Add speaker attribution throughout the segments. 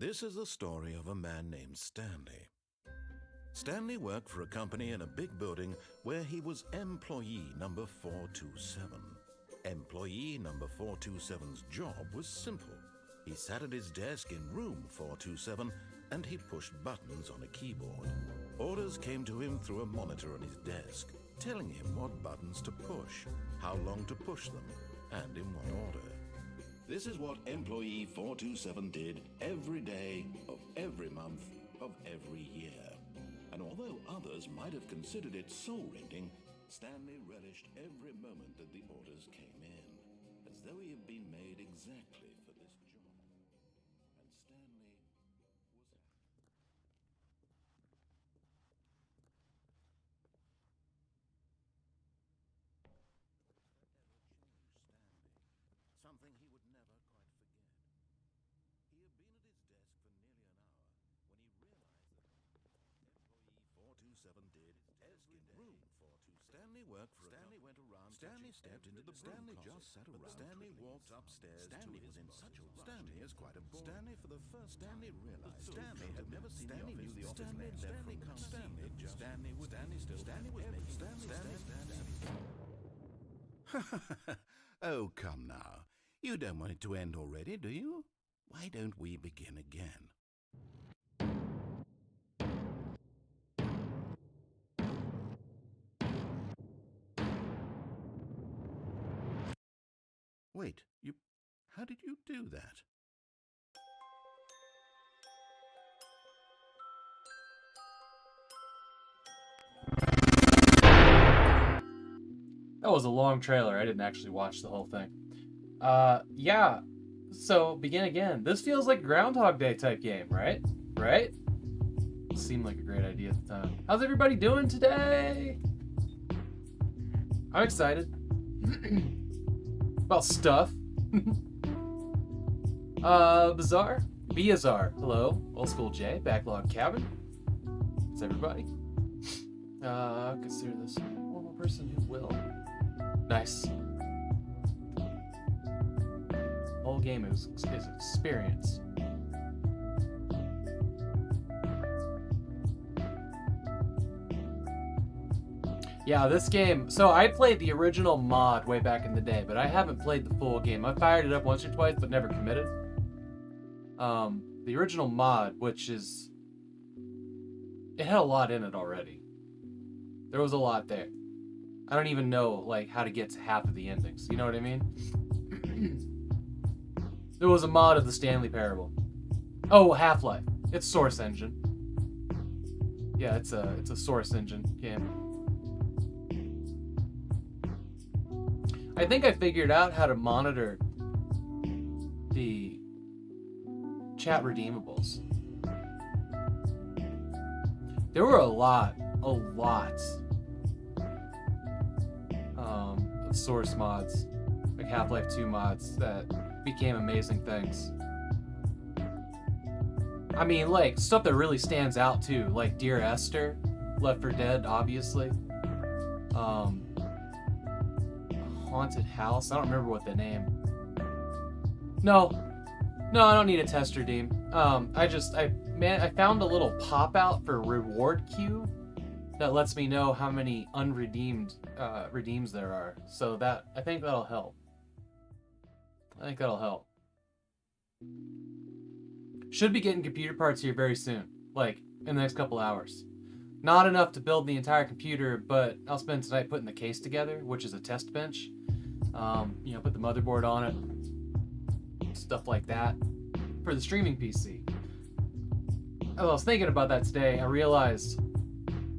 Speaker 1: This is the story of a man named Stanley. Stanley worked for a company in a big building where he was employee number 427. Employee number 427's job was simple. He sat at his desk in room 427 and he pushed buttons on a keyboard. Orders came to him through a monitor on his desk, telling him what buttons to push, how long to push them, and in what order. This is what employee 427 did every day of every month of every year. And although others might have considered it soul-rending, Stanley relished every moment that the orders came in, as though he had been made exactly for this job. And Stanley was something he would never quite forget. He had been at his desk for nearly an hour when he realized that employee 427 did every room 427. Stanley worked for Stanley went around. Stanley stepped into the Stanley just sat around. Stanley walked upstairs. Stanley was in such a rush. Stanley is quite a Stanley for the first Stanley realized Stanley had never seen Stanley knew the office. Stanley can't Stanley just Stanley was still Stanley was making Stanley. Oh, come now. You don't want it to end already, do you? Why don't we begin again? Wait, how did you do that?
Speaker 2: That was a long trailer. I didn't actually watch the whole thing. Yeah. So, begin again. This feels like a Groundhog Day type game, right? Right? It seemed like a great idea at the time. How's everybody doing today? I'm excited. About stuff. Bizarre. Biazar. Hello. Old School J. Backlog Cabin. It's everybody. Consider this one more person who will. Nice. Whole game is experience. Yeah, this game. So I played the original mod way back in the day, but I haven't played the full game. I fired it up once or twice, but never committed. The original mod, which is, it had a lot in it already. There was a lot there. I don't even know like how to get to half of the endings. You know what I mean? There was a mod of the Stanley Parable. Oh, Half-Life. It's Source Engine. Yeah, it's a Source Engine game. I think I figured out how to monitor the chat redeemables. There were a lot of Source mods, like Half-Life 2 mods that became amazing things. I mean, like, stuff that really stands out too, like Dear Esther, Left 4 Dead, obviously. Haunted House, I don't remember what the name. No, I don't need a tester, Deem. I found a little pop-out for reward queue that lets me know how many unredeemed redeems there are. So I think that'll help. Should be getting computer parts here very soon, like in the next couple hours. Not enough to build the entire computer, but I'll spend tonight putting the case together, which is a test bench. Put the motherboard on it, stuff like that, for the streaming PC. As I was thinking about that today, I realized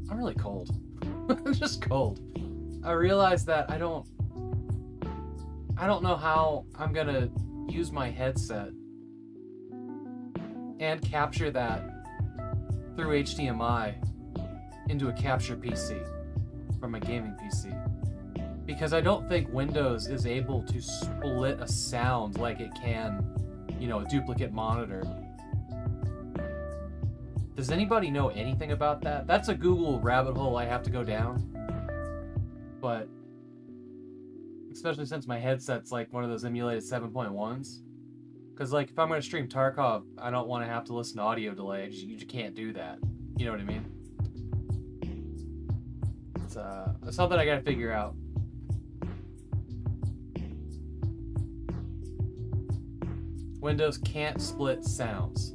Speaker 2: I'm really cold. I'm just cold. I realized that I don't know how I'm gonna use my headset and capture that through HDMI into a capture PC from my gaming PC. Because I don't think Windows is able to split a sound like it can, a duplicate monitor. Does anybody know anything about that? That's a Google rabbit hole I have to go down. But, especially since my headset's like one of those emulated 7.1s. Because, like, if I'm going to stream Tarkov, I don't want to have to listen to audio delay. You just can't do that. You know what I mean? It's something I got to figure out. Windows can't split sounds.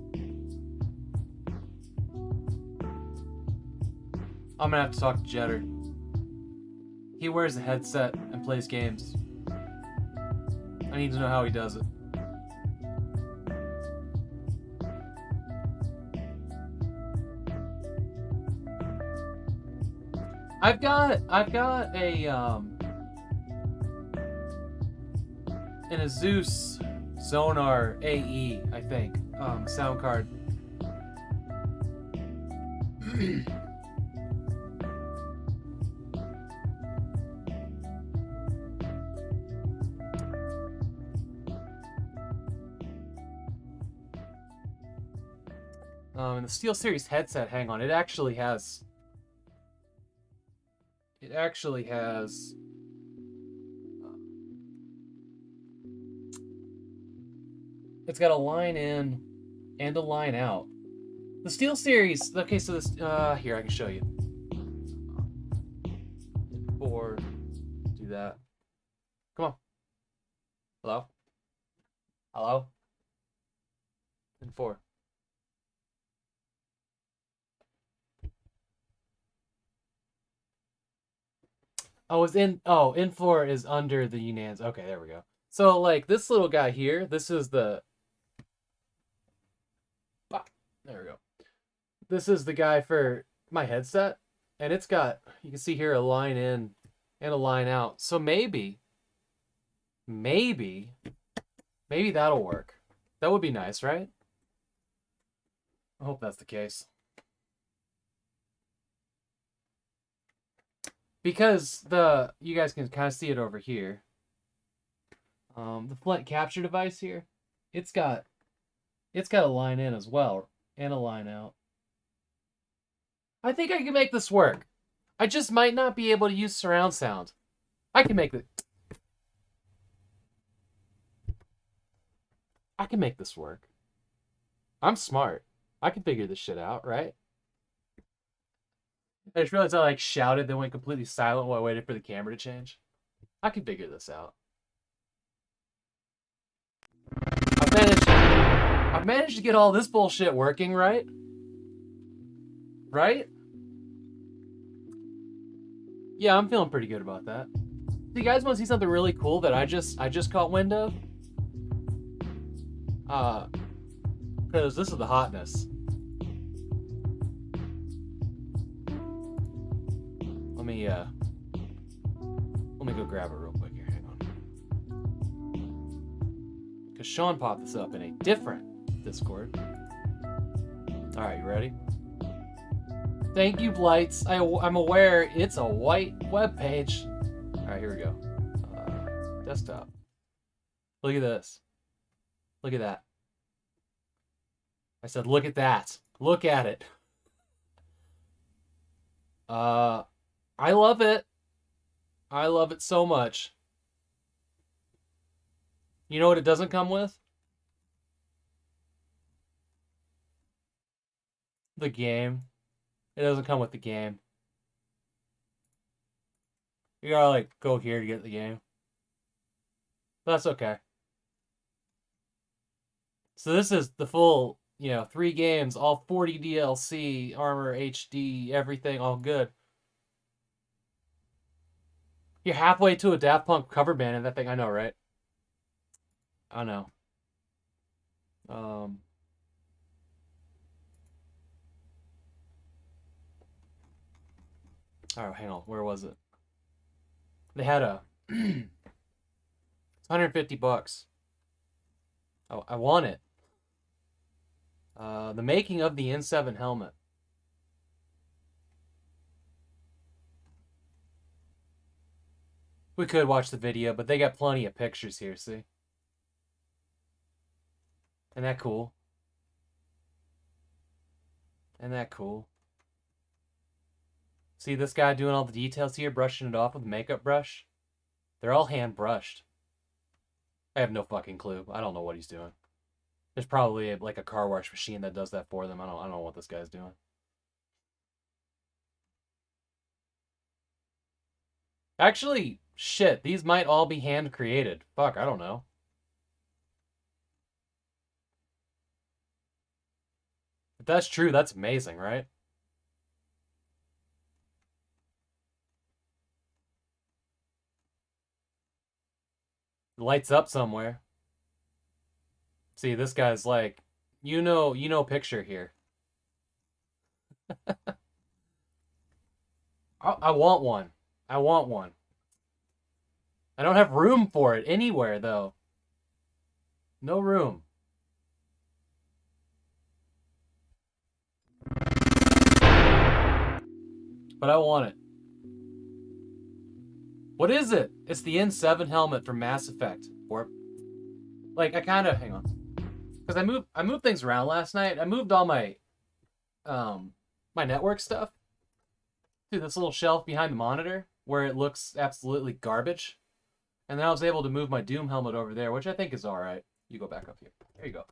Speaker 2: I'm going to have to talk to Jetter. He wears a headset and plays games. I need to know how he does it. I've got a an Asus Sonar AE, I think, sound card. And the SteelSeries headset, hang on, it actually has it's got a line in and a line out. The SteelSeries, okay, so this, here, I can show you. Or, do that. Come on. Hello? Hello? And 4. Oh, in4 is under the Unans. Okay, there we go. So, like, this little guy here, this is the... There we go. This is the guy for my headset, and it's got, you can see here, a line in and a line out. So maybe that'll work. That would be nice, right? I hope that's the case. Because you guys can kind of see it over here. The Flint capture device here, it's got a line in as well and a line out. I think I can make this work. I just might not be able to use surround sound. I can make this work. I'm smart. I can figure this shit out, right? I just realized I like shouted, then went completely silent while I waited for the camera to change. I can figure this out. I've managed to get all this bullshit working, right? Right? Yeah, I'm feeling pretty good about that. Do you guys want to see something really cool that I just caught wind of? Because this is the hotness. Let me go grab it real quick here. Hang on. Because Sean popped this up in a different Discord. All right, you ready? Thank you, Blights. I'm aware it's a white web page. All right, here we go. Desktop. Look at this. Look at that. I said, look at that. Look at it. I love it. I love it so much. You know what it doesn't come with? The game. It doesn't come with the game. You gotta, like, go here to get the game. That's okay. So this is the full, 3 games, all 40 DLC, Armor, HD, everything, all good. You're halfway to a Daft Punk cover band in that thing. I know, right? I know. All right, hang on. Where was it? They had it's 150 bucks. Oh, I want it. The making of the N7 helmet. We could watch the video, but they got plenty of pictures here, see? Isn't that cool? Isn't that cool? See this guy doing all the details here, brushing it off with a makeup brush? They're all hand brushed. I have no fucking clue. I don't know what he's doing. There's probably like a car wash machine that does that for them. I don't know what this guy's doing. Actually, shit, these might all be hand created. Fuck, I don't know. If that's true, that's amazing, right? It lights up somewhere. See, this guy's like, you know picture here. I want one. I want one. I don't have room for it anywhere, though. No room. But I want it. What is it? It's the N7 helmet from Mass Effect. Or, like, I kind of, hang on. Because I moved things around last night. I moved all my, my network stuff to this little shelf behind the monitor where it looks absolutely garbage. And then I was able to move my Doom helmet over there, which I think is all right. You go back up here. There you go.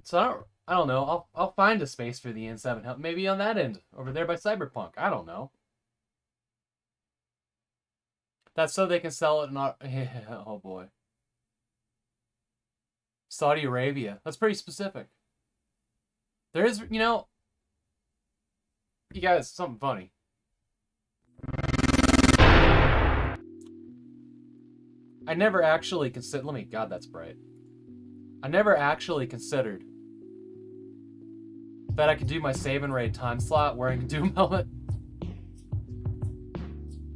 Speaker 2: So I don't know. I'll find a space for the N7 helmet. Maybe on that end, over there by Cyberpunk. I don't know. That's so they can sell it in our... Oh, boy. Saudi Arabia. That's pretty specific. There is, you know... You guys, something funny. I never actually considered... Let me... God, that's bright. I never actually considered that I could do my save and raid time slot wearing a Doom helmet.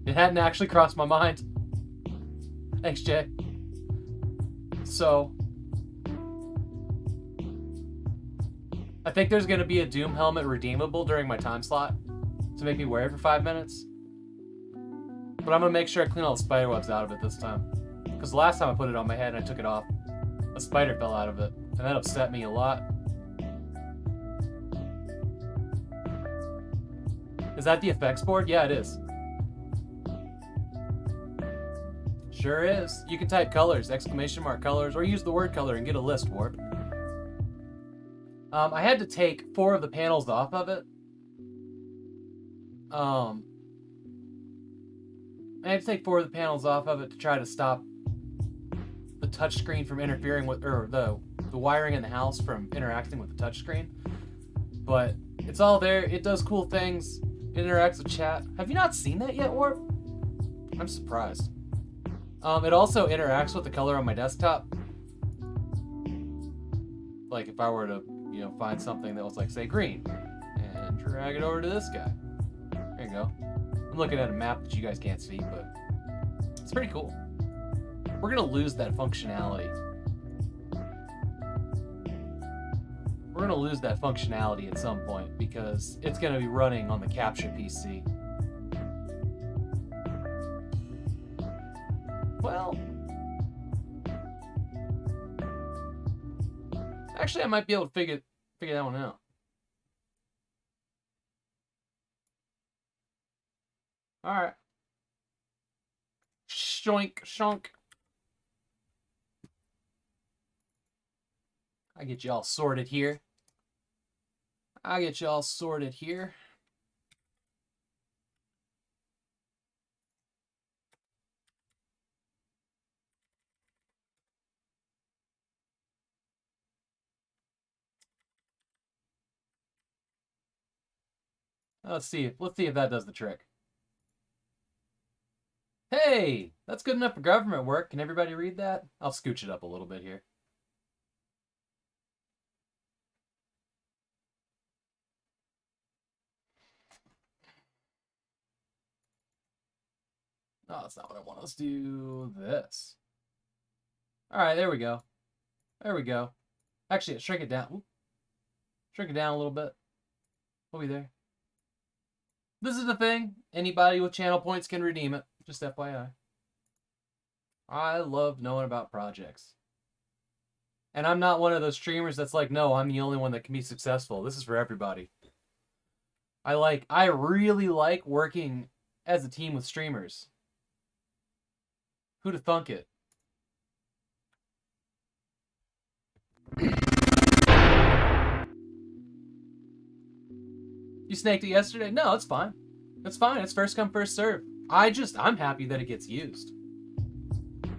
Speaker 2: It hadn't actually crossed my mind. Thanks, Jay. So, I think there's going to be a Doom helmet redeemable during my time slot to make me wear it for 5 minutes. But I'm going to make sure I clean all the spider webs out of it this time. Because the last time I put it on my head and I took it off, a spider fell out of it. And that upset me a lot. Is that the effects board? Yeah, it is. Sure is. You can type colors, exclamation mark colors, or use the word color and get a list, Warp. I had to take 4 of the panels off of it. I had to take 4 of the panels off of it to try to stop the touchscreen from interfering with, or the wiring in the house from interacting with the touchscreen. But it's all there. It does cool things. It interacts with chat. Have you not seen that yet, Warp? I'm surprised. It also interacts with the color on my desktop. Like if I were to, you know, find something that was like, say, green, and drag it over to this guy. There you go. I'm looking at a map that you guys can't see, but it's pretty cool. We're gonna lose that functionality. We're gonna lose that functionality at some point because it's gonna be running on the Capture PC. Well, actually, I might be able to figure that one out. All right. Shoink, shonk. I get you all sorted here. Let's see if that does the trick. Hey, that's good enough for government work. Can everybody read that? I'll scooch it up a little bit here. Oh, that's not what I want. Let's do this. All right, there we go. There we go. Actually, shrink it down. Ooh. Shrink it down a little bit. We'll be there. This is the thing. Anybody with channel points can redeem it. Just FYI. I love knowing about projects. And I'm not one of those streamers that's like, no, I'm the only one that can be successful. This is for everybody. I really like working as a team with streamers. Who'da thunk it? You snaked it yesterday? No, it's fine. It's fine. It's first come, first serve. I'm happy that it gets used.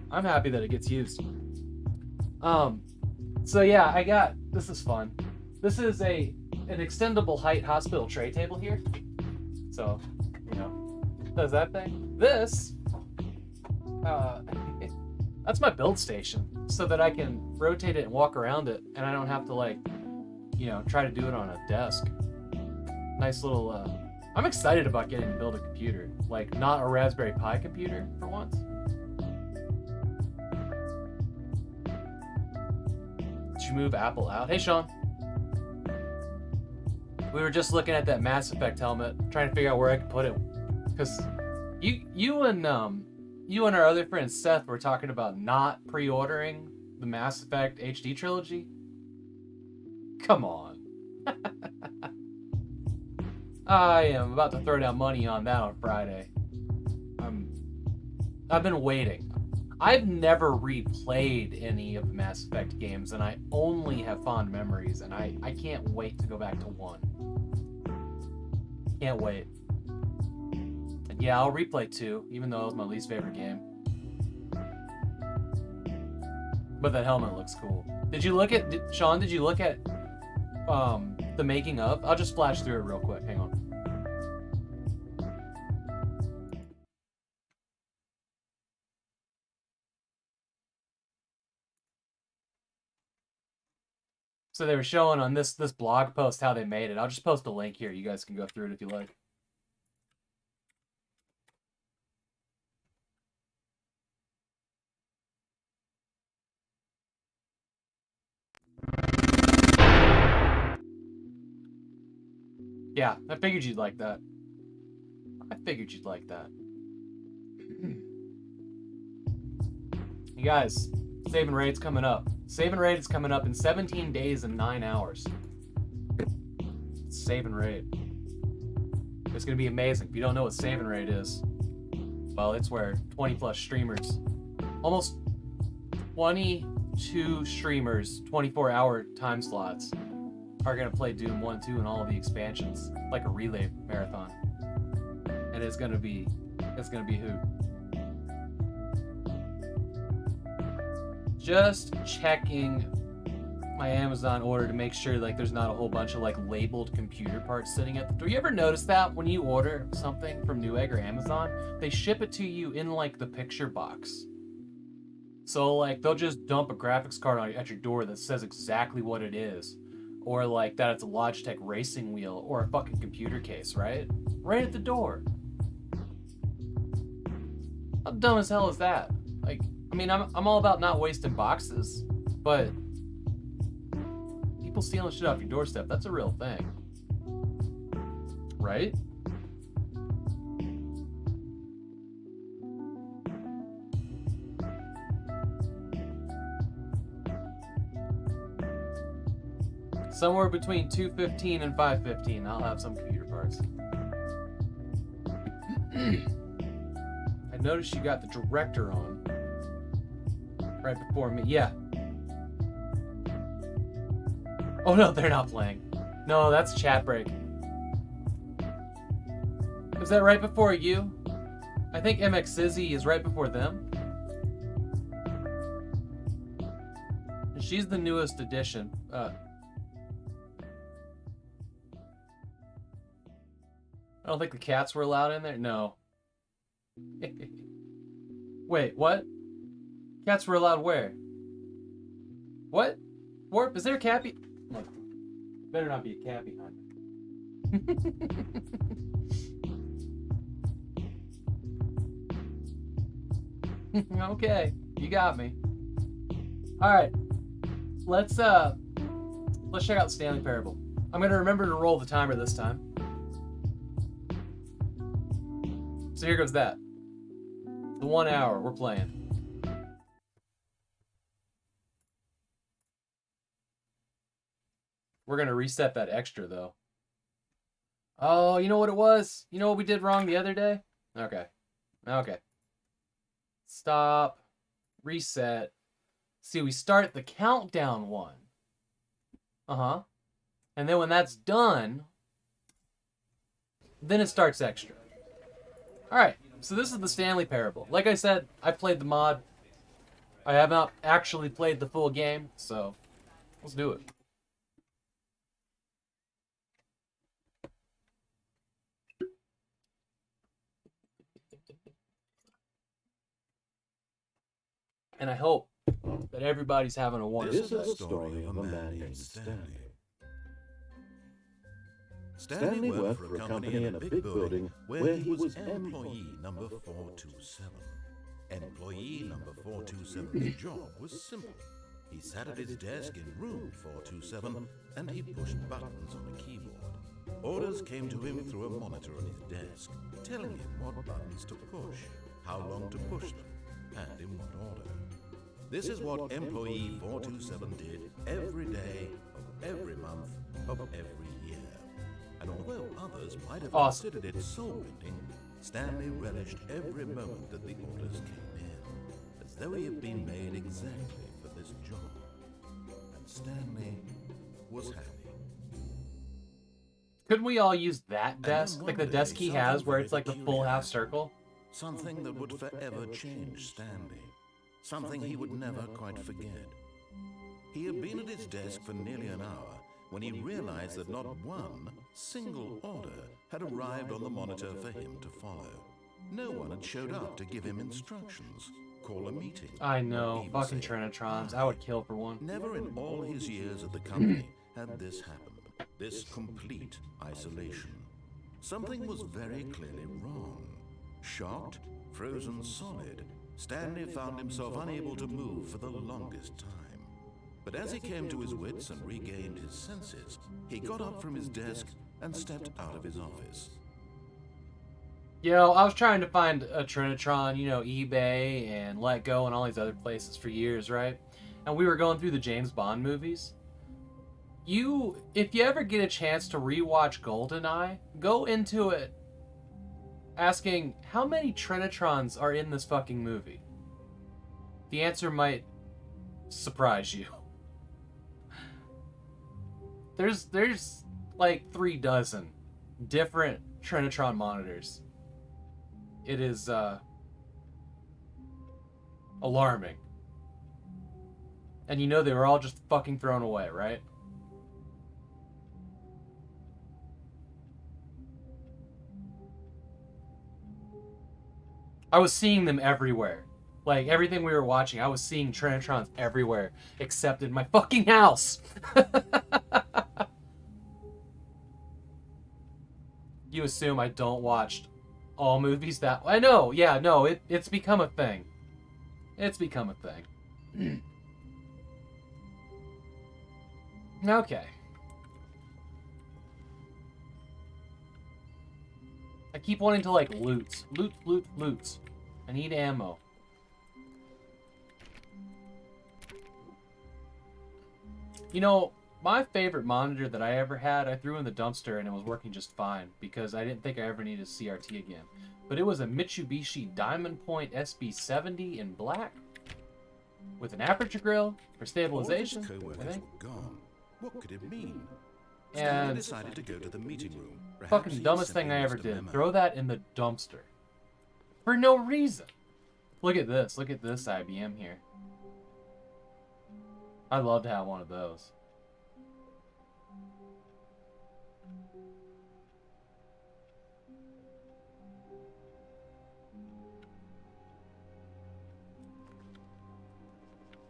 Speaker 2: I'm happy that it gets used. So yeah, this is fun. This is an extendable height hospital tray table here. So, does that thing. This, that's my build station, so that I can rotate it and walk around it, and I don't have to try to do it on a desk. Nice little, I'm excited about getting to build a computer. Like, not a Raspberry Pi computer, for once. Did you move Apple out? Hey, Sean. We were just looking at that Mass Effect helmet, trying to figure out where I could put it. Because you and our other friend Seth were talking about not pre-ordering the Mass Effect HD trilogy. Come on. I am about to throw down money on that on Friday. I've been waiting. I've never replayed any of the Mass Effect games, and I only have fond memories, and I can't wait to go back to 1. Can't wait. And yeah, I'll replay 2, even though it was my least favorite game. But that helmet looks cool. Sean, did you look at the making of? I'll just flash through it real quick. Hang on. So they were showing on this blog post how they made it. I'll just post a link here. You guys can go through it if you like. Yeah, I figured you'd like that. You guys, Save&Raid's coming up. Save&Raid is coming up in 17 days and 9 hours. Save&Raid. It's going to be amazing. If you don't know what Save&Raid is, well, it's where 20 plus streamers, almost 22 streamers, 24-hour time slots, are going to play Doom 1, 2, and all of the expansions, like a relay marathon. And it's going to be hoot. Just checking my Amazon order to make sure there's not a whole bunch of labeled computer parts sitting at the door. You ever notice that when you order something from Newegg or Amazon, they ship it to you in the picture box? So they'll just dump a graphics card at your door that says exactly what it is, or that it's a Logitech racing wheel or a fucking computer case, right at the door. How dumb as hell is that? I'm all about not wasting boxes, but people stealing shit off your doorstep, that's a real thing. Right? Somewhere between 2:15 and 5:15, I'll have some computer parts. I noticed you got the director on right before me. Yeah. Oh no, they're not playing. No, that's chat break. Is that right before you? I think MX Sizzy is right before them. She's the newest addition. I don't think the cats were allowed in there. No. Wait, what? Cats were allowed where? What? Warp, is there a cat? Look, better not be a cat behind me. Okay, you got me. All right, let's check out the Stanley Parable. I'm gonna remember to roll the timer this time. So here goes that. The 1 hour we're playing. We're gonna reset that extra though. Oh, you know what it was? You know what we did wrong the other day? Okay. Stop. Reset. See, we start the countdown one. And then when that's done, then it starts extra. Alright, so this is the Stanley Parable. Like I said, I played the mod. I have not actually played the full game, so let's do it. And I hope that everybody's having a wonderful
Speaker 1: This is the story of a man named Stanley. Stanley worked for a company in a big building where he was employee number 427. Employee number 427's job was simple. He sat at his desk in room 427 and he pushed buttons on a keyboard. Orders came to him through a monitor on his desk, telling him what buttons to push, how long to push them, and in what order. This is what employee 427 did every day of every month of every year. And although others might have considered it soul-bending, Stanley relished every moment that the orders came in, as though he had been made exactly for this job. And Stanley was happy.
Speaker 2: Couldn't we all use that desk? Like the desk he has where it's like the full half circle?
Speaker 1: Something that would forever change Stanley. Something he would never quite forget. He had been at his desk for nearly an hour when he realized that not one single order had arrived on the monitor for him to follow. No one had showed up to give him instructions, call a meeting.
Speaker 2: I know, fucking Trinitrons. I would kill for one.
Speaker 1: Never in all his years at the company had this happened. This complete isolation. Something was very clearly wrong. Shocked, frozen solid, Stanley found himself unable to move for the longest time. But as he came to his wits and regained his senses, he got up from his desk and stepped out of his office.
Speaker 2: Yo, I was trying to find a Trinitron, you know, eBay and Let Go and all these other places for years, right? And we were going through the James Bond movies. If you ever get a chance to rewatch GoldenEye, go into it asking how many Trinitrons are in this fucking movie. The answer might surprise you. There's like 36 different Trinitron monitors. It is alarming. And you know they were all just fucking thrown away, right? I was seeing them everywhere. Like, everything we were watching, I was seeing Trinitrons everywhere, except in my fucking house. You assume I don't watch all movies that... I know, yeah, no, it's become a thing. It's become a thing. Okay. I keep wanting to, like, loot. Loot. I need ammo. You know, my favorite monitor that I ever had, I threw in the dumpster and it was working just fine because I didn't think I ever needed a CRT again. But it was a Mitsubishi Diamond Point SB70 in black with an aperture grill for stabilization.
Speaker 1: Co-workers were gone. What could it mean?
Speaker 2: And
Speaker 1: decided to go to the meeting room.
Speaker 2: Fucking dumbest thing I ever did. Throw that in the dumpster. For no reason. Look at this. Look at this IBM here. I'd love to have one of those.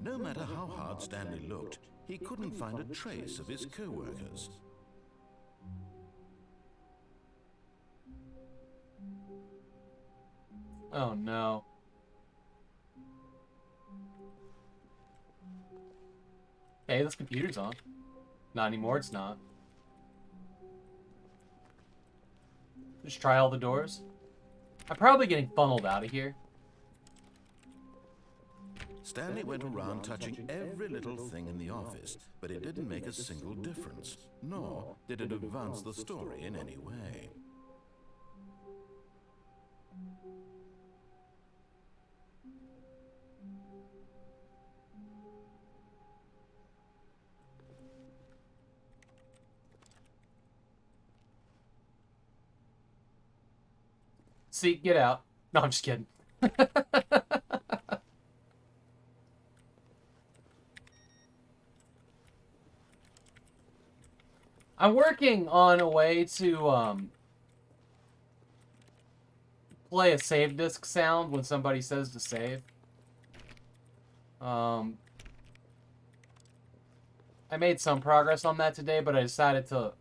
Speaker 1: No matter how hard Stanley looked, he couldn't find a trace of his co-workers.
Speaker 2: Oh no. Hey, this computer's on. Not anymore, it's not. Just try all the doors. I'm probably getting funneled out of here.
Speaker 1: Stanley went around touching every little thing in the office, but it didn't make a single difference, nor did it advance the story in any way.
Speaker 2: seat, get out. No, I'm just kidding. I'm working on a way to play a save disc sound when somebody says to save. I made some progress on that today, but I decided to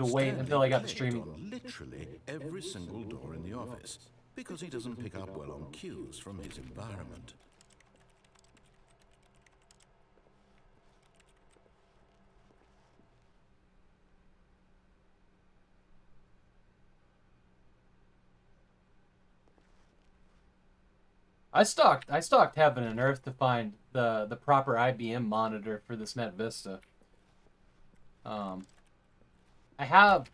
Speaker 2: wait until I got the streaming.
Speaker 1: On literally every single door in the office because he doesn't pick up well on cues from his environment.
Speaker 2: I stalked heaven and earth to find the proper IBM monitor for this Net Vista. I had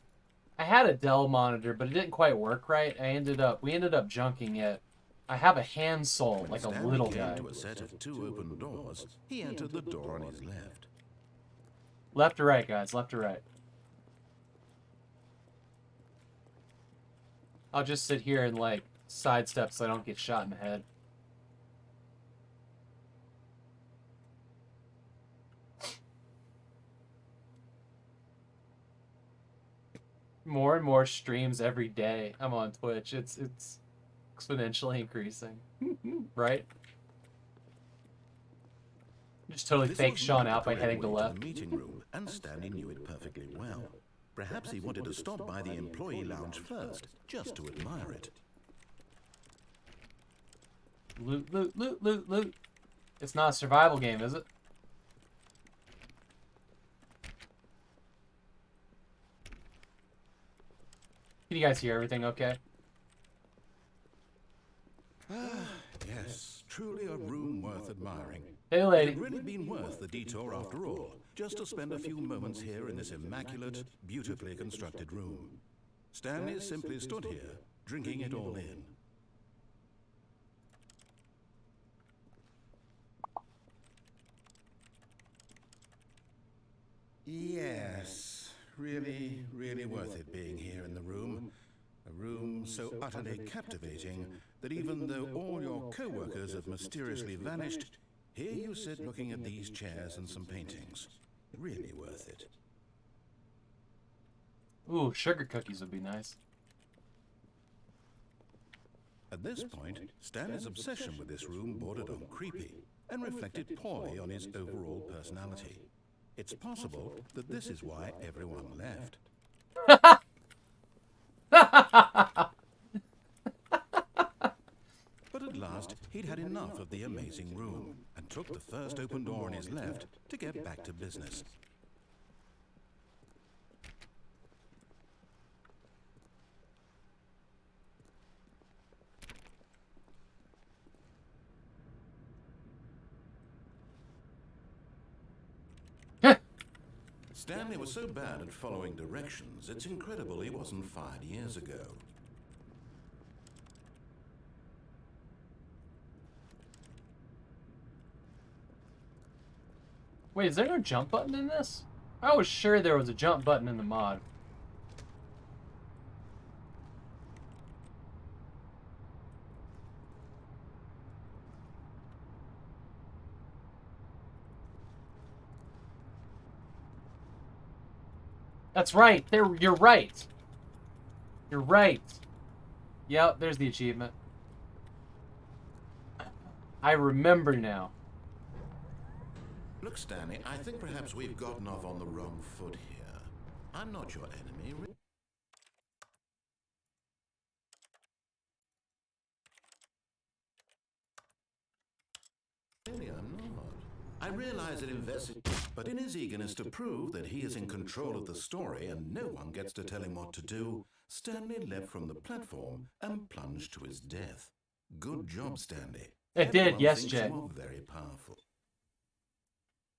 Speaker 2: a Dell monitor, but it didn't quite work right. We ended up junking it. I have a handsoul, like a little guy.
Speaker 1: To a set of 2 open doors, he entered the door on his left.
Speaker 2: Left or right, guys? Left or right? I'll just sit here and like sidestep so I don't get shot in the head. More and more streams every day. I'm on Twitch. It's exponentially increasing, right? Just totally fake Sean out by heading to left.
Speaker 1: The meeting room, and Stanley knew it perfectly well. Perhaps he wanted to stop by the employee lounge first, just to admire it.
Speaker 2: Loot, loot, loot, loot, loot. It's not a survival game, is it? Can you guys hear everything okay?
Speaker 1: Yes, truly a room worth admiring.
Speaker 2: Hey, lady.
Speaker 1: It's really been worth the detour after all, just to spend a few moments here in this immaculate, beautifully constructed room. Stanley simply stood here, drinking it all in. Yes, really, really worth it being here in the room. A room so utterly captivating that even though all your co-workers have mysteriously vanished, here you sit looking at these chairs and some paintings. Really worth it.
Speaker 2: Ooh, sugar cookies would be nice.
Speaker 1: At this point, Stanley's obsession with this room bordered on creepy and reflected poorly on his overall personality. It's possible that this is why everyone left. But at last, he'd had enough of the amazing room and took the first open door on his left to get back to business. Stanley was so bad at following directions, it's incredible he wasn't fired years ago.
Speaker 2: Wait, is there no jump button in this? I was sure there was a jump button in the mod. That's right. You're right. You're right. Yep, there's the achievement. I remember now.
Speaker 1: Look, Stanley, I think perhaps we've gotten off on the wrong foot here. I'm not your enemy. Really, I'm not. I realize that but in his eagerness to prove that he is in control of the story and no one gets to tell him what to do, Stanley leapt from the platform and plunged to his death. Good job, Stanley.
Speaker 2: It did, yes, Jay.
Speaker 1: You are very powerful.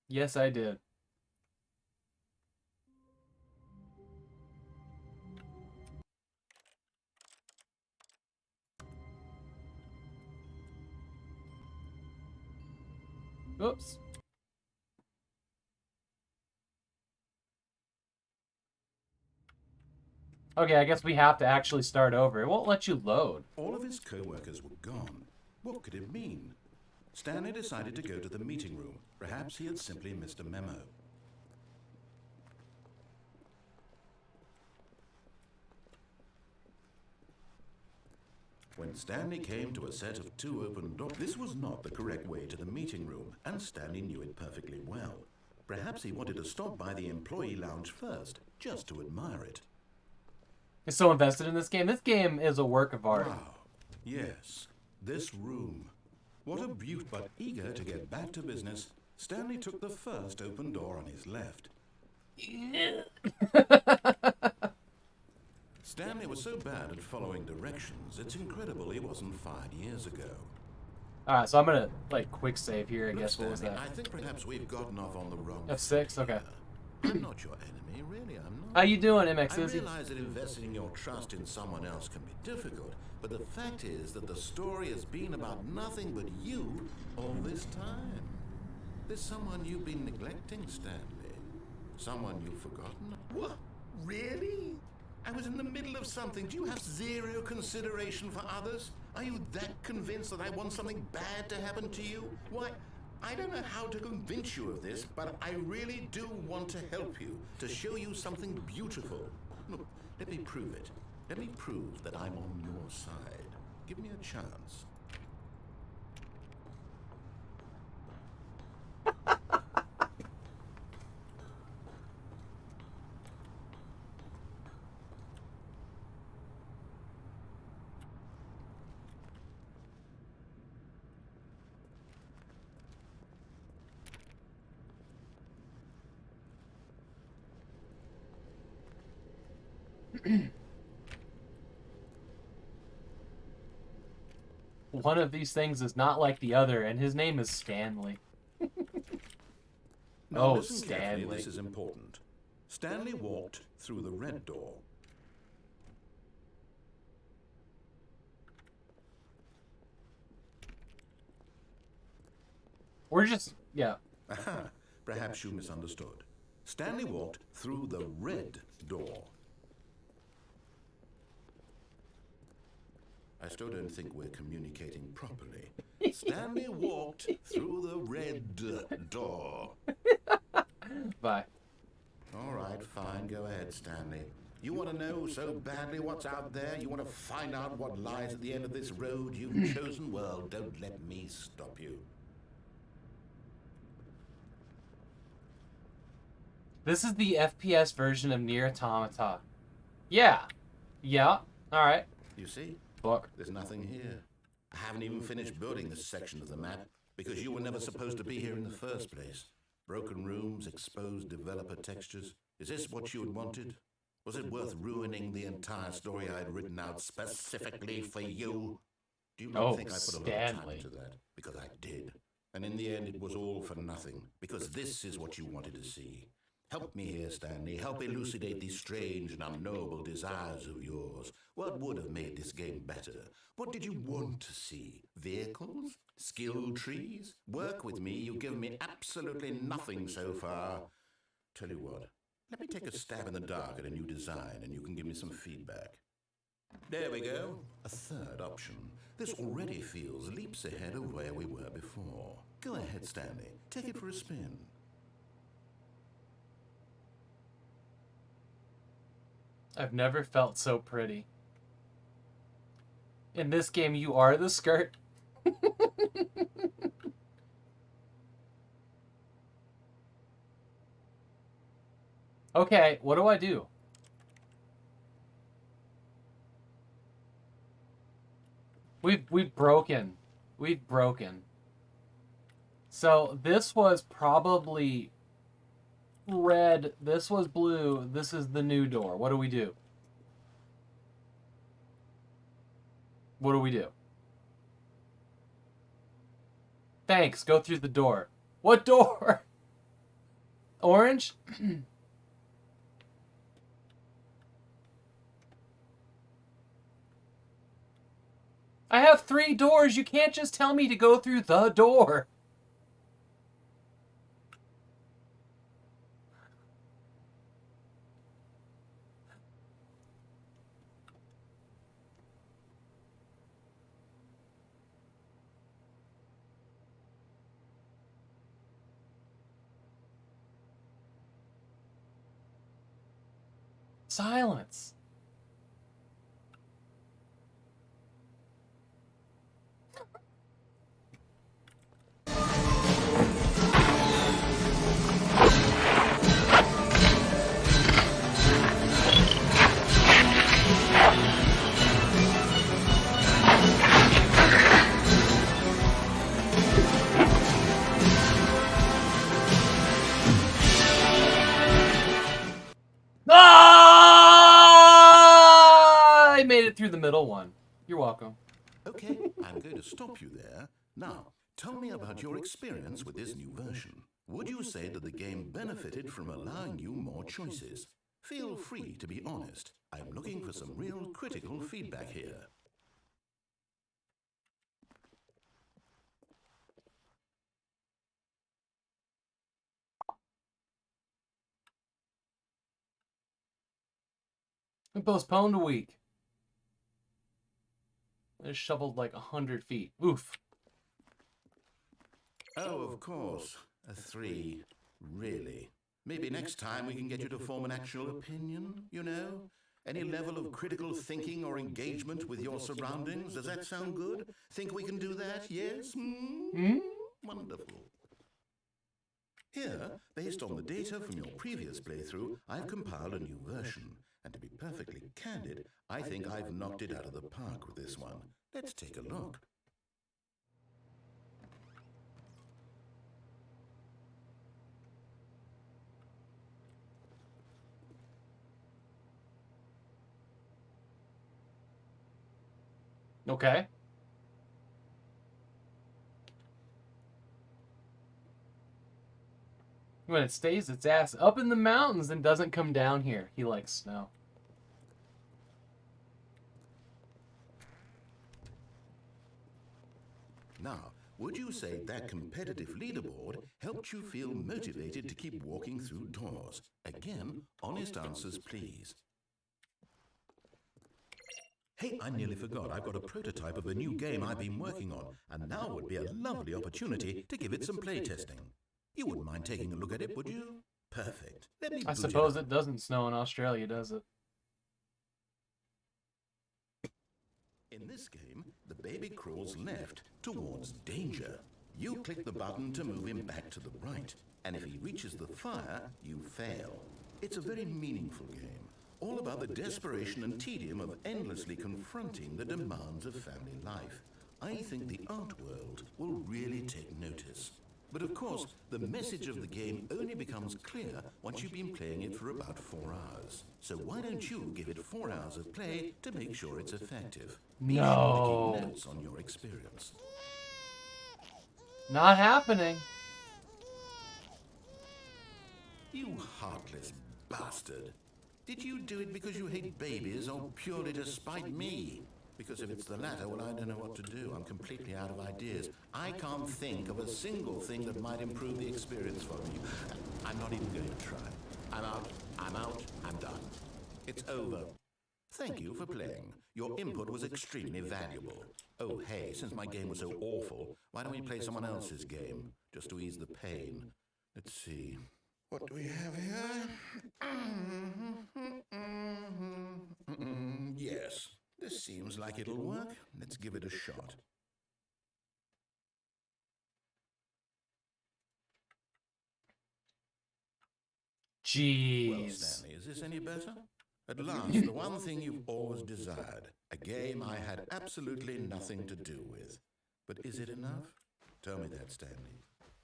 Speaker 2: Yes, I did. Oops. Okay, I guess we have to actually start over. It won't let you load.
Speaker 1: All of his co-workers were gone. What could it mean? Stanley decided to go to the meeting room. Perhaps he had simply missed a memo. When Stanley came to a set of 2 open doors, this was not the correct way to the meeting room, and Stanley knew it perfectly well. Perhaps he wanted to stop by the employee lounge first, just to admire it.
Speaker 2: He's so invested in this game. This game is a work of art.
Speaker 1: Wow. Yes, this room. What a beaut, but eager to get back to business, Stanley took the first open door on his left. Stanley was so bad at following directions, it's incredible he wasn't fired years ago.
Speaker 2: Alright, so I'm gonna, like, quick save here, I
Speaker 1: Look,
Speaker 2: guess. What was
Speaker 1: Stanley,
Speaker 2: that?
Speaker 1: I think perhaps we've gotten off on the wrong
Speaker 2: F6? Okay.
Speaker 1: I'm not your enemy, really, I'm not.
Speaker 2: How you doing, MX
Speaker 1: I
Speaker 2: Izzy?
Speaker 1: realize that investing your trust in someone else can be difficult, but the fact is that the story has been about nothing but you all this time. There's someone you've been neglecting, Stanley. Someone you've forgotten. What? Really? I was in the middle of something. Do you have zero consideration for others? Are you that convinced that I want something bad to happen to you? Why, I don't know how to convince you of this, but I really do want to help you, to show you something beautiful. Look, let me prove it. Let me prove that I'm on your side. Give me a chance.
Speaker 2: One of these things is not like the other, and his name is Stanley.
Speaker 1: Now,
Speaker 2: Oh,
Speaker 1: listen carefully,
Speaker 2: Stanley.
Speaker 1: this is important. Stanley walked through the red door.
Speaker 2: We're just, yeah.
Speaker 1: Aha, perhaps you misunderstood. Stanley walked through the red door. I still don't think we're communicating properly. Stanley walked through the red door.
Speaker 2: Bye.
Speaker 1: All right, fine. Go ahead, Stanley. You want to know so badly what's out there? You want to find out what lies at the end of this road you've chosen? Well, don't let me stop you.
Speaker 2: This is the FPS version of Nier Automata. Yeah. Yeah. Alright.
Speaker 1: You see?
Speaker 2: Fuck.
Speaker 1: There's nothing here. I haven't even finished building this section of the map because you were never supposed to be here in the first place. Broken rooms, exposed developer textures. Is this what you had wanted? Was it worth ruining the entire story I had written out specifically for you? Do you really think I put a lot of time
Speaker 2: Stanley.
Speaker 1: into that? Because I did. And in the end, it was all for nothing. Because this is what you wanted to see. Help me here, Stanley. Help elucidate these strange and unknowable desires of yours. What would have made this game better? What did you want to see? Vehicles? Skill trees? Work with me. You've given me absolutely nothing so far. Tell you what, let me take a stab in the dark at a new design and you can give me some feedback. There we go. A third option. This already feels leaps ahead of where we were before. Go ahead, Stanley. Take it for a spin.
Speaker 2: I've never felt so pretty. In this game, you are the skirt. Okay, what do I do? We've broken. We've broken. So this was probably red. This was blue. This is the new door. What do we do? What do we do? Thanks. Go through the door. What door? Orange? I have 3 doors. You can't just tell me to go through the door. Silence. Ah! I made it through the middle one. You're welcome.
Speaker 1: Okay, I'm going to stop you there. Now, tell me about your experience with this new version. Would you say that the game benefited from allowing you more choices? Feel free to be honest. I'm looking for some real critical feedback here.
Speaker 2: We postponed a week. I just shoveled like 100 feet. Oof.
Speaker 1: Oh, of course. A 3. Really? Maybe next time we can get you to form an actual opinion, you know? Any level of critical thinking or engagement with your surroundings? Does that sound good? Think we can do that? Yes? Wonderful. Here, based on the data from your previous playthrough, I've compiled a new version. And to be perfectly candid, I think I've knocked it out of the park with this one. Let's take a look.
Speaker 2: Okay. When it stays its ass up in the mountains and doesn't come down here. He likes snow.
Speaker 1: Now, would you say that competitive leaderboard helped you feel motivated to keep walking through doors? Again, honest answers, please. Hey, I nearly forgot. I've got a prototype of a new game I've been working on, and now would be a lovely opportunity to give it some playtesting. You wouldn't mind taking a look at it, would you? Perfect. Let me
Speaker 2: I suppose it doesn't snow in Australia, does it?
Speaker 1: In this game, the baby crawls left towards danger. You click the button to move him back to the right, and if he reaches the fire, you fail. It's a very meaningful game, all about the desperation and tedium of endlessly confronting the demands of family life. I think the art world will really take notice. But of course, the message of the game only becomes clear once you've been playing it for about 4 hours. So why don't you give it 4 hours of play to make sure it's effective? Be sure to keep notes on your experience.
Speaker 2: Not happening.
Speaker 1: You heartless bastard. Did you do it because you hate babies or purely to spite me? Because if it's the latter, well, I don't know what to do. I'm completely out of ideas. I can't think of a single thing that might improve the experience for me. I'm not even going to try. I'm out, I'm done. It's over. Thank you for playing. Your input was extremely valuable. Oh, hey, since my game was so awful, why don't we play someone else's game, just to ease the pain? Let's see. What do we have here? Yes. This seems like it'll work. Let's give it a shot.
Speaker 2: Jeez.
Speaker 1: Well, Stanley, is this any better? At last, the one thing you've always desired. A game I had absolutely nothing to do with. But is it enough? Tell me that, Stanley.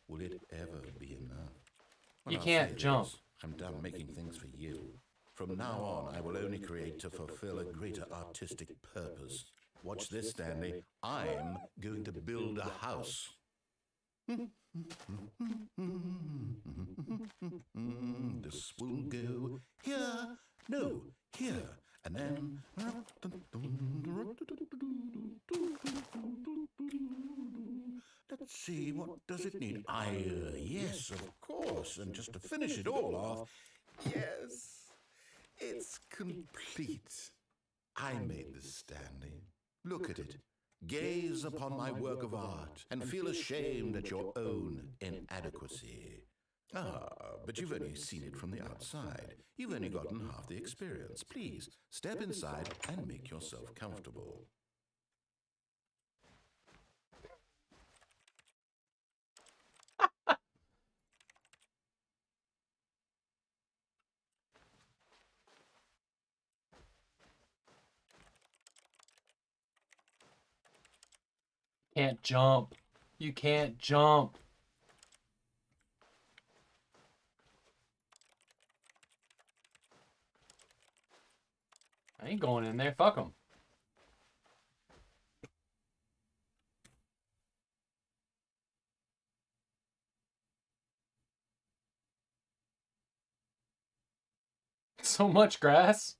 Speaker 1: Will it ever be enough? Well,
Speaker 2: You
Speaker 1: I'll
Speaker 2: can't
Speaker 1: say this,
Speaker 2: jump.
Speaker 1: I'm done making things for you. From now on, I will only create to fulfill a greater artistic purpose. Watch this, Stanley. I'm going to build a house. This will go here. No, here. And then... Let's see, what does it need? Yes, of course. And just to finish it all off, yes. It's complete. I made this, Stanley. Look at it. Gaze upon my work of art and feel ashamed at your own inadequacy. Ah, but you've only seen it from the outside. You've only gotten half the experience. Please, step inside and make yourself comfortable.
Speaker 2: Can't jump. You can't jump. I ain't going in there. Fuck them. So much grass.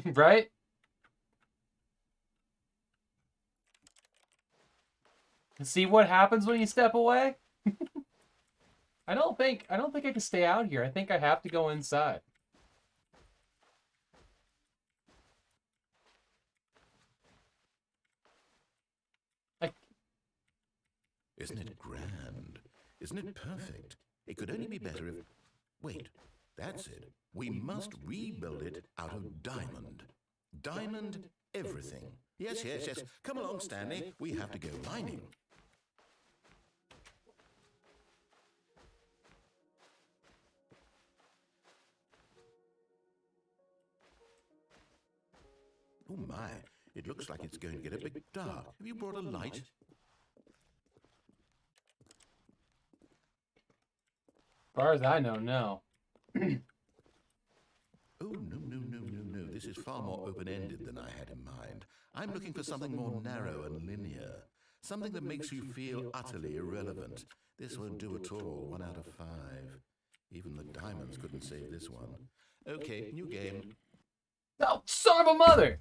Speaker 2: Right? See what happens when you step away? I don't think I can stay out here. I think I have to go inside.
Speaker 1: Isn't it grand? Isn't it perfect? It could only be better if... Wait, that's it. We must rebuild it out of diamond. Diamond everything. Yes, yes, yes. Come along, Stanley. We have to go mining. Oh my, it looks like it's going to get a bit dark. Have you brought a light?
Speaker 2: As far as I know, no.
Speaker 1: Oh, no. This is far more open-ended than I had in mind. I'm looking for something more narrow and linear. Something that makes you feel utterly irrelevant. This won't do at all. 1 out of 5. Even the diamonds couldn't save this one. Okay, new game.
Speaker 2: Oh, son of a mother!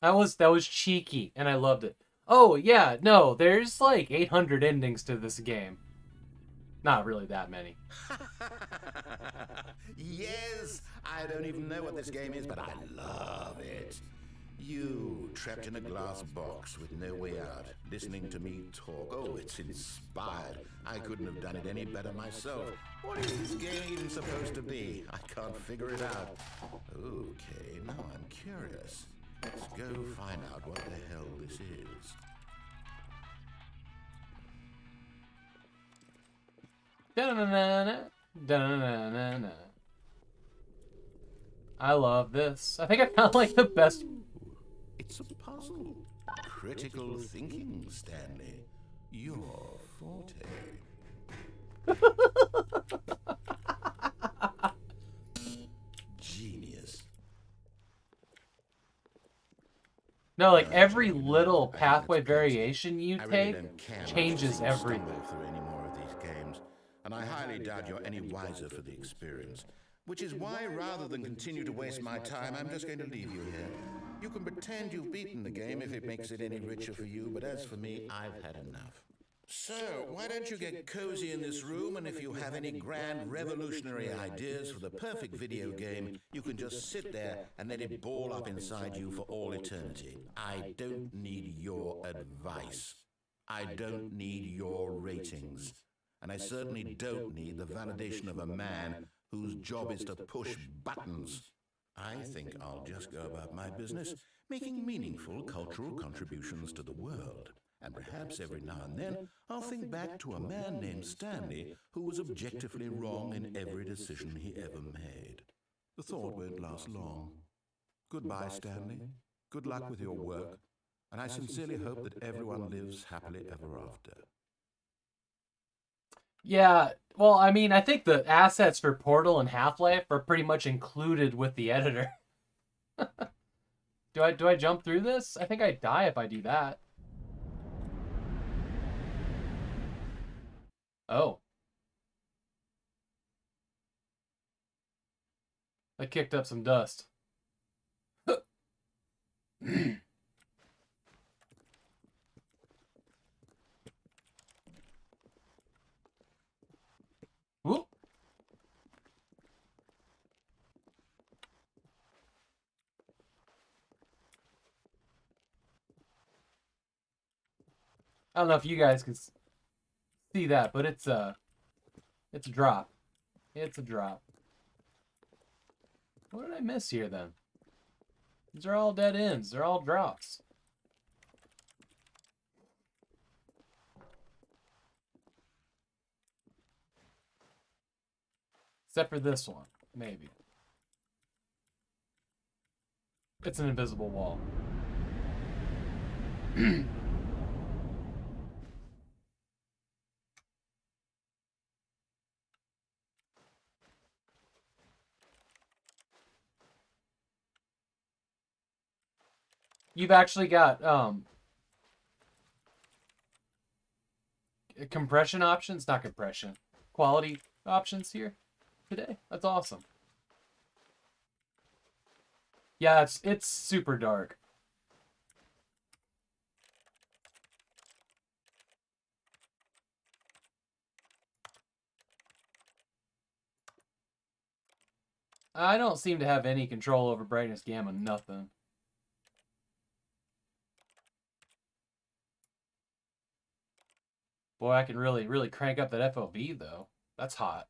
Speaker 2: That was cheeky, and I loved it. Oh, yeah, no, there's like 800 endings to this game. Not really that many.
Speaker 1: Yes! I don't even know what this game is, but I love it. You, trapped in a glass box with no way out, listening to me talk. Oh, it's inspired. I couldn't have done it any better myself. What is this game even supposed to be? I can't figure it out. Okay, now I'm curious. Let's go find out what the hell this is.
Speaker 2: Da-na-na-na, da-na-na-na-na. I love this. I think I found like the best.
Speaker 1: It's a puzzle. Critical thinking, Stanley. Your forte. Genius.
Speaker 2: No, like every little pathway variation you take changes everything.
Speaker 1: Through any more of these games, and I highly doubt you're any wiser for the experience. Which is why, rather than continue to waste my time, I'm just going to leave you here. You can pretend you've beaten the game if it makes it any richer for you, but as for me, I've had enough. So, why don't you get cozy in this room, and if you have any grand revolutionary ideas for the perfect video game, you can just sit there and let it ball up inside you for all eternity. I don't need your advice. I don't need your ratings. And I certainly don't need the validation of a man whose job is to push buttons. I think I'll just go about my business, making meaningful cultural contributions to the world. And perhaps every now and then, I'll think back to a man named Stanley who was objectively wrong in every decision he ever made. The thought won't last long. Goodbye, Stanley. Good luck with your work, and I sincerely hope that everyone lives happily ever after.
Speaker 2: Yeah, well, I mean, I think the assets for Portal and Half-Life are pretty much included with the editor. Do I jump through this? I think I die if I do that. Oh. I kicked up some dust. I don't know if you guys can see that, but it's a drop. It's a drop. What did I miss here then? These are all dead ends. They're all drops. Except for this one, maybe. It's an invisible wall. You've actually got compression options, not compression, quality options here today. That's awesome. Yeah, it's super dark. I don't seem to have any control over brightness, gamma, nothing. Boy, I can really crank up that FOV though. That's hot.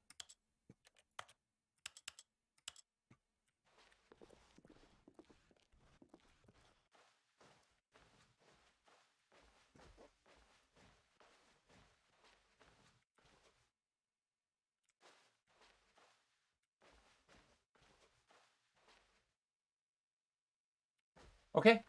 Speaker 2: Okay.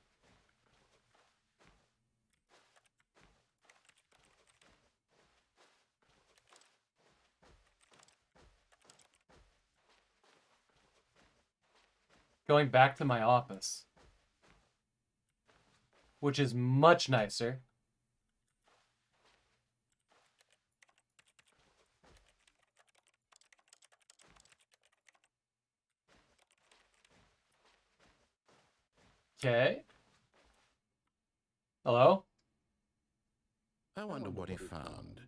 Speaker 2: Going back to my office, which is much nicer. Okay. Hello?
Speaker 1: I wonder what he found.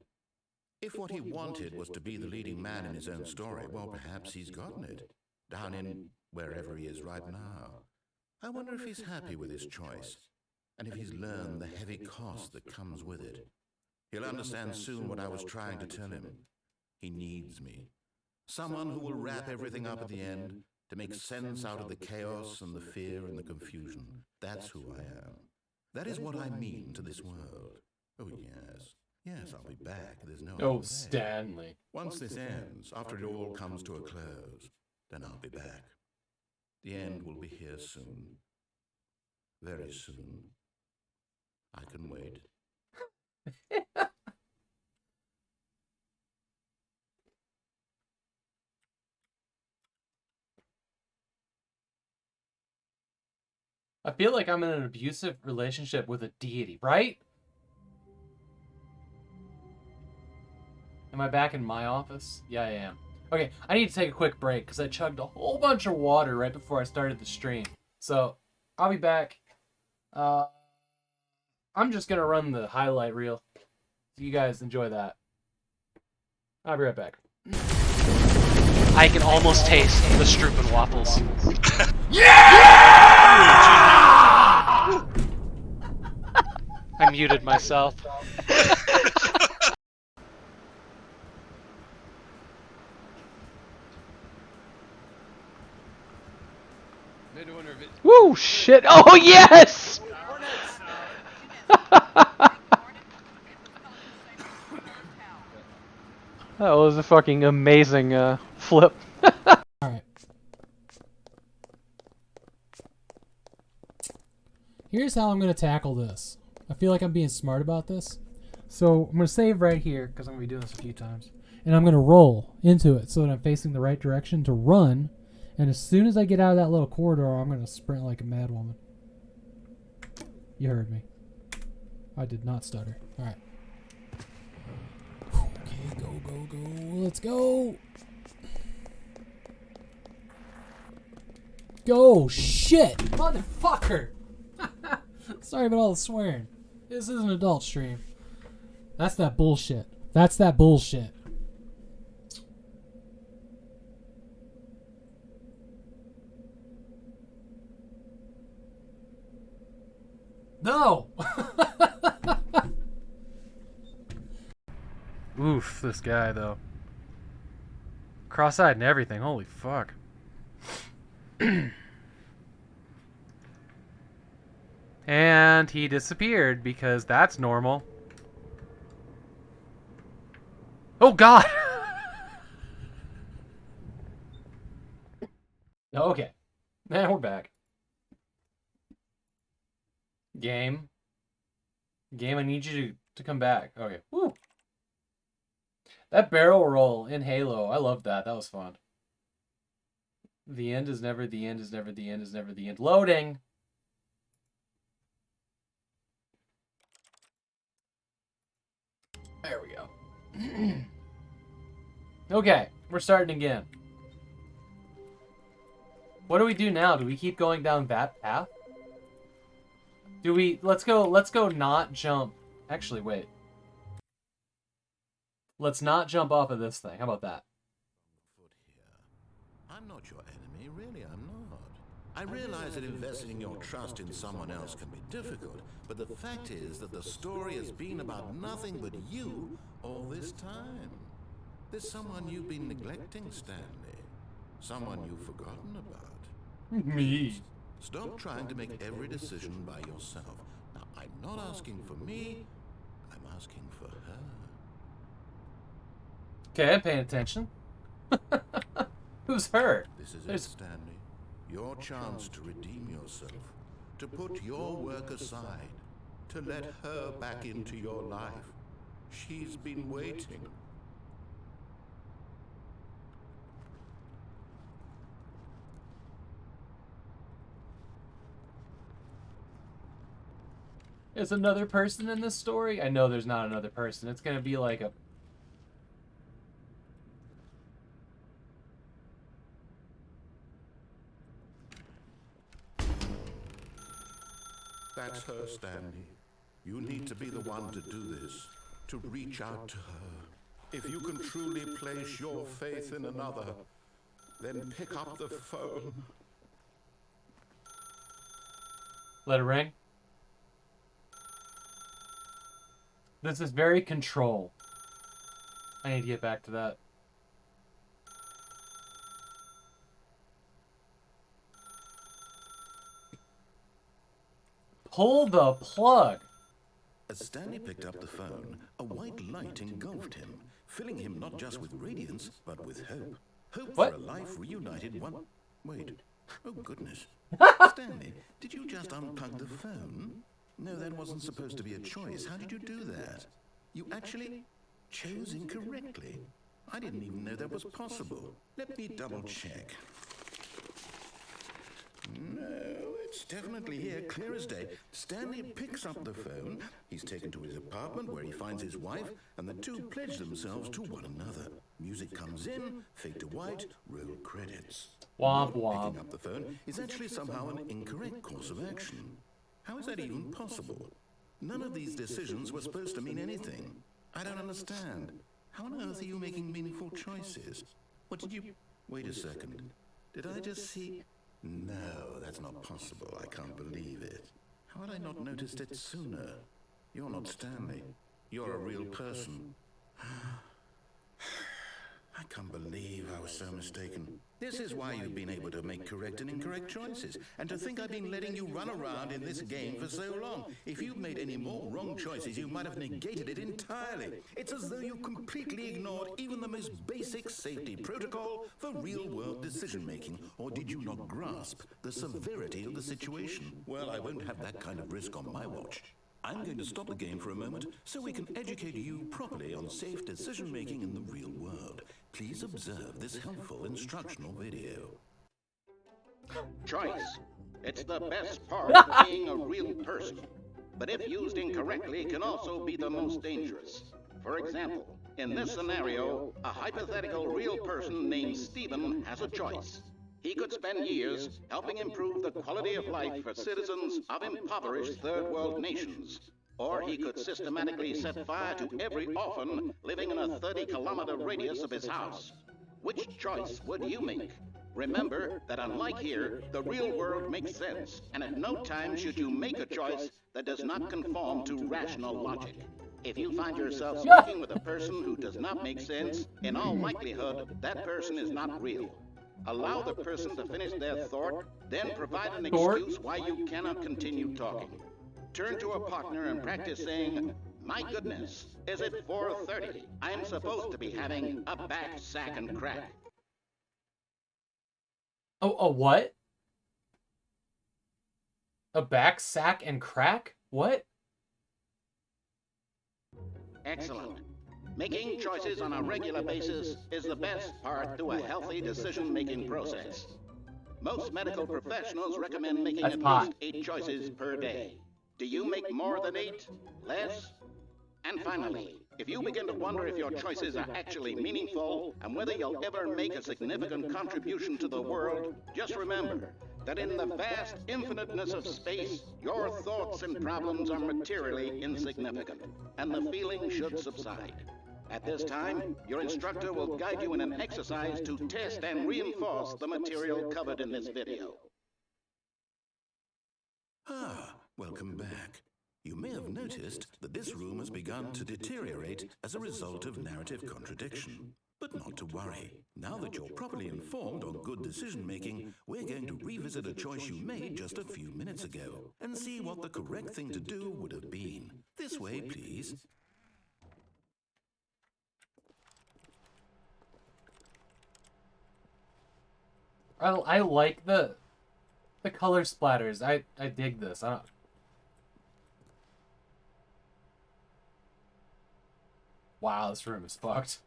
Speaker 1: If what he wanted was to be the leading man in his own story, well, perhaps he's gotten it. Down in wherever he is right now. I wonder if he's happy with his choice, and if he's learned the heavy cost that comes with it. He'll understand soon what I was trying to tell him. He needs me. Someone who will wrap everything up at the end, to make sense out of the chaos and the fear and the confusion. That's who I am. That is what I mean to this world. Oh, yes. Yes, I'll be back. There's no
Speaker 2: Oh,
Speaker 1: other way.
Speaker 2: Stanley.
Speaker 1: Once this ends, after it all comes to a close, then I'll be back. The end will be here soon. Very soon. I can wait.
Speaker 2: I feel like I'm in an abusive relationship with a deity, right? Am I back in my office? Yeah, I am. Okay, I need to take a quick break because I chugged a whole bunch of water right before I started the stream. So, I'll be back. I'm just going to run the highlight reel. So you guys enjoy that. I'll be right back.
Speaker 3: I can almost taste the Stroop and waffles. I muted myself. Woo, shit. Oh, yes! That was a fucking amazing flip.
Speaker 4: Alright. Here's how I'm going to tackle this. I feel like I'm being smart about this. So I'm going to save right here because I'm going to be doing this a few times. And I'm going to roll into it so that I'm facing the right direction to run. And as soon as I get out of that little corridor, I'm going to sprint like a mad woman. You heard me. I did not stutter. Alright. Okay, go. Let's go. Go, shit! Motherfucker! Sorry about all the swearing. This is an adult stream. That's that bullshit. That's that bullshit. No!
Speaker 2: Oof, this guy, though. Cross-eyed and everything. Holy fuck. And he disappeared because that's normal. Oh, God! Okay. Now we're back. Game. Game, I need you to come back. Okay. Woo. That barrel roll in Halo, I loved that. That was fun. The end is never the end is never the end is never the end. Loading! There we go. Okay, we're starting again. What do we do now? Do we keep going down that path? Do we... let's go not jump... Actually, wait. Let's not jump off of this thing. How about that?
Speaker 1: I'm not your enemy, really, I'm not. I realize that investing your trust in someone else can be difficult, but the fact is that the story has been about nothing but you all this time. There's someone you've been neglecting, Stanley. Someone you've forgotten about.
Speaker 2: Me.
Speaker 1: Stop trying to make every decision by yourself. Now, I'm not asking for me, I'm asking for her.
Speaker 2: Okay, I'm paying attention. Who's her?
Speaker 1: This is it, Stanley. Your chance to redeem yourself. To put your work aside. To let her back into your life. She's been waiting.
Speaker 2: Is another person in this story? I know there's not another person. It's gonna be like a...
Speaker 1: That's her, Stanley. You need to be the one to do this. To reach out to her. If you can truly place your faith in another, then pick up the phone.
Speaker 2: Let it ring. This is very control. I need to get back to that. Pull the plug.
Speaker 1: As Stanley picked up the phone, a white light engulfed him, filling him not just with radiance, but with hope. Hope
Speaker 2: What?
Speaker 1: for a life reunited one... Wait. Oh, goodness. Stanley, did you just unplug the phone? No, that wasn't supposed to be a choice. How did you do that? You actually chose incorrectly. I didn't even know that was possible. Let me double check. No, it's definitely here, clear as day. Stanley picks up the phone. He's taken to his apartment where he finds his wife, and the two pledge themselves to one another. Music comes in, fade to white, roll credits.
Speaker 2: Womp
Speaker 1: Not
Speaker 2: womp.
Speaker 1: picking up the phone is actually somehow an incorrect course of action. How is that even possible? None of these decisions were supposed to mean anything. I don't understand. How on earth are you making meaningful choices? What did you... Wait a second. Did I just see... No, that's not possible. I can't believe it. How had I not noticed it sooner? You're not Stanley. You're a real person. I can't believe I was so mistaken. This is why you've been able to make correct and incorrect choices. And to think I've been letting you run around in this game for so long. If you'd made any more wrong choices, you might have negated it entirely. It's as though you completely ignored even the most basic safety protocol for real-world decision-making. Or did you not grasp the severity of the situation? Well, I won't have that kind of risk on my watch. I'm going to stop the game for a moment so we can educate you properly on safe decision-making in the real world. Please observe this helpful instructional video.
Speaker 5: Choice. It's the best part of being a real person. But if used incorrectly, can also be the most dangerous. For example, in this scenario, a hypothetical real person named Stephen has a choice. He could spend years helping improve the quality of life for citizens of impoverished third world nations. Or he could systematically set fire to every orphan living in a 30-kilometer radius of his house. Which choice would you make? Remember that unlike here, the real world makes sense, and at no time should you make a choice that does not conform to rational logic. If you find yourself speaking with a person who does not make sense, in all likelihood, that person is not real. Allow the person to finish their thought, then provide an excuse why you cannot continue talking. Turn to a partner and practice saying, "My goodness, is it 4:30? I'm supposed to be having a back, sack, and crack."
Speaker 2: Oh, a what? A back, sack, and crack? What?
Speaker 5: Excellent. Making choices on a regular basis is the best part to a healthy decision-making process. Most medical professionals recommend making
Speaker 2: That's
Speaker 5: at
Speaker 2: pot.
Speaker 5: least 8 choices per day. Do you make more than 8? Less? And finally, if you begin to wonder if your choices are actually meaningful and whether you'll ever make a significant contribution to the world, just remember that in the vast infiniteness of space, your thoughts and problems are materially insignificant, and the feeling should subside. At this time, your instructor will guide you in an exercise to test and reinforce the material covered in this video.
Speaker 1: Ah, welcome back. You may have noticed that this room has begun to deteriorate as a result of narrative contradiction. But not to worry. Now that you're properly informed on good decision-making, we're going to revisit a choice you made just a few minutes ago and see what the correct thing to do would have been. This way, please.
Speaker 2: I like the color splatters. I dig this. I don't. Wow, this room is fucked.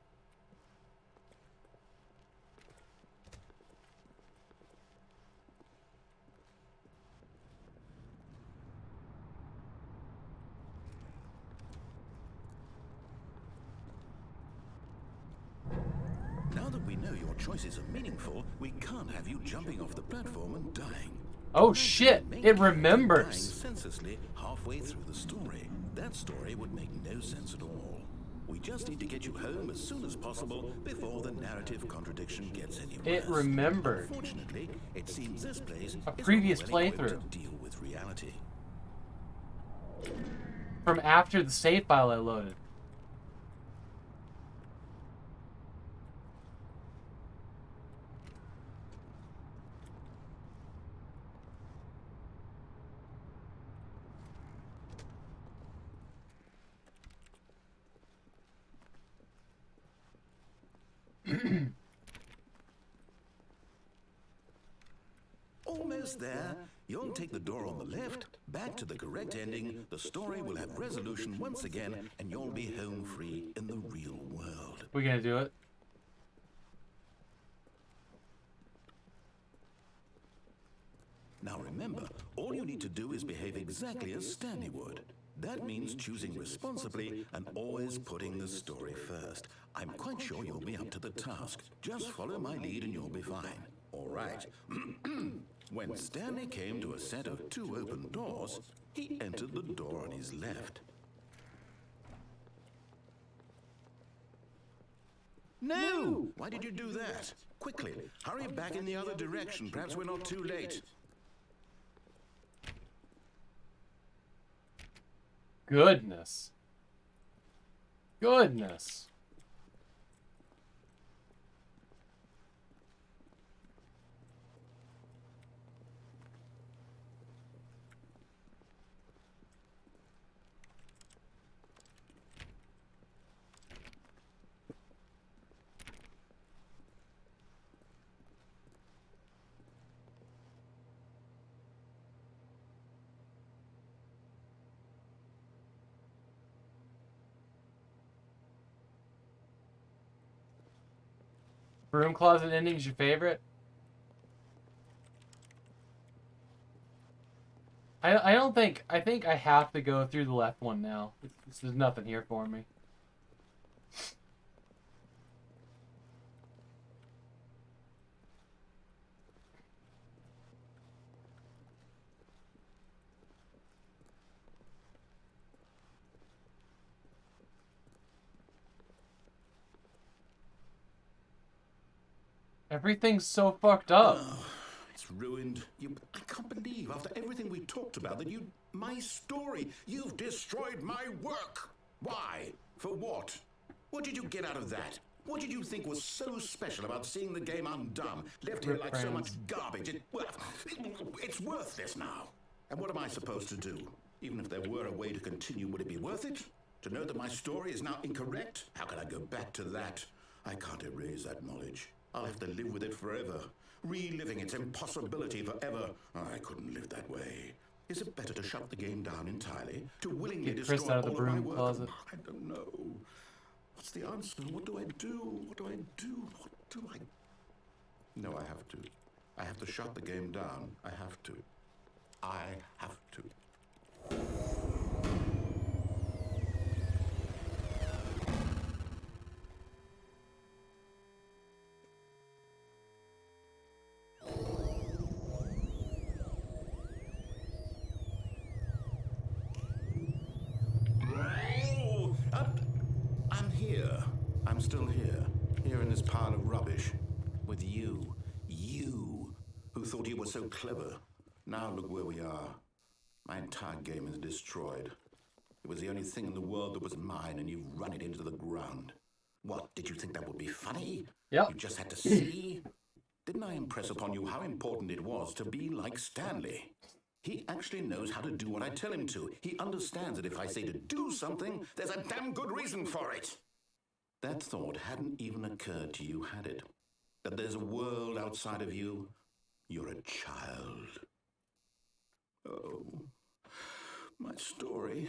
Speaker 1: Now that we know your choices are meaningful, we can't have you jumping off the platform and dying.
Speaker 2: Oh shit! It remembers.
Speaker 1: Dying senselessly halfway through the story. That story would make no sense at all. We just need to get you home as soon as possible before the narrative contradiction gets any worse.
Speaker 2: It remembered.
Speaker 1: Unfortunately, it seems this place
Speaker 2: A
Speaker 1: is
Speaker 2: previous
Speaker 1: not well equipped
Speaker 2: playthrough.
Speaker 1: to deal with reality.
Speaker 2: From after the save file I loaded.
Speaker 1: Almost there. You'll take the door on the left, back to the correct ending, the story will have resolution once again, and you'll be home free in the real world.
Speaker 2: We gonna do it?
Speaker 1: Now remember, all you need to do is behave exactly as Stanley would. That means choosing responsibly and always putting the story first. I'm quite sure you'll be up to the task. Just follow my lead and you'll be fine. All right. When Stanley came to a set of 2 open doors, he entered the door on his left. No! Why did you do that? Quickly, hurry back in the other direction. Perhaps we're not too late.
Speaker 2: Goodness. Goodness. Broom closet ending's your favorite? I don't think, I think I have to go through the left one now. There's nothing here for me. Everything's so fucked up.
Speaker 1: Oh, it's ruined. I can't believe after everything we talked about that my story, you've destroyed my work. Why? For what? What did you get out of that? What did you think was so special about seeing the game undone, left here like so much garbage? It's worthless now. And what am I supposed to do? Even if there were a way to continue, would it be worth it? To know that my story is now incorrect? How can I go back to that? I can't erase that knowledge. I'll have to live with it forever, reliving its impossibility forever. I couldn't live that way. Is it better to shut the game down entirely? To willingly
Speaker 2: Get Chris
Speaker 1: destroy
Speaker 2: out of the
Speaker 1: all of my
Speaker 2: broom
Speaker 1: work?
Speaker 2: closet.
Speaker 1: I don't know. What's the answer? What do I do? What do I do? What do I... No, I have to. I have to shut the game down. I have to. I have to. I'm here. I'm still here. Here in this pile of rubbish. With you. You. Who thought you were so clever. Now look where we are. My entire game is destroyed. It was the only thing in the world that was mine, and you've run it into the ground. What, did you think that would be funny?
Speaker 2: Yep.
Speaker 1: You just had to see? Didn't I impress upon you how important it was to be like Stanley? He actually knows how to do what I tell him to. He understands that if I say to do something, there's a damn good reason for it. That thought hadn't even occurred to you, had it? That there's a world outside of you? You're a child. Oh, my story.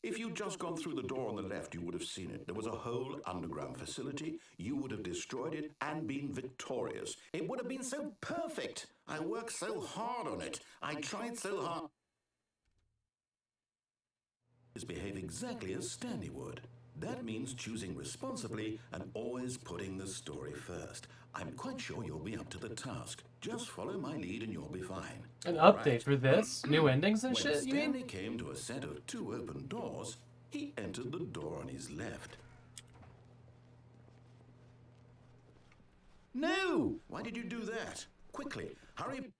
Speaker 1: If you'd just gone through the door on the left, you would have seen it. There was a whole underground facility. You would have destroyed it and been victorious. It would have been so perfect. I worked so hard on it. I tried so hard. Behave exactly as Stanley would. That means choosing responsibly and always putting the story first. I'm quite sure you'll be up to the task. Just follow my lead and you'll be fine.
Speaker 2: An
Speaker 1: All
Speaker 2: update
Speaker 1: right.
Speaker 2: for this? New endings and
Speaker 1: When
Speaker 2: shit, you
Speaker 1: Stanley
Speaker 2: mean?
Speaker 1: came to a set of 2 open doors, he entered the door on his left. No! Why did you do that? Quickly, hurry.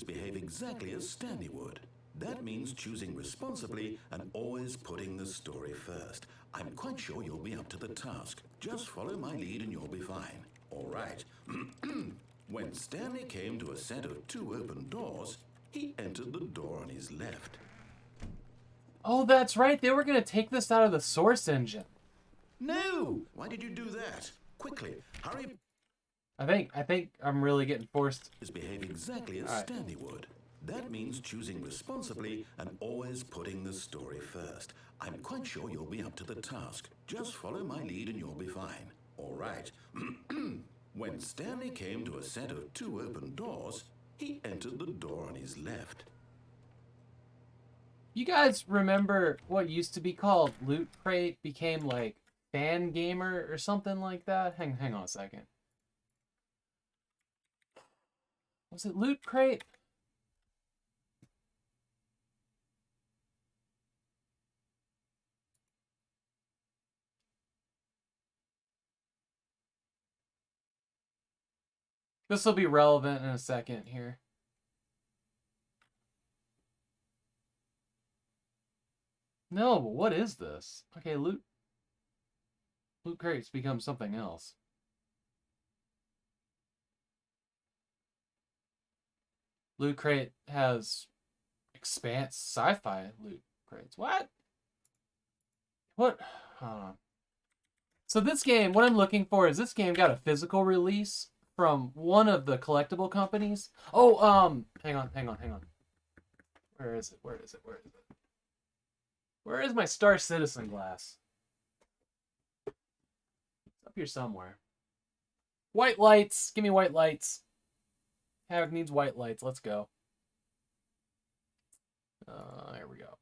Speaker 1: Behave exactly as Stanley would. That means choosing responsibly and always putting the story first. I'm quite sure you'll be up to the task. Just follow my lead and you'll be fine. All right. When Stanley came to a set of 2 open doors, he entered the door on his left.
Speaker 2: Oh, that's right. They were going to take this out of the source engine.
Speaker 1: No! Why did you do that? Quickly, hurry.
Speaker 2: I think I'm really getting forced.
Speaker 1: Behave exactly as
Speaker 2: All right.
Speaker 1: Stanley would. That means choosing responsibly and always putting the story first. I'm quite sure you'll be up to the task. Just follow my lead and you'll be fine. All right. When Stanley came to a set of 2 open doors, he entered the door on his left.
Speaker 2: You guys remember what used to be called Loot Crate became like Fan Gamer or something like that? Hang on a second. Was it Loot Crate? This will be relevant in a second here. No, but what is this? Okay, Loot Crate's become something else. Loot Crate has expanse sci-fi loot crates. What? What? Hold on. So this game, what I'm looking for is this game got a physical release from one of the collectible companies. Oh, hang on. Where is it? Where is my Star Citizen glass? It's up here somewhere. White lights. Give me white lights. Havoc needs white lights. Let's go. Here we go.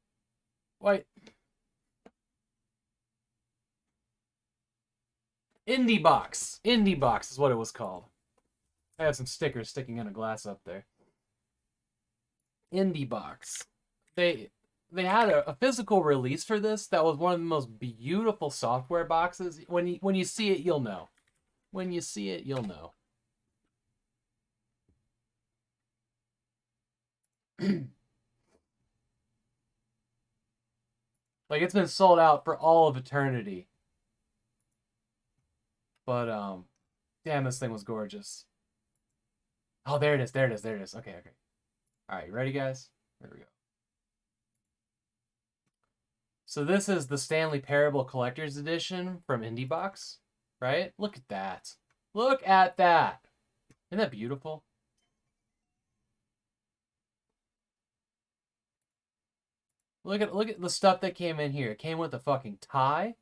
Speaker 2: White. Indie Box. Indie Box is what it was called. I have some stickers sticking in a glass up there. Indie Box. They had a physical release for this that was one of the most beautiful software boxes. When you see it, you'll know. When you see it, you'll know. Like, it's been sold out for all of eternity. But, damn, this thing was gorgeous. Oh, there it is, there it is, there it is. Okay, okay. Alright, you ready, guys? There we go. So this is the Stanley Parable Collector's Edition from IndieBox, right? Look at that. Look at that. Isn't that beautiful? Look at the stuff that came in here. It came with a fucking tie.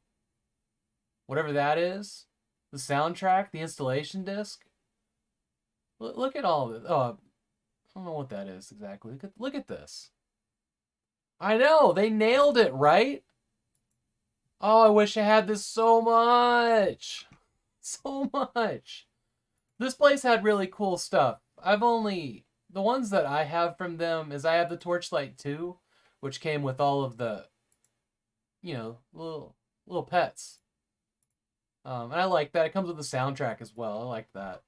Speaker 2: Whatever that is. The soundtrack, the installation disc. Look at all of this. Oh, I don't know what that is exactly. Look at this. I know, they nailed it, right? Oh, I wish I had this so much. So much. This place had really cool stuff. The ones that I have from them is I have the Torchlight 2, which came with all of the, you know, little pets. And I like that. It comes with the soundtrack as well. I like that.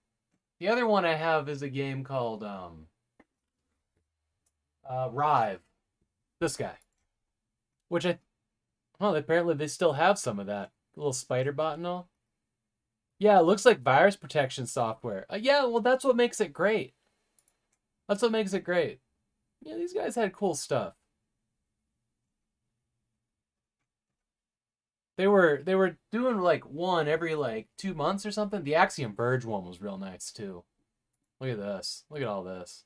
Speaker 2: The other one I have is a game called Rive. This guy. Which apparently they still have some of that. A little spider bot and all. Yeah, it looks like virus protection software. Yeah, well, that's what makes it great. That's what makes it great. Yeah, these guys had cool stuff. They were doing like one every like 2 months or something. The Axiom Verge one was real nice too. Look at this. Look at all this.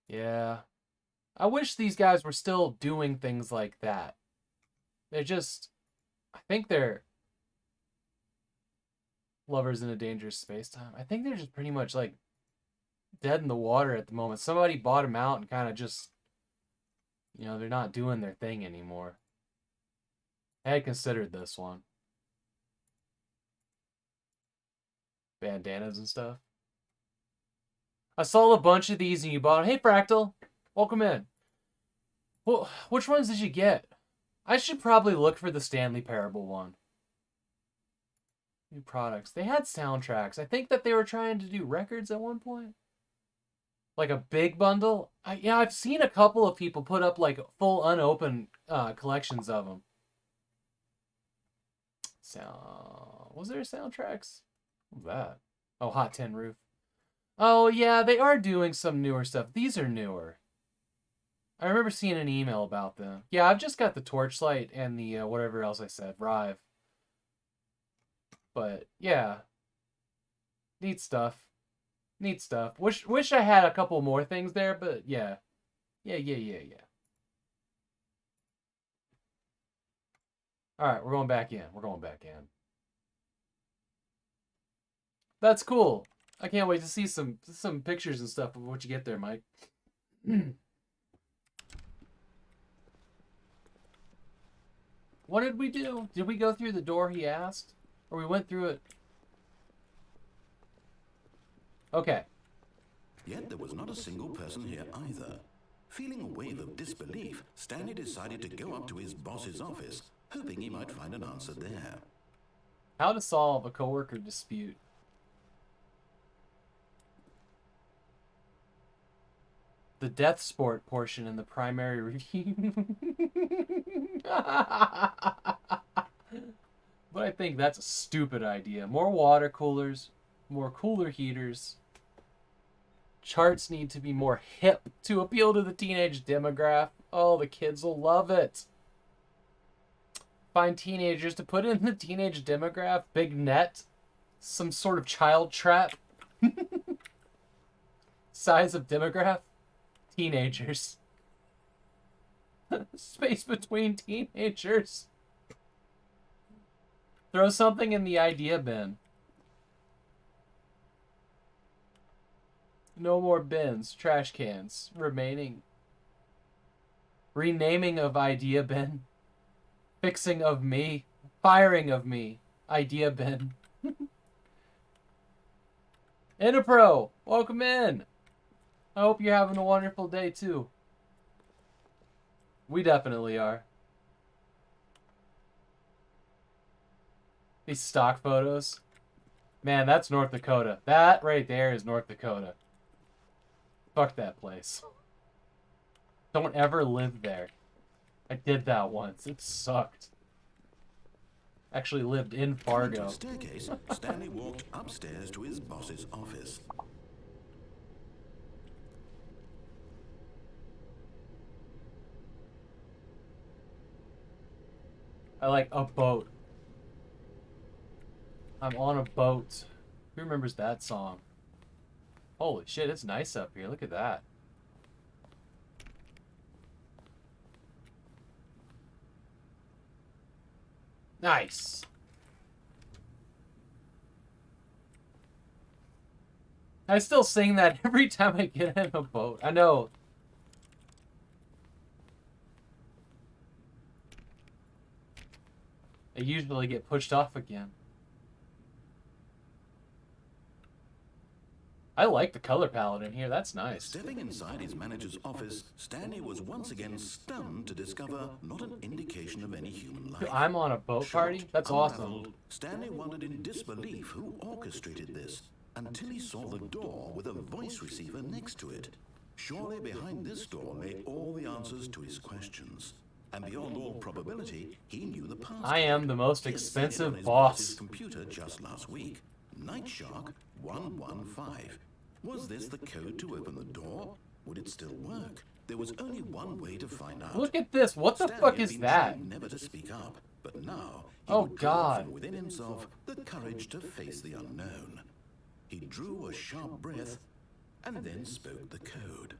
Speaker 2: Yeah. I wish these guys were still doing things like that. They're just... I think they're... Lovers in a Dangerous Space-Time. I think they're just pretty much, like, dead in the water at the moment. Somebody bought them out and kind of just... You know, they're not doing their thing anymore. I had considered this one. Bandanas and stuff. I saw a bunch of these and you bought them. Hey, Fractal. Welcome in. Well, which ones did you get? I should probably look for the Stanley Parable one. New products. They had soundtracks. I think that they were trying to do records at one point. Like a big bundle. Yeah, I've seen a couple of people put up like full unopened collections of them. So, was there soundtracks? What was that? Oh, Hot Tin Roof. Oh, yeah, they are doing some newer stuff. These are newer. I remember seeing an email about them. Yeah, I've just got the Torchlight and the whatever else I said, Rive. But, yeah. Neat stuff. Neat stuff. Wish I had a couple more things there, but yeah. Yeah. Alright, we're going back in. We're going back in. That's cool. I can't wait to see some pictures and stuff of what you get there, Mike. What did we do? Did we go through the door he asked? Or we went through it? Okay.
Speaker 1: Yet there was not a single person here either. Feeling a wave of disbelief, Stanley decided to go up to his boss's office, hoping he might find an answer there.
Speaker 2: How to solve a coworker dispute. The death sport portion in the primary review. But I think that's a stupid idea. More water coolers, more cooler heaters. Charts need to be more hip to appeal to the teenage demographic. Oh, the kids will love it. Find teenagers to put in the teenage demographic. Big net. Some sort of child trap. Size of demographic. Teenagers. Space between teenagers. Throw something in the idea bin. No more bins, trash cans, remaining. Renaming of idea bin. Fixing of me. Firing of me. Idea bin. Innapro, welcome in. I hope you're having a wonderful day too. We definitely are. These stock photos. Man, that's North Dakota. That right there is North Dakota. Fuck that place. Don't ever live there. I did that once. It sucked. Actually lived in Fargo.
Speaker 1: Staircase, Stanley walked upstairs to his boss's office.
Speaker 2: I like a boat. I'm on a boat. Who remembers that song? Holy shit, it's nice up here. Look at that. Nice. I still sing that every time I get in a boat. I know. I usually get pushed off again. I like the color palette in here. That's nice.
Speaker 1: Stepping inside his manager's office, Stanley was once again stunned to discover not an indication of any human life.
Speaker 2: I'm on a boat party? That's awesome.
Speaker 1: Unraveled, Stanley wondered in disbelief who orchestrated this, until he saw the door with a voice receiver next to it. Surely behind this door lay all the answers to his questions. And beyond all probability, he knew the passcode.
Speaker 2: I am the most
Speaker 1: He had seen it on
Speaker 2: expensive
Speaker 1: his
Speaker 2: boss.
Speaker 1: boss's computer just last week. Nightshark 115. Was this the code to open the door? Would it still work? There was only one way to find out.
Speaker 2: Look at this. What the
Speaker 1: Stanley
Speaker 2: fuck
Speaker 1: had
Speaker 2: is
Speaker 1: been
Speaker 2: that?
Speaker 1: trained never to speak up, but now he
Speaker 2: Oh,
Speaker 1: would draw
Speaker 2: God.
Speaker 1: from within himself the courage to face the unknown. He drew a sharp breath and then spoke the code.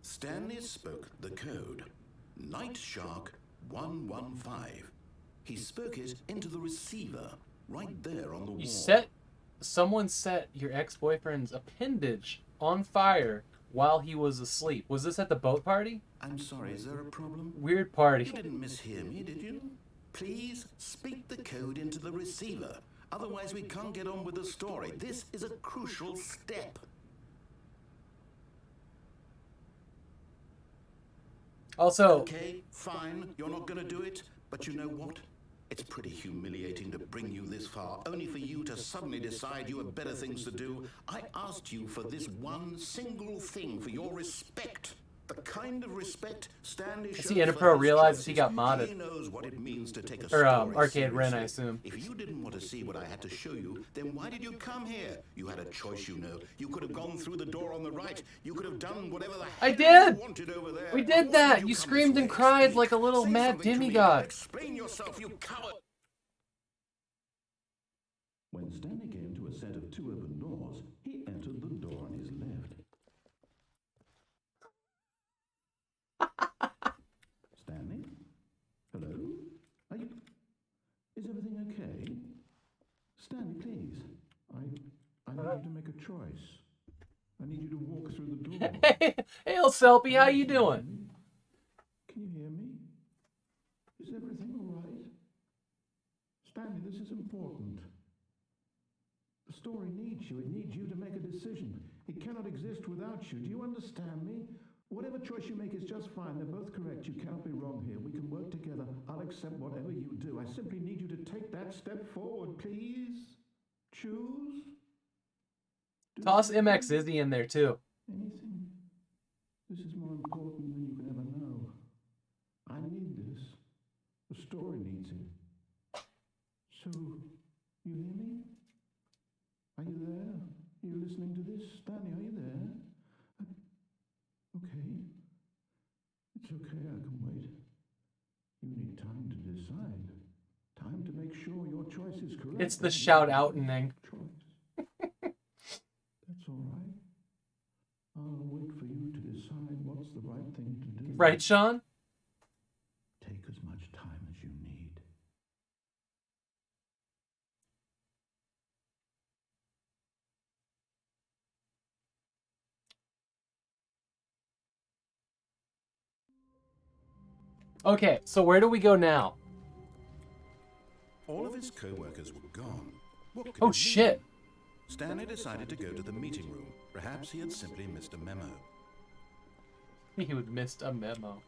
Speaker 1: Stanley spoke the code. Nightshark 115. He spoke it into the receiver, right there on the wall.
Speaker 2: Someone set your ex-boyfriend's appendage on fire while he was asleep. Was this at the boat party?
Speaker 1: I'm sorry, is there a problem?
Speaker 2: Weird party.
Speaker 1: You didn't mishear me, did you? Please speak the code into the receiver. Otherwise, we can't get on with the story. This is a crucial step.
Speaker 2: Also,
Speaker 1: Okay, fine, you're not gonna do it, but you know what? It's pretty humiliating to bring you this far, only for you to suddenly decide you have better things to do. I asked you for this one single thing, for your respect. The kind of respect Stanley shows
Speaker 2: see Enterpro
Speaker 1: for his
Speaker 2: realizes he
Speaker 1: choices.
Speaker 2: got modded.
Speaker 1: He knows what it means to take a
Speaker 2: Or,
Speaker 1: story
Speaker 2: Arcade Ren, I
Speaker 1: seriously.
Speaker 2: assume.
Speaker 1: If you didn't want to see what I had to show you, then why did you come here? You had a choice, you know. You could have gone through the door on the right. You could have done whatever the
Speaker 2: I
Speaker 1: hell
Speaker 2: did!
Speaker 1: you wanted over there.
Speaker 2: We did
Speaker 1: Why
Speaker 2: that!
Speaker 1: did
Speaker 2: You
Speaker 1: come
Speaker 2: screamed
Speaker 1: this
Speaker 2: and
Speaker 1: way?
Speaker 2: cried
Speaker 1: Speak.
Speaker 2: like a little
Speaker 1: Say
Speaker 2: mad
Speaker 1: something to me.
Speaker 2: demigod.
Speaker 1: Explain yourself, you coward! When Stanley came to a set of two open doors, he entered the door on his left. Stanley? Hello? Are you... Is everything okay? Stanley, please. I need you to make a choice. I need you to walk through the door.
Speaker 2: Hey, old Selby, how you doing?
Speaker 1: Can you hear me? Is everything all right? Stanley, this is important. The story needs you. It needs you to make a decision. It cannot exist without you. Do you understand me? Whatever choice you make is just fine. They're both correct. You cannot be wrong here. We can work together. I'll accept whatever you do. I simply need you to take that step forward, please. Choose.
Speaker 2: Toss MX Izzy in there, too.
Speaker 1: Anything. This is more important than you can ever know. I need this. The story needs it. So, you hear me? Are you there? Are you listening to this? Stanley, are you there? Okay. It's okay, I can wait. You need time to decide. Time to make sure your choice is correct.
Speaker 2: It's the shout-outening.
Speaker 1: Choice. That's all right. I'll wait for you to decide what's the right thing to do.
Speaker 2: Right, Sean?
Speaker 1: Take as much time as you need.
Speaker 2: Okay, so where do we go now?
Speaker 1: All of his co-workers were gone. What could
Speaker 2: Oh,
Speaker 1: it mean?
Speaker 2: shit.
Speaker 1: Stanley decided to go to the meeting room. Perhaps he had simply missed a memo.
Speaker 2: He would missed a memo.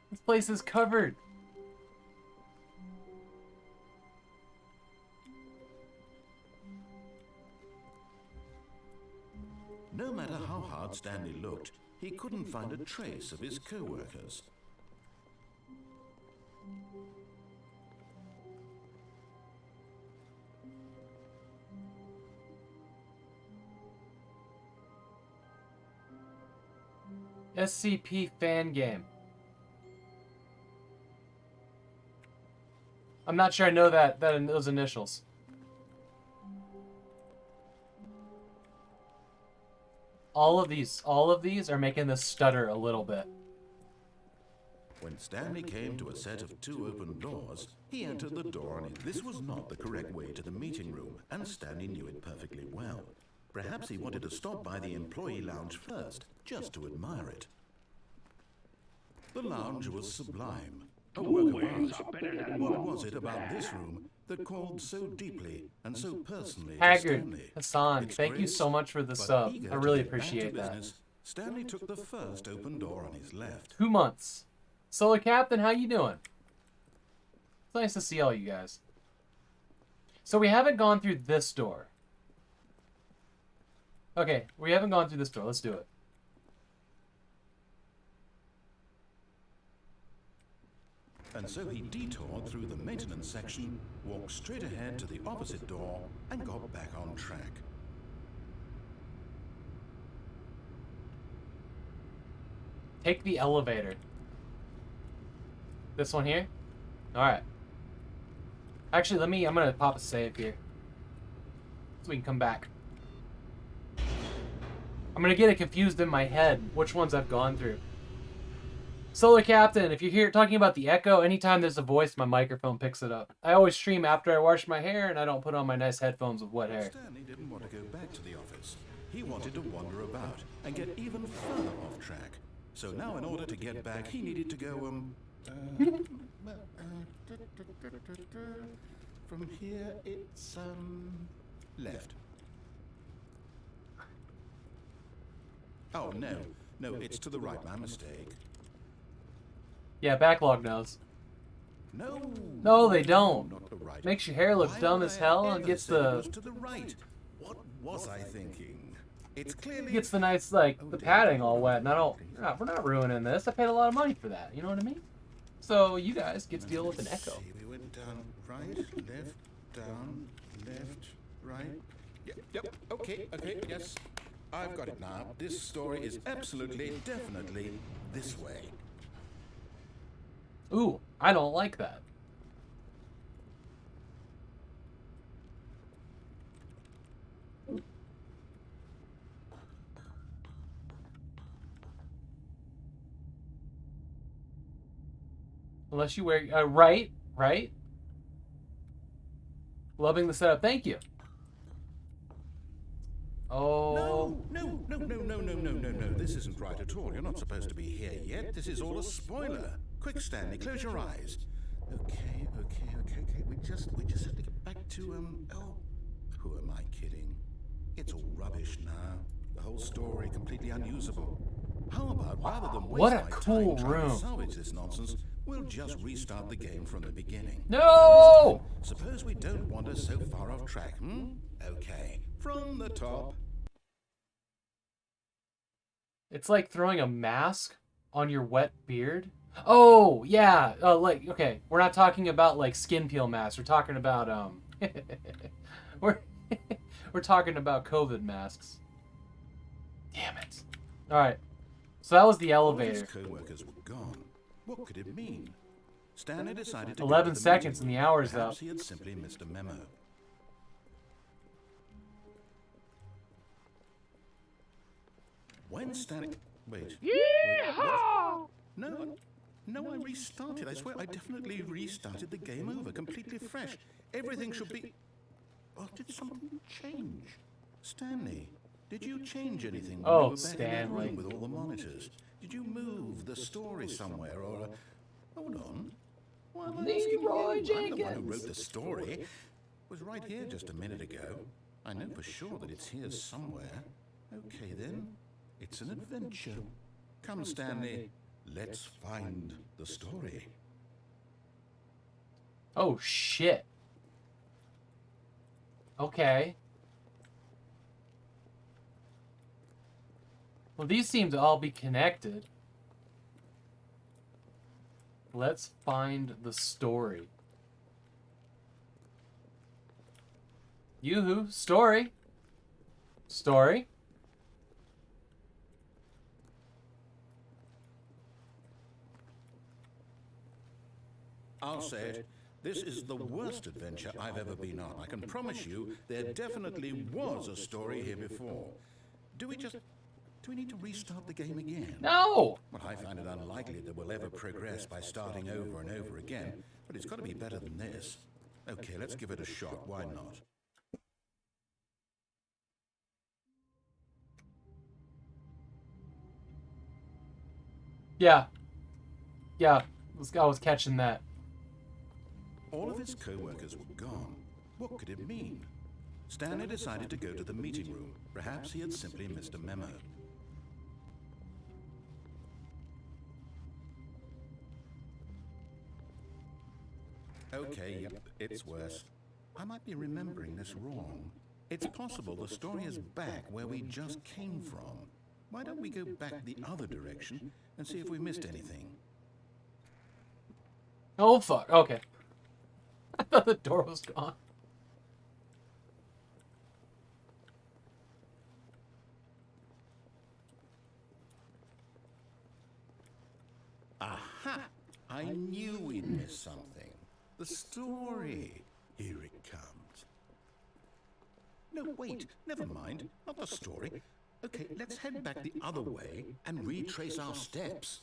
Speaker 2: This place is covered.
Speaker 1: No matter how hard Stanley looked, he couldn't find a trace of his co-workers.
Speaker 2: SCP fan game. I'm not sure I know that in those initials. All of these are making this stutter a little bit.
Speaker 1: When Stanley came to a set of 2 open doors, he entered the door and this was not the correct way to the meeting room, and Stanley knew it perfectly well. Perhaps he wanted to stop by the employee lounge first, just to admire it. The lounge was sublime, a work of art. What was it about this room that called so deeply and so personally to
Speaker 2: Haggard,
Speaker 1: Stanley?
Speaker 2: Hassan,
Speaker 1: Its
Speaker 2: thank you
Speaker 1: grace,
Speaker 2: so much for the
Speaker 1: but
Speaker 2: sub.
Speaker 1: eager
Speaker 2: I
Speaker 1: to
Speaker 2: really
Speaker 1: get back to
Speaker 2: appreciate that.
Speaker 1: business, Stanley took the first open door on his left.
Speaker 2: 2 months. Solar Captain, how you doing? It's nice to see all you guys. So we haven't gone through this door. Okay, we haven't gone through this door. Let's do it.
Speaker 1: And so he detoured through the maintenance section, walked straight ahead to the opposite door, and got back on track.
Speaker 2: Take the elevator. This one here? Alright. Actually, I'm gonna pop a save here. So we can come back. I'm gonna get it confused in my head, which ones I've gone through. Solar Captain, if you're here talking about the echo, anytime there's a voice, my microphone picks it up. I always stream after I wash my hair, and I don't put on my nice headphones with wet hair.
Speaker 1: Stanley didn't want to go back to the office. He wanted to wander about and get even further off track. So now in order to get back, he needed to go, from here, it's, left. Oh, no, it's to the right, my mistake.
Speaker 2: Yeah, Backlog knows.
Speaker 1: No.
Speaker 2: No, they don't.
Speaker 1: Not the right.
Speaker 2: Makes your hair look
Speaker 1: Why
Speaker 2: dumb
Speaker 1: would
Speaker 2: as
Speaker 1: I
Speaker 2: hell
Speaker 1: ever
Speaker 2: and gets
Speaker 1: say it
Speaker 2: the
Speaker 1: was to the right. What was I thinking? It's clearly
Speaker 2: gets the nice the padding all wet, and we're not ruining this. I paid a lot of money for that. You know what I mean? So you guys get to deal with an echo.
Speaker 1: See, we went down, right, left, down, left, right. Yep. Okay. Yes, I've got it now. This story is absolutely, definitely this way.
Speaker 2: Ooh, I don't like that. Unless you wear right. Loving the setup. Thank you. Oh.
Speaker 1: No. This isn't right at all. You're not supposed to be here yet. This is all a spoiler. Quick, Stanley, close your eyes. Okay. We just have to get back to, who am I kidding? It's all rubbish now. The whole story completely unusable. How about, rather than waste
Speaker 2: What a
Speaker 1: my
Speaker 2: cool
Speaker 1: time trying to
Speaker 2: room.
Speaker 1: salvage this nonsense, we'll just restart the game from the beginning.
Speaker 2: No!
Speaker 1: Suppose we don't wander so far off track, Okay, from the top.
Speaker 2: It's like throwing a mask on your wet beard. Oh, yeah. Okay. We're not talking about, skin peel masks. We're talking about, we're talking about COVID masks. Damn it. All right. So that was the elevator.
Speaker 1: All his co-workers were gone. What could it mean? Stanley decided to
Speaker 2: 11
Speaker 1: go to the
Speaker 2: seconds
Speaker 1: meeting
Speaker 2: and the hour's
Speaker 1: Perhaps
Speaker 2: up.
Speaker 1: he had simply missed a memo. When Stanley... Wait. Yeehaw! No, I restarted. I swear I definitely restarted the game over, completely fresh. Everything should be... Or did something change? Stanley, did you change anything when
Speaker 2: Oh,
Speaker 1: you were back in that
Speaker 2: Stanley.
Speaker 1: room with all the monitors? Did you move the story somewhere, or... Hold on. Why am I asking
Speaker 2: Leroy
Speaker 1: you? I'm the one who wrote
Speaker 2: Jenkins.
Speaker 1: the story. It was right here just a minute ago. I know for sure that it's here somewhere. Okay, then. It's an adventure. Come, Stanley. Let's find the story.
Speaker 2: Oh, shit. Okay. Well, these seem to all be connected. Let's find the story. Yoo-hoo, story. Story.
Speaker 1: I'll say it. This is the worst adventure I've ever been on. I can promise you there definitely was a story here before. Do we need to restart the game again?
Speaker 2: No!
Speaker 1: Well, I find it unlikely that we'll ever progress by starting over and over again, but it's got to be better than this. Okay, let's give it a shot. Why not?
Speaker 2: Yeah. Yeah, I was catching that.
Speaker 1: All of his co-workers were gone. What could it mean? Stanley decided to go to the meeting room. Perhaps he had simply missed a memo. Okay, yep, it's worse. I might be remembering this wrong. It's possible the story is back where we just came from. Why don't we go back the other direction and see if we missed anything?
Speaker 2: Oh, fuck. Okay. I thought the door was gone.
Speaker 1: Aha! I knew we'd miss something. The story. Here it comes. No, wait. Never mind. Not the story. Okay, let's head back the other way and retrace our steps.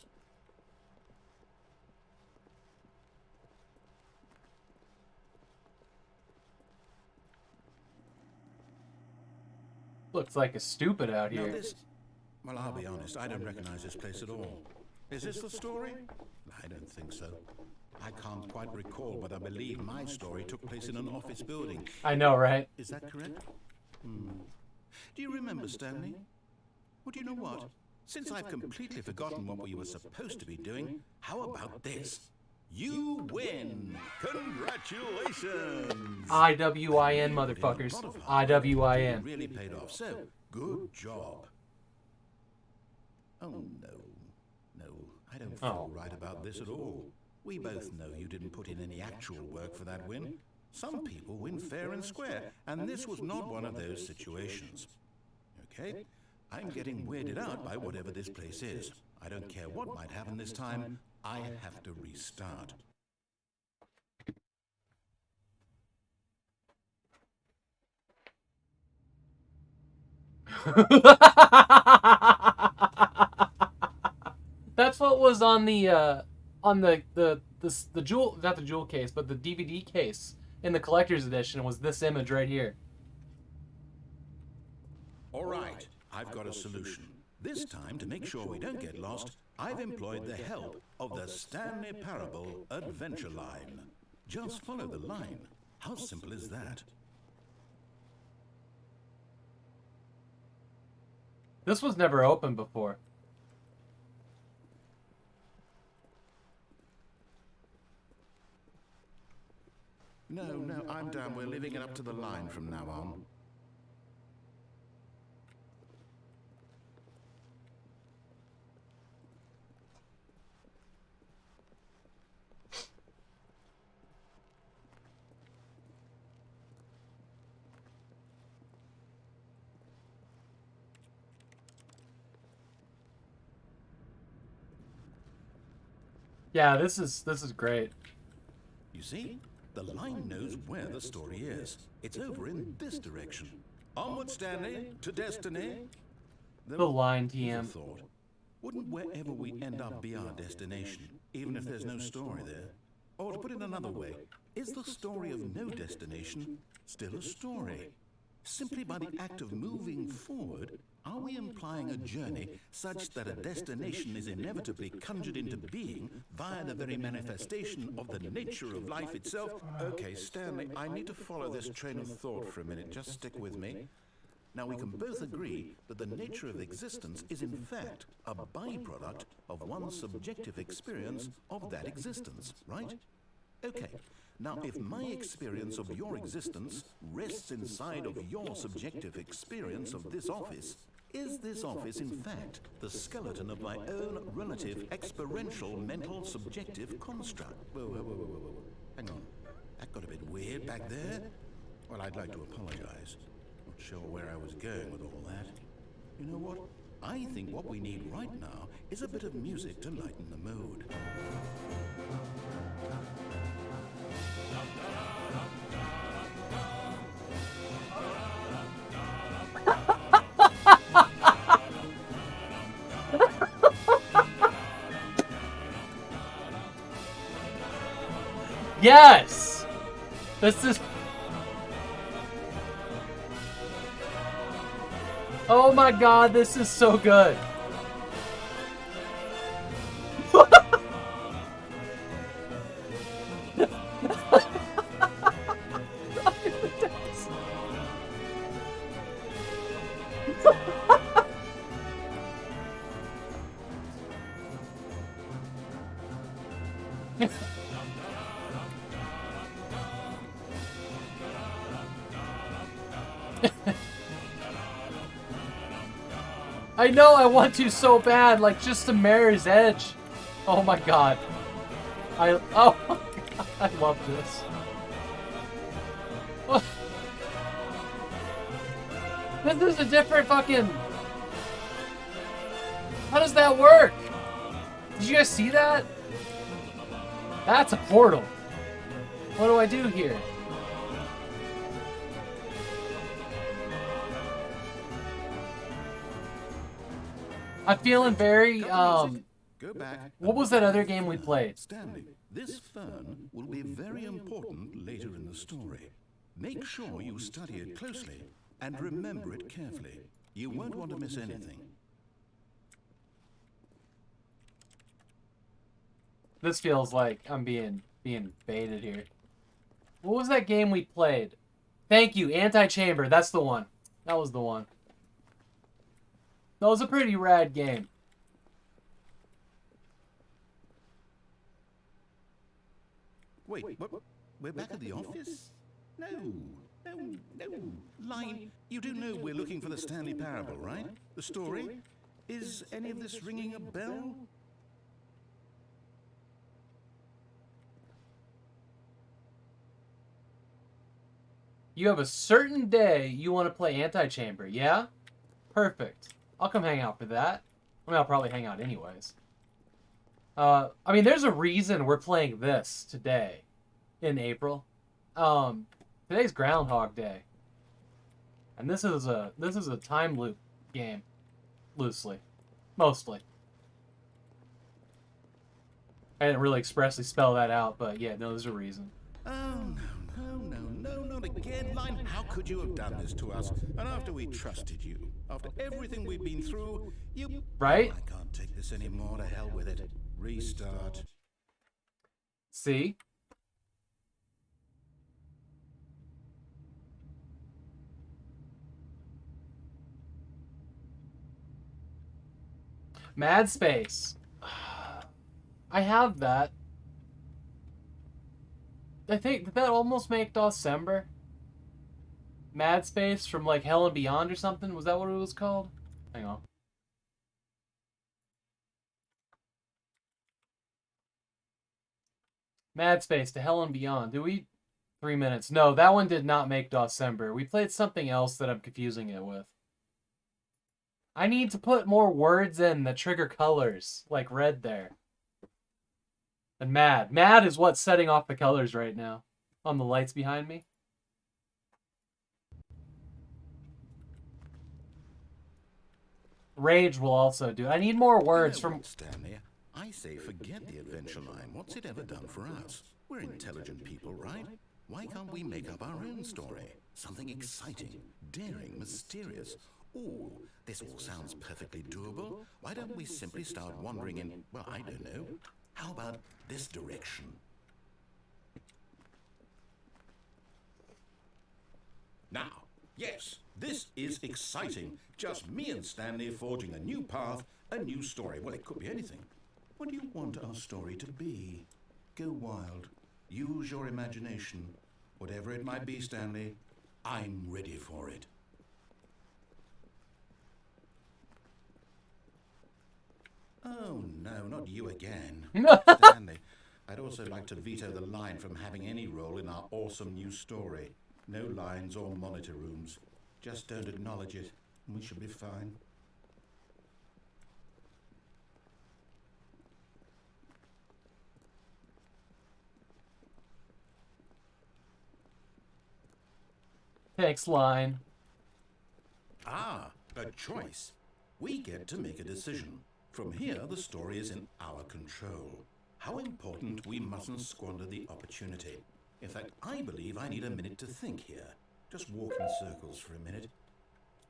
Speaker 2: Looks like a stupid out
Speaker 1: Now
Speaker 2: here.
Speaker 1: this... Well, I'll be honest. I don't recognize this place at all. Is this the story? I don't think so. I can't quite recall, but I believe my story took place in an office building.
Speaker 2: I know, right?
Speaker 1: Is that correct? Do you remember, Stanley? Well, do you know what? Since I've completely forgotten what we were supposed to be doing, how about this? You win! Congratulations!
Speaker 2: IWIN, motherfuckers. IWIN.
Speaker 1: Really paid off. So, good job. Oh, no. No, I don't feel right about this at all. We both know you didn't put in any actual work for that win. Some people win fair and square, and this was not one of those situations. Okay? I'm getting weirded out by whatever this place is. I don't care what might happen this time. I have to restart.
Speaker 2: That's what was on the jewel, not the jewel case, but the DVD case in the collector's edition was this image right here.
Speaker 1: All right, I've got a solution. This time, to make sure we don't get lost, I've employed the help of the Stanley Parable Adventure Line. Just follow the line. How simple is that?
Speaker 2: This was never opened before.
Speaker 1: No, I'm down. We're leaving it up to the line from now on.
Speaker 2: Yeah, this is great.
Speaker 1: You see? The line knows where the story is. It's over in this direction. Onward, Stanley, to destiny.
Speaker 2: The line, TM.
Speaker 1: Thought. Wouldn't wherever we end up be our destination, even if there's no story there? Or to put it another way, is the story of no destination still a story? Simply by the act of moving forward, are we implying a journey such that a destination is inevitably conjured into being via the very manifestation of the nature of life itself? Okay, Stanley, I need to follow this train of thought for a minute. Just stick with me. Now, we can both agree that the nature of existence is in fact a byproduct of one's subjective experience of that existence, right? Okay. Now, if my experience of your existence rests inside of your subjective experience of this office, Is this office, in fact, the skeleton of my own relative experiential mental subjective construct? Whoa. Hang on. That got a bit weird back there. Well, I'd like to apologize. Not sure where I was going with all that. You know what? I think what we need right now is a bit of music to lighten the mood.
Speaker 2: Yes! This is... Oh my god, this is so good. I know I want to so bad, like just a Mirror's Edge. Oh my god. Oh my god, I love this. Oh. This is a different fucking... How does that work? Did you guys see that? That's a portal. What do I do here? I'm feeling very,
Speaker 1: Go back.
Speaker 2: what was that other game we played?
Speaker 1: Stanley, this fern will be very important later in the story. Make sure you study it closely and remember it carefully. You won't want to miss anything.
Speaker 2: This feels like I'm being baited here. What was that game we played? Thank you, Anti-Chamber. That's the one. That was the one. That was a pretty rad game.
Speaker 1: Wait, what? We're back at the office? No. Line, you do know we're looking for the Stanley Parable, right? The story? Is any of this ringing a bell?
Speaker 2: You have a certain day you want to play Anti-Chamber, yeah? Perfect. I'll come hang out for that. I mean, I'll probably hang out anyways. I mean, there's a reason we're playing this today in April. Today's Groundhog Day. And this is a time loop game. Loosely. Mostly. I didn't really expressly spell that out, but yeah, no, there's a reason.
Speaker 1: Oh, no, not again, Line. How could you have done this to us? And after we trusted you, after everything we've been through, you...
Speaker 2: Right?
Speaker 1: I can't take this anymore, to hell with it. Restart.
Speaker 2: See? Mad Space. I have that. I think, did that almost make Dosember? Mad Space from like Hell and Beyond or something? Was that what it was called? Hang on. Mad Space to Hell and Beyond. Did we... 3 minutes. No, that one did not make Dosember. We played something else that I'm confusing it with. I need to put more words in that trigger colors, like red there. And mad. Mad is what's setting off the colors right now on the lights behind me. Rage will also do. I need more words from...
Speaker 1: Stanley, I say forget the adventure line. What's it ever done for us? We're intelligent people, right? Why can't we make up our own story? Something exciting, daring, mysterious. Ooh, this all sounds perfectly doable. Why don't we simply start wandering in, well, I don't know. How about this direction? Now, yes, this is exciting. Just me and Stanley forging a new path, a new story. Well, it could be anything. What do you want our story to be? Go wild. Use your imagination. Whatever it might be, Stanley, I'm ready for it. Oh, no, not you again. Stanley, I'd also like to veto the line from having any role in our awesome new story. No lines or monitor rooms. Just don't acknowledge it, and we should be fine.
Speaker 2: Thanks, line.
Speaker 1: Ah, a choice. We get to make a decision. From here, the story is in our control. How important we mustn't squander the opportunity. In fact, I believe I need a minute to think here. Just walk in circles for a minute.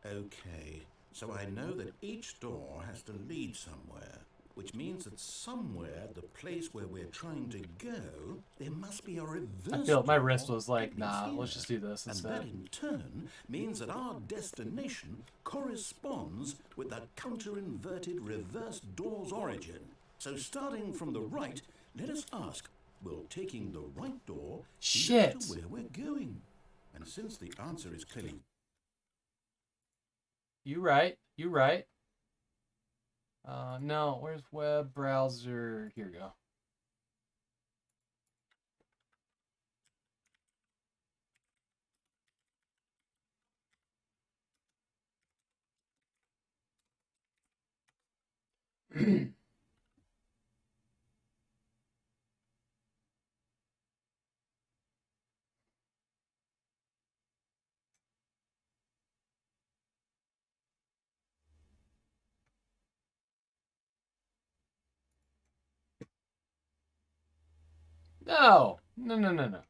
Speaker 1: Okay, so I know that each door has to lead somewhere, which means that somewhere, the place where we're trying to go, there must be a reverse
Speaker 2: I feel my
Speaker 1: door
Speaker 2: wrist was like,
Speaker 1: that
Speaker 2: nah,
Speaker 1: leads
Speaker 2: let's
Speaker 1: here.
Speaker 2: just do this
Speaker 1: And
Speaker 2: instead.
Speaker 1: that in turn means that our destination corresponds with the counter-inverted reverse door's origin. So starting from the right, let us ask, will taking the right door lead us
Speaker 2: Shit.
Speaker 1: to where we're going? And since the answer is clearly
Speaker 2: You right. You right. No, where's web browser? Here we go. No. No, no, no, no.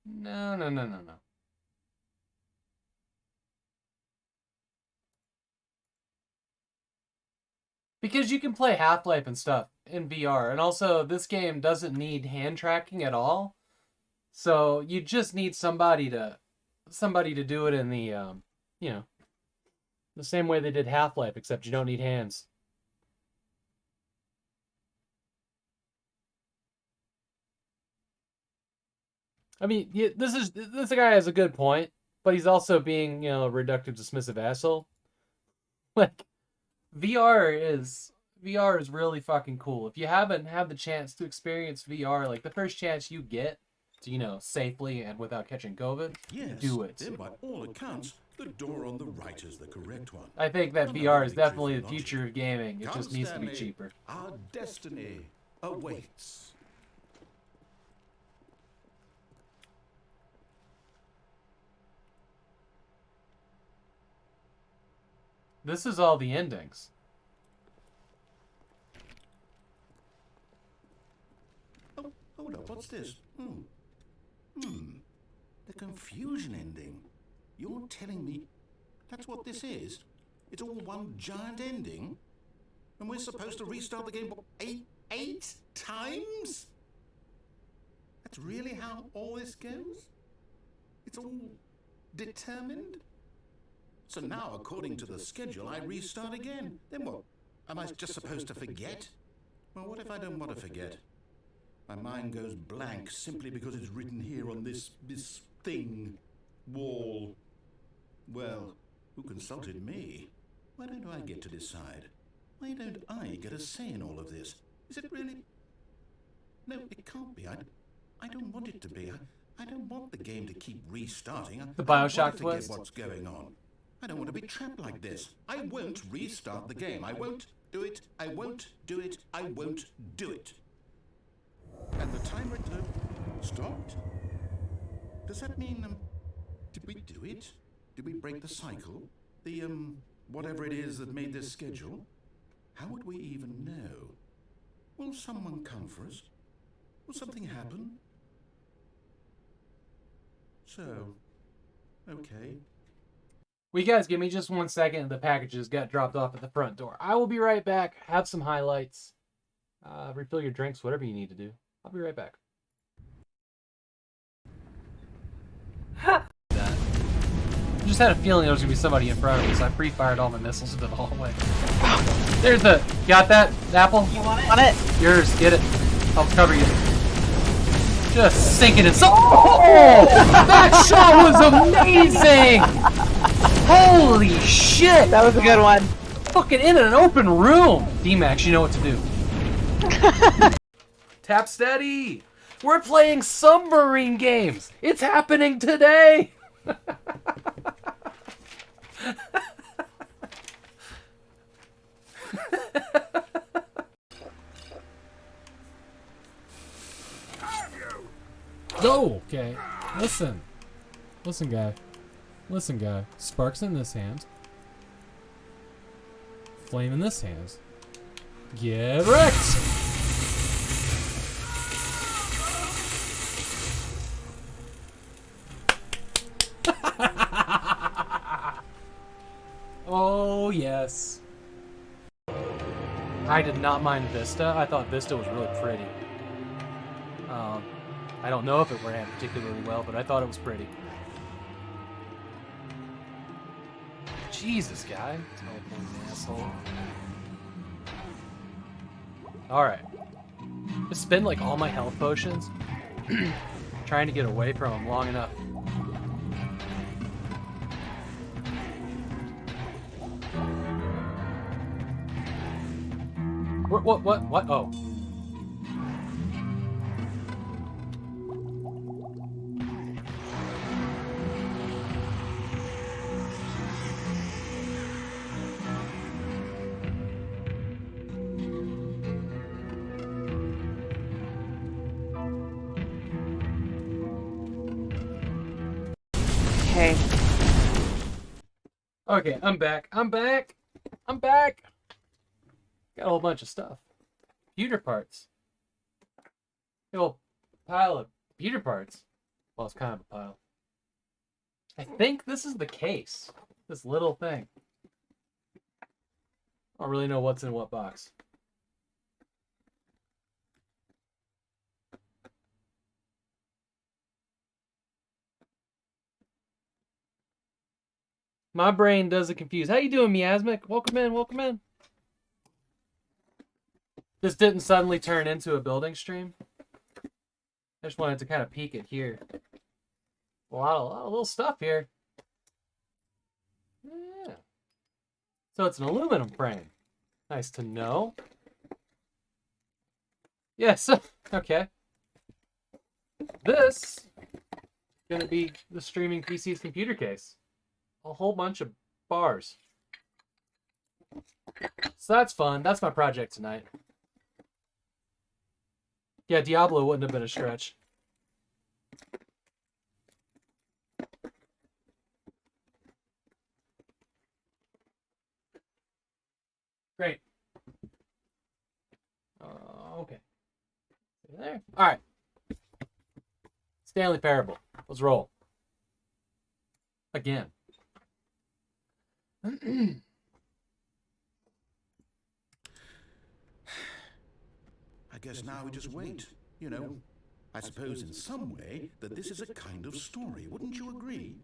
Speaker 2: No, no, no, no, no. Because you can play Half-Life and stuff in VR, and also this game doesn't need hand tracking at all. So you just need somebody to do it in the you know, the same way they did Half-Life, except you don't need hands. I mean, this guy has a good point, but he's also being, a reductive, dismissive asshole. Like, VR is really fucking cool. If you haven't had the chance to experience VR, like the first chance you get to, safely and without catching COVID,
Speaker 1: yes,
Speaker 2: do it.
Speaker 1: then by all accounts, the door on the right is the correct one.
Speaker 2: I think that
Speaker 1: Not
Speaker 2: VR
Speaker 1: only
Speaker 2: is definitely the
Speaker 1: truth and
Speaker 2: future of gaming. It
Speaker 1: Come,
Speaker 2: just needs to be
Speaker 1: Stanley,
Speaker 2: cheaper.
Speaker 1: Our destiny awaits.
Speaker 2: This is all the endings.
Speaker 1: Oh, hold up, what's this? The confusion ending. You're telling me that's what this is? It's all one giant ending? And we're supposed to restart the game what, eight times? That's really how all this goes? It's all determined? So now, according to the schedule, I restart again. Then what? Am I just supposed to forget? Well, what if I don't want to forget? My mind goes blank simply because it's written here on this thing, wall. Well, who consulted me? Why don't I get to decide? Why don't I get a say in all of this? Is it really? No, it can't be. I don't want it to be. I don't want the game to keep restarting.
Speaker 2: The
Speaker 1: I don't want
Speaker 2: Bioshock
Speaker 1: to forget
Speaker 2: twist.
Speaker 1: what's going on. I don't want to be trapped like this. I won't restart the game. I won't do it. I won't do it. I won't do it. And the timer stopped? Does that mean, did we do it? Did we break the cycle? The, whatever it is that made this schedule? How would we even know? Will someone come for us? Will something happen? So, okay.
Speaker 2: Will you guys give me just 1 second? The packages got dropped off at the front door. I will be right back. Have some highlights. Refill your drinks, whatever you need to do. I'll be right back. I just had a feeling there was going to be somebody in front of me, so I pre-fired all my missiles into the hallway. There's the... Got that, Apple?
Speaker 6: You want it? Want it?
Speaker 2: Yours, get it. I'll cover you. Just sinking it. Oh! That shot was amazing! Holy shit!
Speaker 6: That was a good one.
Speaker 2: fucking in an open room! D-Max, you know what to do. Tap steady! We're playing submarine games! It's happening today!
Speaker 4: No! Okay. Listen. Listen, guy. Listen, guy. Sparks in this hand. Flame in this hand. Get wrecked! Oh, yes.
Speaker 2: I did not mind Vista. I thought Vista was really pretty. I don't know if it ran particularly well, but I thought it was pretty. Jesus, guy. Teleporting asshole. Alright. Just spend like all my health potions trying to get away from him long enough. What? Oh.
Speaker 3: Okay.
Speaker 2: Okay, I'm back. I'm back. Got a whole bunch of stuff. Computer parts. A whole pile of computer parts. Well, it's kind of a pile. I think this is the case. This little thing. I don't really know what's in what box. My brain doesn't confuse. How you doing, Miasmic? Welcome in, welcome in. This didn't suddenly turn into a building stream. I just wanted to kind of peek it here. A lot of little stuff here. Yeah. So it's an aluminum frame. Nice to know. Yes. Okay. This is gonna be the streaming PC's computer case. A whole bunch of bars. So that's fun. That's my project tonight. Yeah, Diablo wouldn't have been a stretch. Great. Okay. There. All right. Stanley Parable. Let's roll. Again.
Speaker 1: I guess now we just wait. You know, I suppose in some way that this is a kind of story, wouldn't you agree?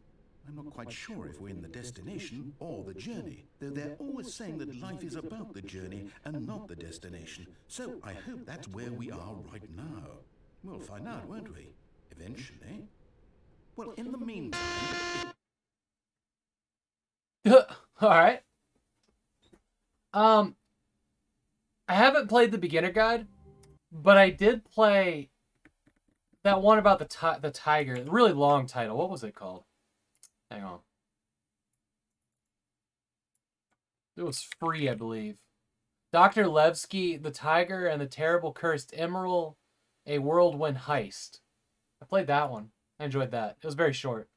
Speaker 1: I'm not quite sure if we're in the destination or the journey, though they're always saying that life is about the journey and not the destination. So I hope that's where we are right now. We'll find out, won't we? Eventually. Well, in the meantime...
Speaker 2: All right. I haven't played the beginner guide, but I did play that one about the tiger. The really long title. What was it called? Hang on. It was free, I believe. Dr. Levski, the Tiger, and the Terrible Cursed Emerald, a Whirlwind Heist. I played that one. I enjoyed that. It was very short.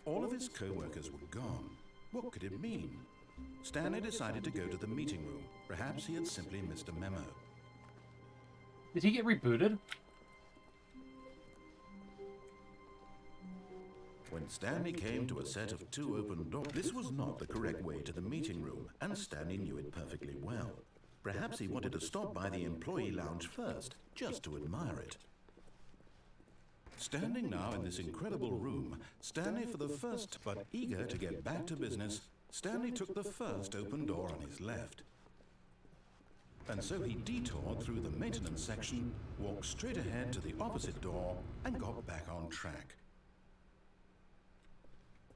Speaker 1: All of his co-workers were gone. What could it mean? Stanley decided to go to the meeting room. Perhaps he had simply missed a memo.
Speaker 2: Did he get rebooted?
Speaker 1: When Stanley came to a set of 2 open doors, this was not the correct way to the meeting room, and Stanley knew it perfectly well. Perhaps he wanted to stop by the employee lounge first, just to admire it. Standing now in this incredible room, Stanley for the first, but eager to get back to business, Stanley took the first open door on his left. And so he detoured through the maintenance section, walked straight ahead to the opposite door, and got back on track.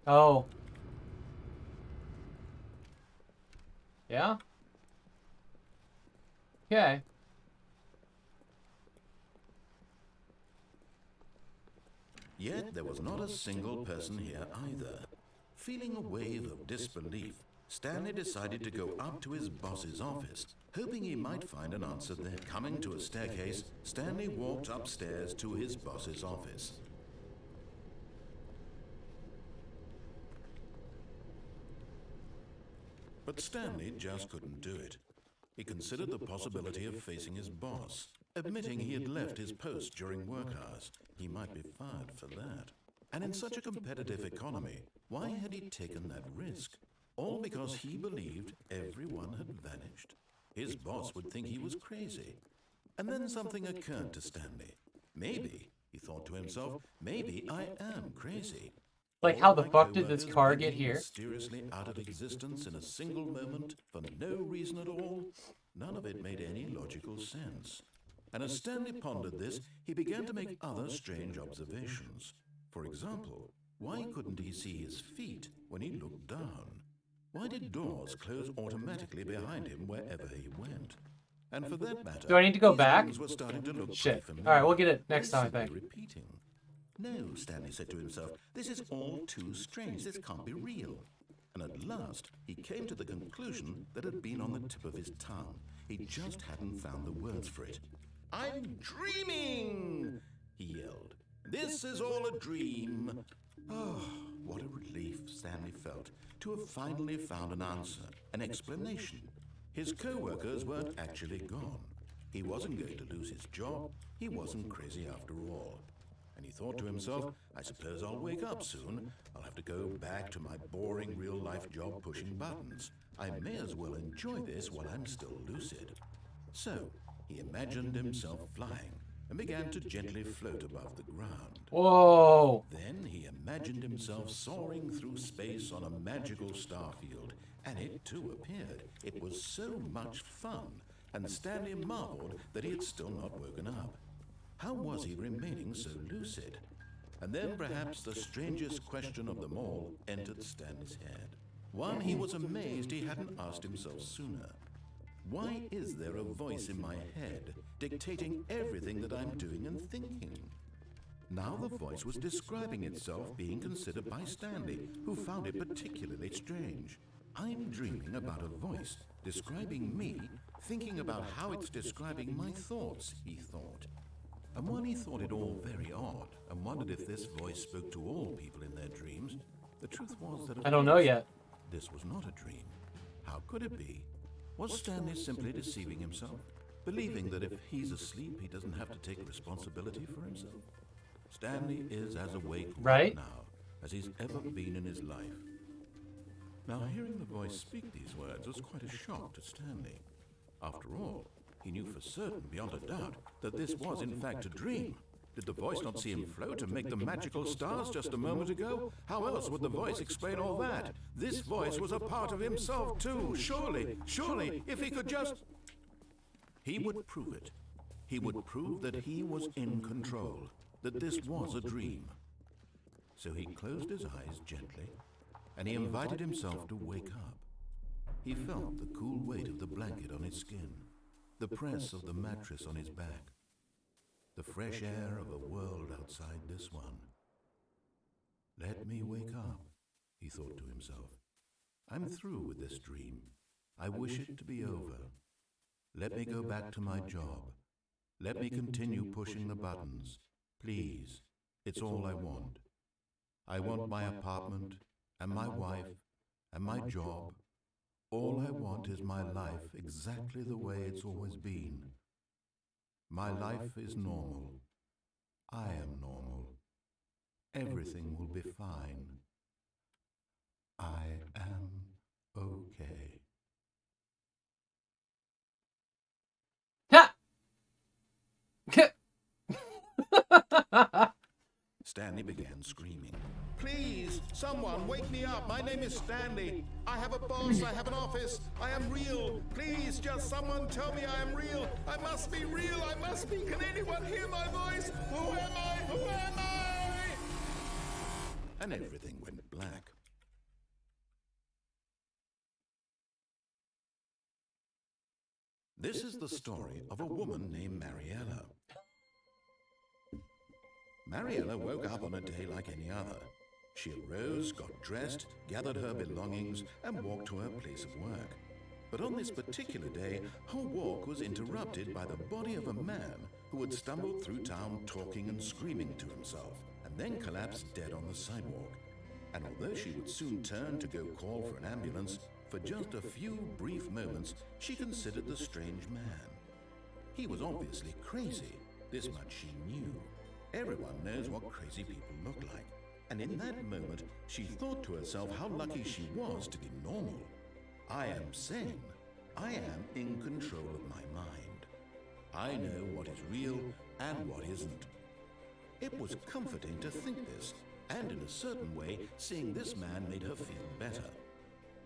Speaker 2: Oh. Yeah? Okay.
Speaker 1: Yet there was not a single person here either. Feeling a wave of disbelief, Stanley decided to go up to his boss's office, hoping he might find an answer there. Coming to a staircase, Stanley walked upstairs to his boss's office. But Stanley just couldn't do it. He considered the possibility of facing his boss, admitting he had left his post during work hours. He might be fired for that. And in such a competitive economy, why had he taken that risk? All because he believed everyone had vanished. His boss would think he was crazy. And then something occurred to Stanley. Maybe, he thought to himself, maybe I am crazy.
Speaker 2: Like, how the fuck did this car get here?
Speaker 1: Mysteriously out of existence in a single moment for no reason at all? None of it made any logical sense. And as Stanley pondered this, he began to make other strange observations. For example, why couldn't he see his feet when he looked down? Why did doors close automatically behind him wherever he went? And for that matter,
Speaker 2: Do I need to go
Speaker 1: these
Speaker 2: back?
Speaker 1: things were starting to look
Speaker 2: Shit.
Speaker 1: pretty
Speaker 2: Alright, we'll
Speaker 1: familiar.
Speaker 2: get it next
Speaker 1: They
Speaker 2: time, I
Speaker 1: seemed to
Speaker 2: think.
Speaker 1: be repeating. No, Stanley said to himself, this is all too strange. This can't be real. And at last, he came to the conclusion that had been on the tip of his tongue. He just hadn't found the words for it. I'm dreaming, he yelled. This is all a dream. Oh, what a relief Stanley felt to have finally found an answer, an explanation. His co-workers weren't actually gone. He wasn't going to lose his job. He wasn't crazy after all. And he thought to himself, I suppose I'll wake up soon. I'll have to go back to my boring real-life job pushing buttons. I may as well enjoy this while I'm still lucid. So, he imagined himself flying and began to gently float above the ground.
Speaker 2: Whoa!
Speaker 1: Then he imagined himself soaring through space on a magical starfield, and it too appeared. It was so much fun, and Stanley marveled that he had still not woken up. How was he remaining so lucid? And then perhaps the strangest question of them all entered Stanley's head. One he was amazed he hadn't asked himself sooner. Why is there a voice in my head dictating everything that I'm doing and thinking? Now the voice was describing itself being considered by Stanley, who found it particularly strange. I'm dreaming about a voice describing me, thinking about how it's describing my thoughts, he thought. And while he thought it all very odd and wondered if this voice spoke to all people in their dreams, the truth was that
Speaker 2: I don't know yet.
Speaker 1: this was not a dream. How could it be? Was Stanley simply deceiving himself, believing that if he's asleep, he doesn't have to take responsibility for himself? Stanley is as awake
Speaker 2: Right?
Speaker 1: now as he's ever been in his life. Now, hearing the voice speak these words was quite a shock to Stanley. After all, he knew for certain, beyond a doubt, that this was in fact a dream. Did the voice not see him float and make the magical stars just a moment ago? How else would the voice explain all that? This voice was a part of himself too. Surely, if he could just... He would prove it. He would prove that he was in control, that this was a dream. So he closed his eyes gently, and he invited himself to wake up. He felt the cool weight of the blanket on his skin, the press of the mattress on his back, the fresh air of a world outside this one. Let me wake up, he thought to himself. I'm through with this dream. I wish it to be over. Let me go back to my job. Let me continue pushing the buttons. Please, it's all I want. I want my apartment and my wife and my job. All I want is my life exactly the way it's always been. My life is normal. I am normal. Everything will be fine. I am okay.
Speaker 2: Ha!
Speaker 1: Stanley began screaming.
Speaker 6: Please, someone, wake me up. My name is Stanley. I have a boss. I have an office. I am real. Please, just someone tell me I am real. I must be real. I must be. Can anyone hear my voice? Who am I? Who am I?
Speaker 1: And everything went black. This is the story of a woman named Mariella. Mariella woke up on a day like any other. She arose, got dressed, gathered her belongings, and walked to her place of work. But on this particular day, her walk was interrupted by the body of a man who had stumbled through town talking and screaming to himself, and then collapsed dead on the sidewalk. And although she would soon turn to go call for an ambulance, for just a few brief moments, she considered the strange man. He was obviously crazy. This much she knew. Everyone knows what crazy people look like. And in that moment, she thought to herself how lucky she was to be normal. I am sane. I am in control of my mind. I know what is real and what isn't. It was comforting to think this, and in a certain way, seeing this man made her feel better.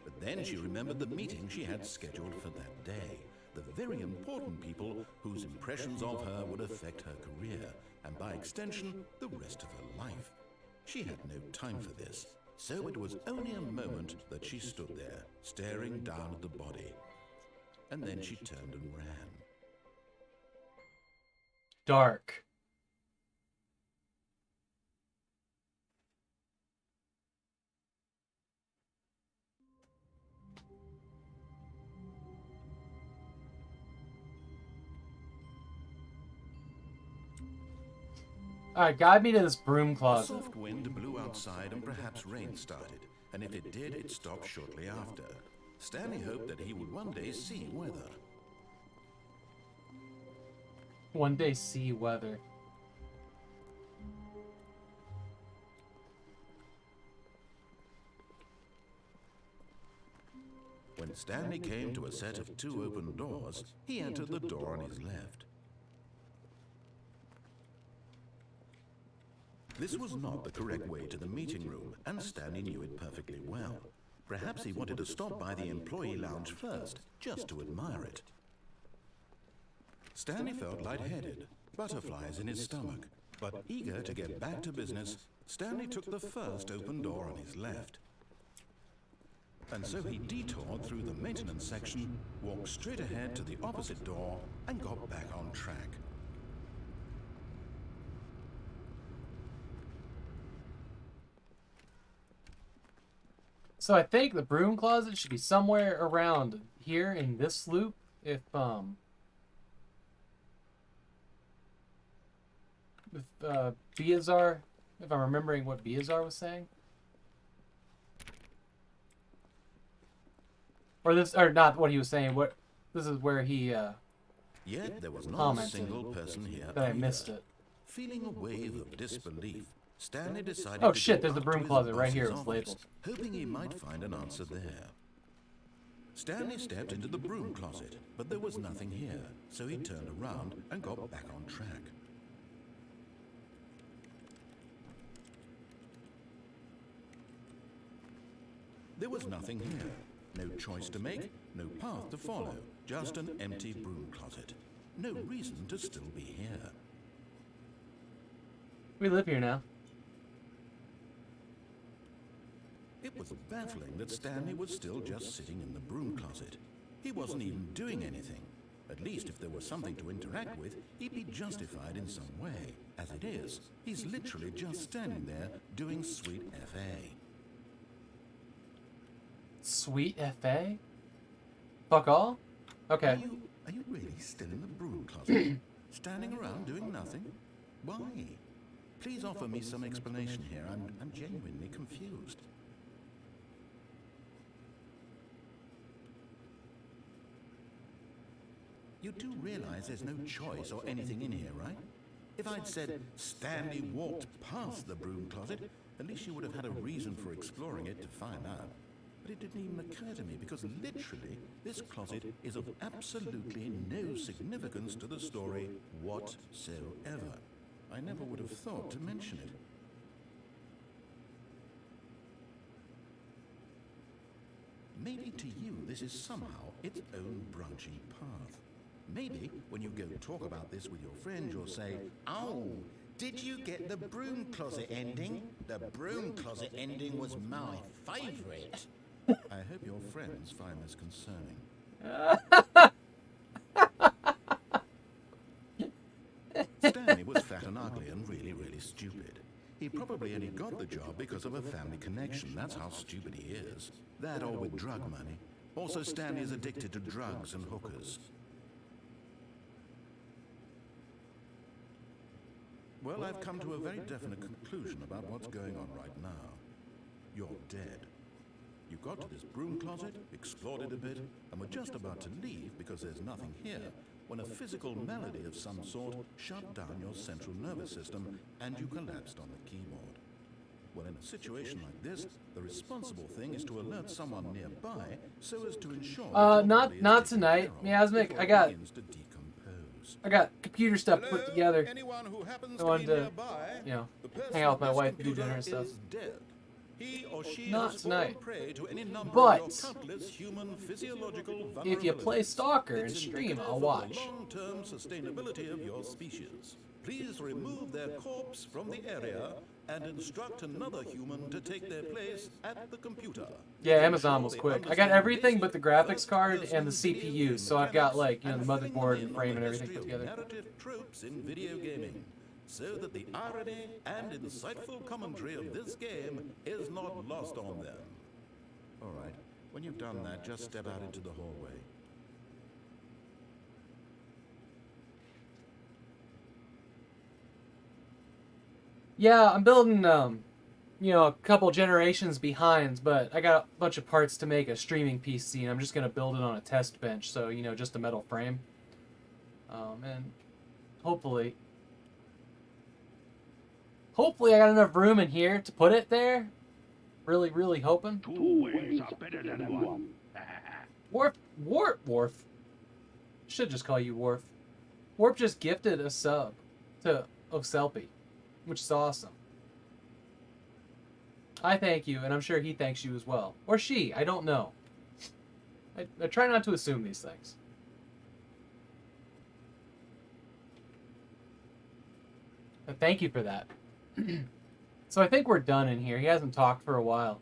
Speaker 1: But then she remembered the meeting she had scheduled for that day, the very important people whose impressions of her would affect her career, and by extension, the rest of her life. She had no time for this, so it was only a moment that she stood there, staring down at the body. And then she turned and ran.
Speaker 2: Dark. Alright, guide me to this broom
Speaker 1: A
Speaker 2: closet.
Speaker 1: soft wind blew outside and perhaps rain started, and if it did, it stopped shortly after. Stanley hoped that he would one day see weather.
Speaker 2: One day see weather.
Speaker 1: When Stanley came to a set of 2 open doors, he entered the door on his left. This was not the correct way to the meeting room, and Stanley knew it perfectly well. Perhaps he wanted to stop by the employee lounge first, just to admire it. Stanley felt lightheaded, butterflies in his stomach, but eager to get back to business, Stanley took the first open door on his left. And so he detoured through the maintenance section, walked straight ahead to the opposite door, and got back on track.
Speaker 2: So I think the broom closet should be somewhere around here in this loop. If Biazar, if I'm remembering what Biazar was saying. Or this, or not what he was saying. What this is where he
Speaker 1: Yet there was not a
Speaker 2: commented
Speaker 1: single person here
Speaker 2: that I
Speaker 1: either.
Speaker 2: missed it.
Speaker 1: Feeling a wave of disbelief, Stanley decided
Speaker 2: Oh
Speaker 1: to
Speaker 2: shit!
Speaker 1: go
Speaker 2: There's the
Speaker 1: up to
Speaker 2: broom
Speaker 1: his
Speaker 2: closet right
Speaker 1: boss's
Speaker 2: here. It's
Speaker 1: office,
Speaker 2: labeled.
Speaker 1: hoping he might find an answer there. Stanley stepped into the broom closet, but there was nothing here, so he turned around and got back on track. There was nothing here. No choice to make, no path to follow, just an empty broom closet. No reason to still be here.
Speaker 2: We live here now.
Speaker 1: It was baffling that Stanley was still just sitting in the broom closet. He wasn't even doing anything. At least if there was something to interact with, he'd be justified in some way. As it is, he's literally just standing there doing sweet FA.
Speaker 2: Sweet FA? Fuck all? Okay.
Speaker 1: Are you really still in the broom closet? Standing around doing nothing? Why? Please offer me some explanation here. I'm genuinely confused. You do realize there's no choice or anything in here, right? If I'd said Stanley walked past the broom closet, at least you would have had a reason for exploring it to find out. But it didn't even occur to me because literally this closet is of absolutely no significance to the story whatsoever. I never would have thought to mention it. maybe to you this is somehow its own branching path. Maybe when you go talk about this with your friend, you'll say,
Speaker 6: Oh, did you get the broom closet ending? The broom closet ending was my favorite.
Speaker 1: I hope your friends find this concerning. Stanley was fat and ugly and really, really stupid. He probably only got the job because of a family connection. That's how stupid he is. That or with drug money. Also, Stanley is addicted to drugs and hookers. Well, I've come to a very definite conclusion about what's going on right now. You're dead. You got to this broom closet, explored it a bit, and were just about to leave because there's nothing here, when a physical malady of some sort shut down your central nervous system and you collapsed on the keyboard. Well, in a situation like this, the responsible thing is to alert someone nearby so as to ensure
Speaker 2: not tonight. Miasmic, I got computer stuff put together.
Speaker 6: Anyone who happens
Speaker 2: I wanted
Speaker 6: be
Speaker 2: to,
Speaker 6: nearby,
Speaker 2: you know,
Speaker 6: the person
Speaker 2: hang out with my
Speaker 6: this
Speaker 2: wife and do
Speaker 6: computer
Speaker 2: dinner and stuff.
Speaker 1: is dead. He or she
Speaker 2: Not
Speaker 1: has
Speaker 2: tonight.
Speaker 1: fallen prey to any number
Speaker 2: But
Speaker 1: of your countless human physiological
Speaker 2: if you play
Speaker 1: vulnerabilities.
Speaker 2: Stalker and
Speaker 1: It's
Speaker 2: stream,
Speaker 1: indicative
Speaker 2: I'll
Speaker 1: of
Speaker 2: watch.
Speaker 1: the long-term sustainability of your species. Please remove their corpse from the area and instruct another human to take their place at the computer.
Speaker 2: Yeah,
Speaker 1: Make
Speaker 2: Amazon
Speaker 1: sure
Speaker 2: was
Speaker 1: they
Speaker 2: quick. I got
Speaker 1: understand
Speaker 2: everything but the graphics
Speaker 1: basic
Speaker 2: card and the
Speaker 1: first-person
Speaker 2: CPU,
Speaker 1: video
Speaker 2: so I've got,
Speaker 1: mechanics
Speaker 2: like, you know, the
Speaker 1: and filling
Speaker 2: motherboard
Speaker 1: in
Speaker 2: and
Speaker 1: on
Speaker 2: frame
Speaker 1: the
Speaker 2: and everything
Speaker 1: history
Speaker 2: put
Speaker 1: of
Speaker 2: together.
Speaker 1: narrative tropes in video gaming, so that the irony and insightful commentary of this game is not lost on them. All right, when you've done that, just step out into the hallway.
Speaker 2: Yeah, I'm building, you know, a couple generations behind, but I got a bunch of parts to make a streaming PC, and I'm just going to build it on a test bench, so, you know, just a metal frame. And hopefully I got enough room in here to put it there. Really, really hoping.
Speaker 7: 2 ways are better than 1.
Speaker 2: Warp. Should just call you Warp. Warp just gifted a sub to Oselpy, which is awesome. I thank you, and I'm sure he thanks you as well. Or she, I don't know. I try not to assume these things. But thank you for that. So I think we're done in here. He hasn't talked for a while.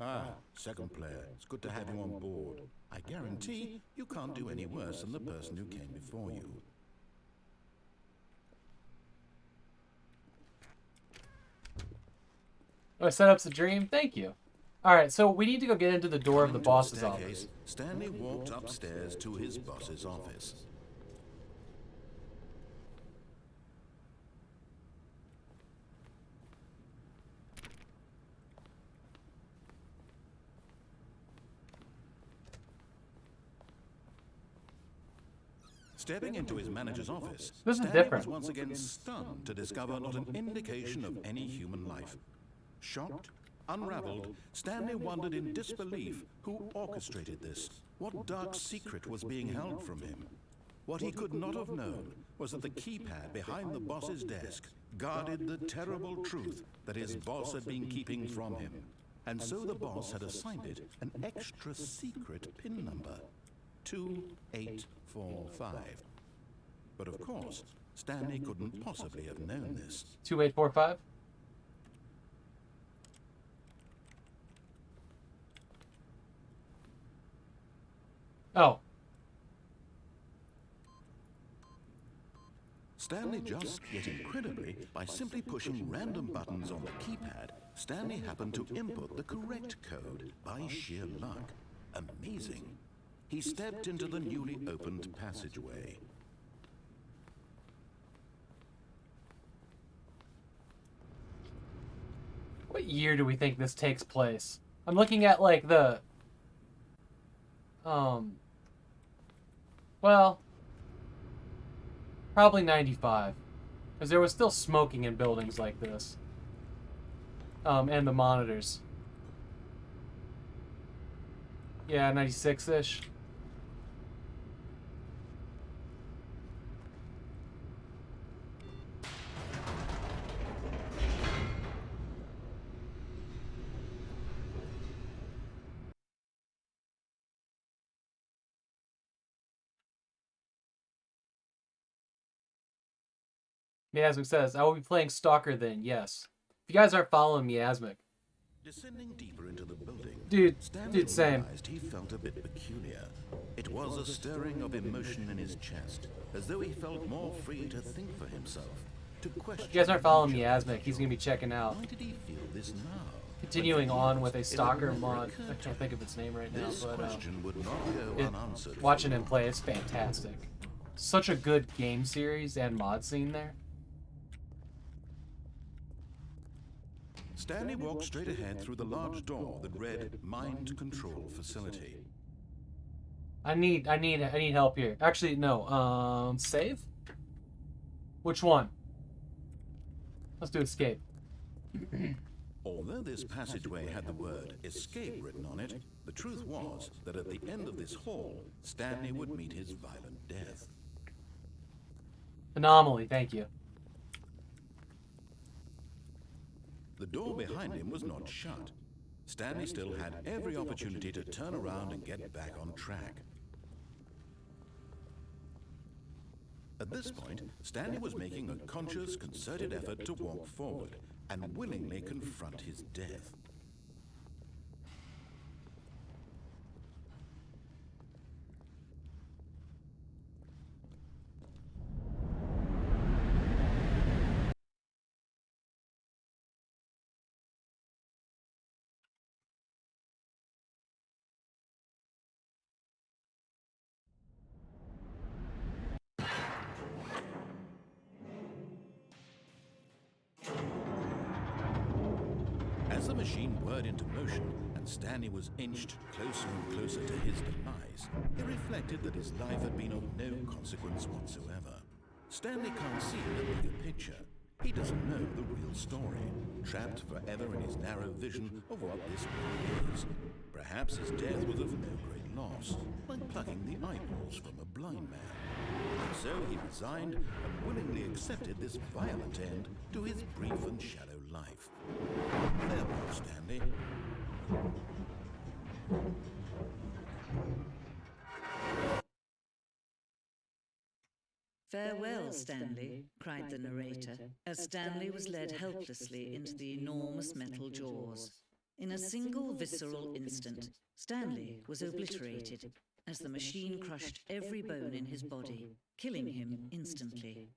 Speaker 1: Ah, second player. It's good to have you on board. I guarantee you can't do any worse than the person who came before you.
Speaker 2: Oh, setup's a dream? Thank you. Alright, so we need to go get into the door of the
Speaker 1: Coming to
Speaker 2: boss's
Speaker 1: staircase,
Speaker 2: office.
Speaker 1: Stanley walked upstairs to his boss's office. Stepping into his manager's office,
Speaker 2: This is
Speaker 1: Stanley
Speaker 2: different.
Speaker 1: was once again stunned to discover not an indication of any human life. Shocked, unraveled, Stanley wondered in disbelief who orchestrated this, what dark secret was being held from him. What he could not have known was that the keypad behind the boss's desk guarded the terrible truth that his boss had been keeping from him. And so the boss had assigned it an extra secret PIN number, 2845. But of course, Stanley couldn't possibly have known this.
Speaker 2: 2845? Oh.
Speaker 1: Stanley just, yet incredibly, by simply pushing random buttons on the keypad, Stanley happened to input the correct code by sheer luck. Amazing. He stepped into the newly opened passageway.
Speaker 2: What year do we think this takes place? I'm looking at, like, the... Well... Probably 95. Because there was still smoking in buildings like this. And the monitors. Yeah, 96-ish. Miasmic says, I will be playing Stalker then, yes. If you guys aren't following Miasmic.
Speaker 1: Descending deeper into the building,
Speaker 2: Dude,
Speaker 1: Stanley
Speaker 2: same.
Speaker 1: realized he felt a bit peculiar. It was a stirring of emotion in his chest, as though he felt more free to think for himself, to question.
Speaker 2: If you guys aren't following
Speaker 1: the nature of
Speaker 2: Miasmic, he's going to be checking out.
Speaker 1: Why did he feel this now?
Speaker 2: Continuing on with a Stalker
Speaker 1: It had never
Speaker 2: mod. I
Speaker 1: occurred to
Speaker 2: can't think of its name right now,
Speaker 1: This
Speaker 2: but
Speaker 1: question would not go unanswered.
Speaker 2: watching him play is fantastic. Such a good game series and mod scene there.
Speaker 1: Stanley walked straight ahead through the large door that read Mind Control Facility.
Speaker 2: I need help here. Actually, no. Save? Which one? Let's do escape.
Speaker 1: Although this passageway had the word escape written on it, the truth was that at the end of this hall, Stanley would meet his violent death.
Speaker 2: Anomaly, thank you.
Speaker 1: The door behind him was not shut. Stanley still had every opportunity to turn around and get back on track. At this point, Stanley was making a conscious, concerted effort to walk forward and willingly confront his death. As the machine whirred into motion and Stanley was inched closer and closer to his demise, he reflected that his life had been of no consequence whatsoever. Stanley can't see the bigger picture. He doesn't know the real story, trapped forever in his narrow vision of what this world is. Perhaps his death was of no great loss, like plucking the eyeballs from a blind man. So he resigned and willingly accepted this violent end to his brief and shallow life. Farewell, Stanley.
Speaker 8: Farewell, Stanley, cried the narrator, as Stanley was led helplessly into the enormous metal jaws. In a single visceral instant, Stanley was obliterated as the machine crushed every bone in his body, killing him instantly.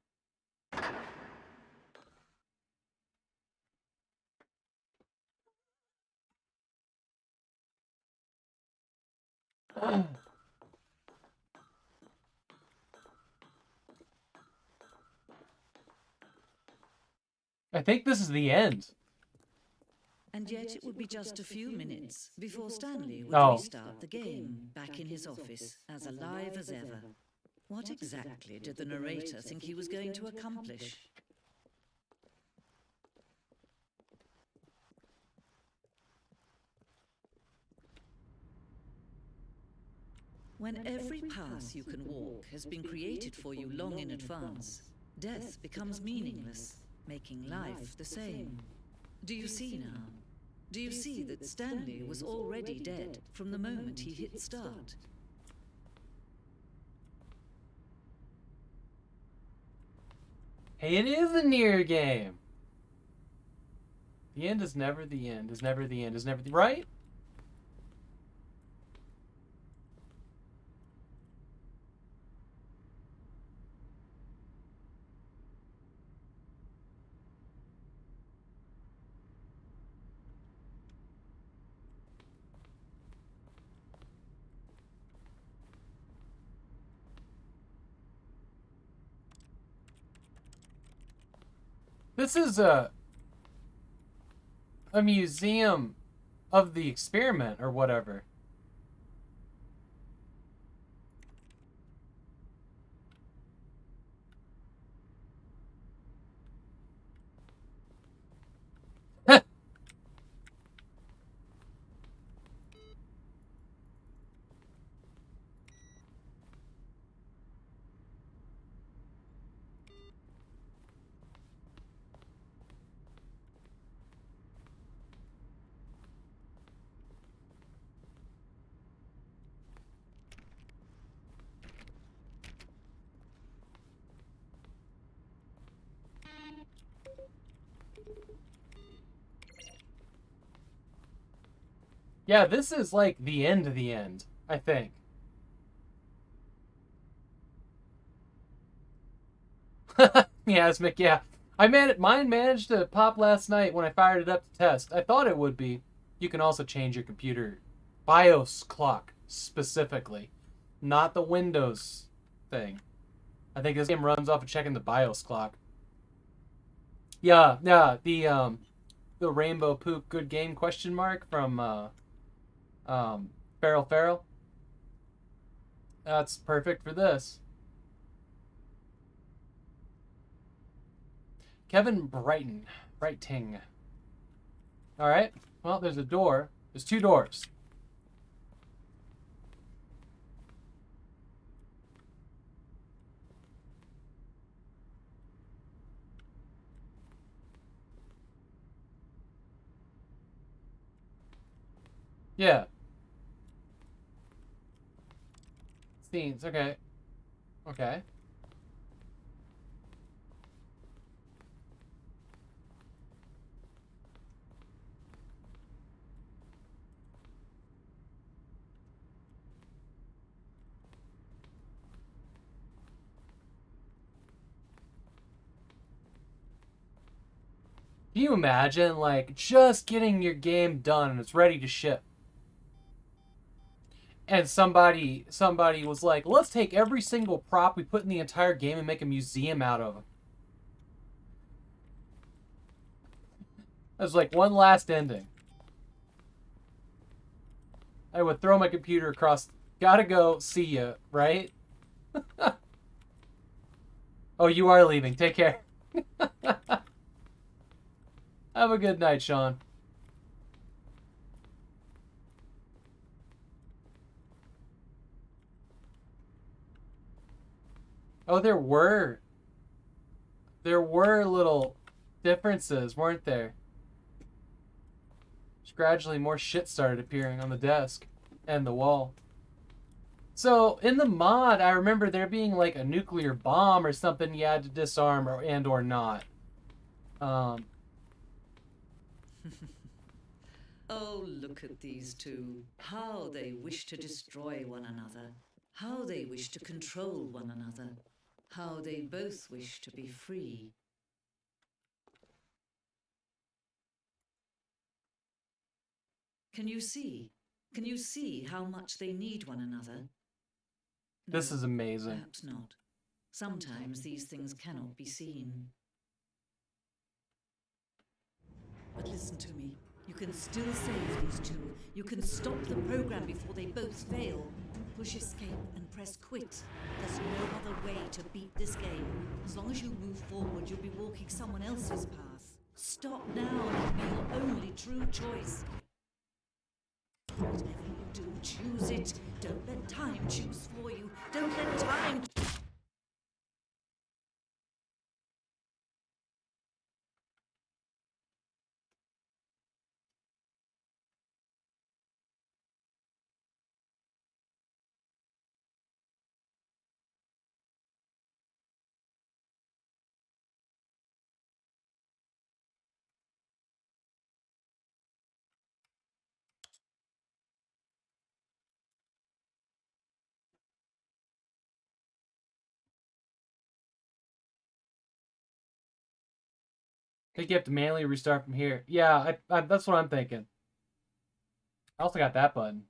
Speaker 2: I think this is the end.
Speaker 8: And yet it would be just a few minutes before Stanley would
Speaker 2: Oh.
Speaker 8: restart the game, back in his office, as alive as ever. What exactly did the narrator think he was going to accomplish? When every path you can walk has been created for you long in advance, death becomes meaningless, making life the same. Do you see now? Do you see that Stanley was already dead from the moment he hit start?
Speaker 2: Hey, it is a near game. The end is never the end, is never the end, is never the... Right? This is a museum of the experiment or whatever. Yeah, this is like the end of the end, I think. Miasmic, yeah. Mine managed to pop last night when I fired it up to test. I thought it would be. You can also change your computer BIOS clock specifically, not the Windows thing. I think this game runs off of checking the BIOS clock. Yeah, the Rainbow Poop Good Game question mark from Feral. That's perfect for this. Kevin Brighting. All right. Well, there's a door. There's 2 doors. Yeah. Scenes. Okay. Okay. Can you imagine, like, just getting your game done and it's ready to ship? And somebody was like, let's take every single prop we put in the entire game and make a museum out of them. That was like one last ending. I would throw my computer across. Gotta go. See ya, right? Oh, you are leaving. Take care. Have a good night, Sean. Oh, there were little differences, weren't there? Just gradually more shit started appearing on the desk and the wall. So in the mod, I remember there being like a nuclear bomb or something you had to disarm or not.
Speaker 8: Oh, look at these two. How they wish to destroy one another. How they wish to control one another. How they both wish to be free. Can you see? Can you see how much they need one another? No,
Speaker 2: This is amazing.
Speaker 8: Perhaps not. Sometimes these things cannot be seen. But listen to me. You can still save these two. You can stop the program before they both fail. Push escape and press quit. There's no other way to beat this game. As long as you move forward, you'll be walking someone else's path. Stop now and be your only true choice. Whatever you do, choose it. Don't let time choose for you. Don't let time...
Speaker 2: I think you have to manually restart from here. Yeah, that's what I'm thinking. I also got that button.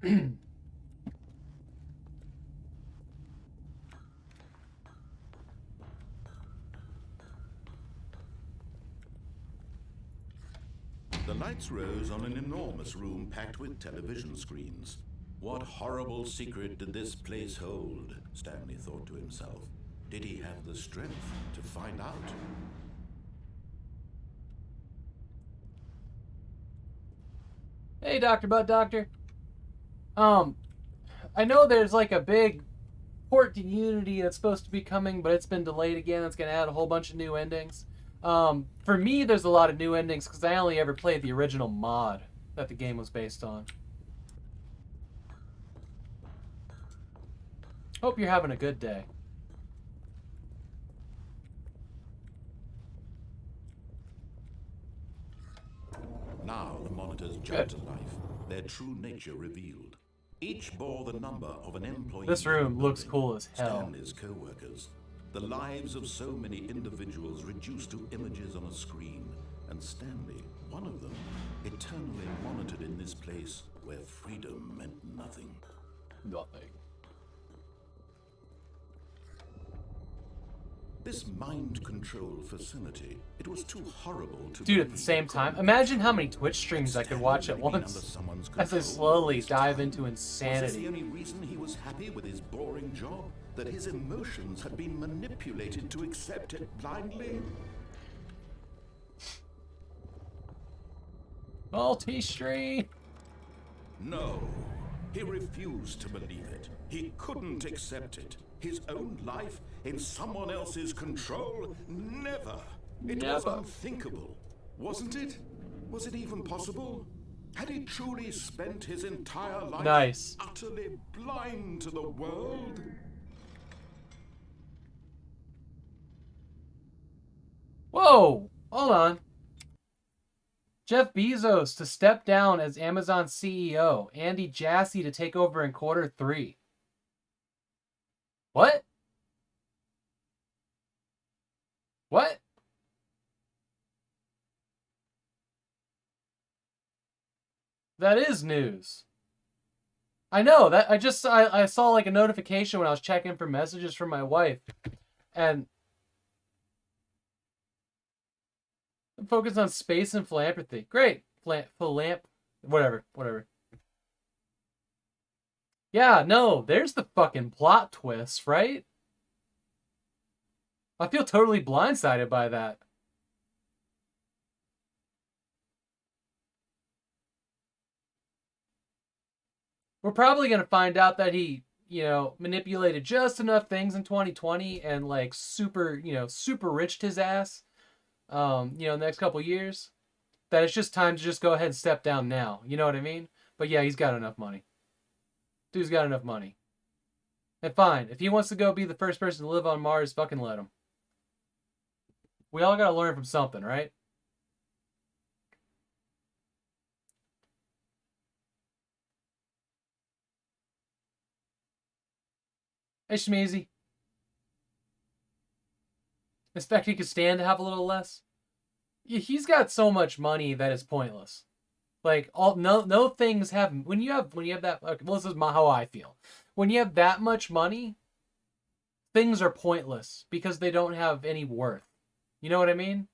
Speaker 1: The lights rose on an enormous room packed with television screens. What horrible secret did this place hold? Stanley thought to himself. Did he have the strength to find out?
Speaker 2: Hey, Dr. Butt Doctor. I know there's like a big port to Unity that's supposed to be coming, but it's been delayed again. It's gonna add a whole bunch of new endings. For me, there's a lot of new endings because I only ever played the original mod that the game was based on. Hope you're having a good day.
Speaker 1: Now the monitors jumped to life, their true nature revealed. Each bore the number of an employee.
Speaker 2: This room looks
Speaker 1: building.
Speaker 2: cool as hell.
Speaker 1: Stanley's co-workers. The lives of so many individuals reduced to images on a screen. And Stanley, one of them, eternally monitored in this place where freedom meant nothing.
Speaker 2: Nothing.
Speaker 1: This mind control facility, it was too horrible to
Speaker 2: Dude, at the
Speaker 1: believe
Speaker 2: same
Speaker 1: it
Speaker 2: time,
Speaker 1: could
Speaker 2: imagine
Speaker 1: be
Speaker 2: how
Speaker 1: true.
Speaker 2: many Twitch streams I could
Speaker 1: Stanley
Speaker 2: watch at
Speaker 1: had been
Speaker 2: once
Speaker 1: under someone's
Speaker 2: as I
Speaker 1: control
Speaker 2: slowly
Speaker 1: this
Speaker 2: dive
Speaker 1: time.
Speaker 2: into
Speaker 1: Was this
Speaker 2: insanity.
Speaker 1: the only reason he was happy with his boring job? That his emotions had been manipulated to accept it blindly?
Speaker 2: Multi-stream.
Speaker 1: No. He refused to believe it. He couldn't accept it. His own life in someone else's control? Never. It was
Speaker 2: Never.
Speaker 1: unthinkable. Wasn't it? Was it even possible? Had he truly spent his entire life
Speaker 2: Nice.
Speaker 1: utterly blind to the world?
Speaker 2: Whoa! Hold on. Jeff Bezos to step down as Amazon CEO. Andy Jassy to take over in Q3. What? What? That is news. I know that I saw like a notification when I was checking for messages from my wife, and focus on space and philanthropy. Great, whatever. Yeah, no, there's the fucking plot twist, right? I feel totally blindsided by that. We're probably going to find out that he, manipulated just enough things in 2020 and like super riched his ass, the next couple years, that it's just time to just go ahead and step down now. You know what I mean? But yeah, he's got enough money. Dude's got enough money. And fine, if he wants to go be the first person to live on Mars, fucking let him. We all got to learn from something, right? Hey, Shmeezy. Expect he could stand to have a little less? Yeah, he's got so much money that it's pointless. Like no things have when you have that. Okay, well, this is how I feel. When you have that much money, things are pointless because they don't have any worth. You know what I mean?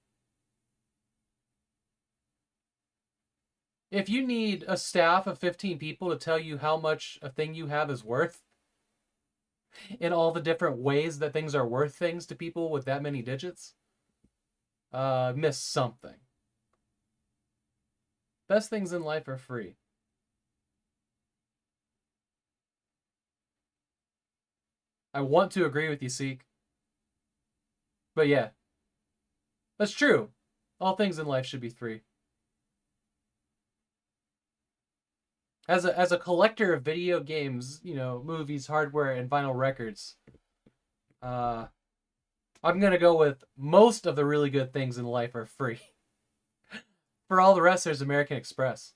Speaker 2: If you need a staff of 15 people to tell you how much a thing you have is worth, in all the different ways that things are worth things to people with that many digits, miss something. Best things in life are free. I want to agree with you, Seek. But yeah, that's true. All things in life should be free. As a collector of video games, movies, hardware, and vinyl records, I'm gonna go with most of the really good things in life are free. For all the rest, there's American Express.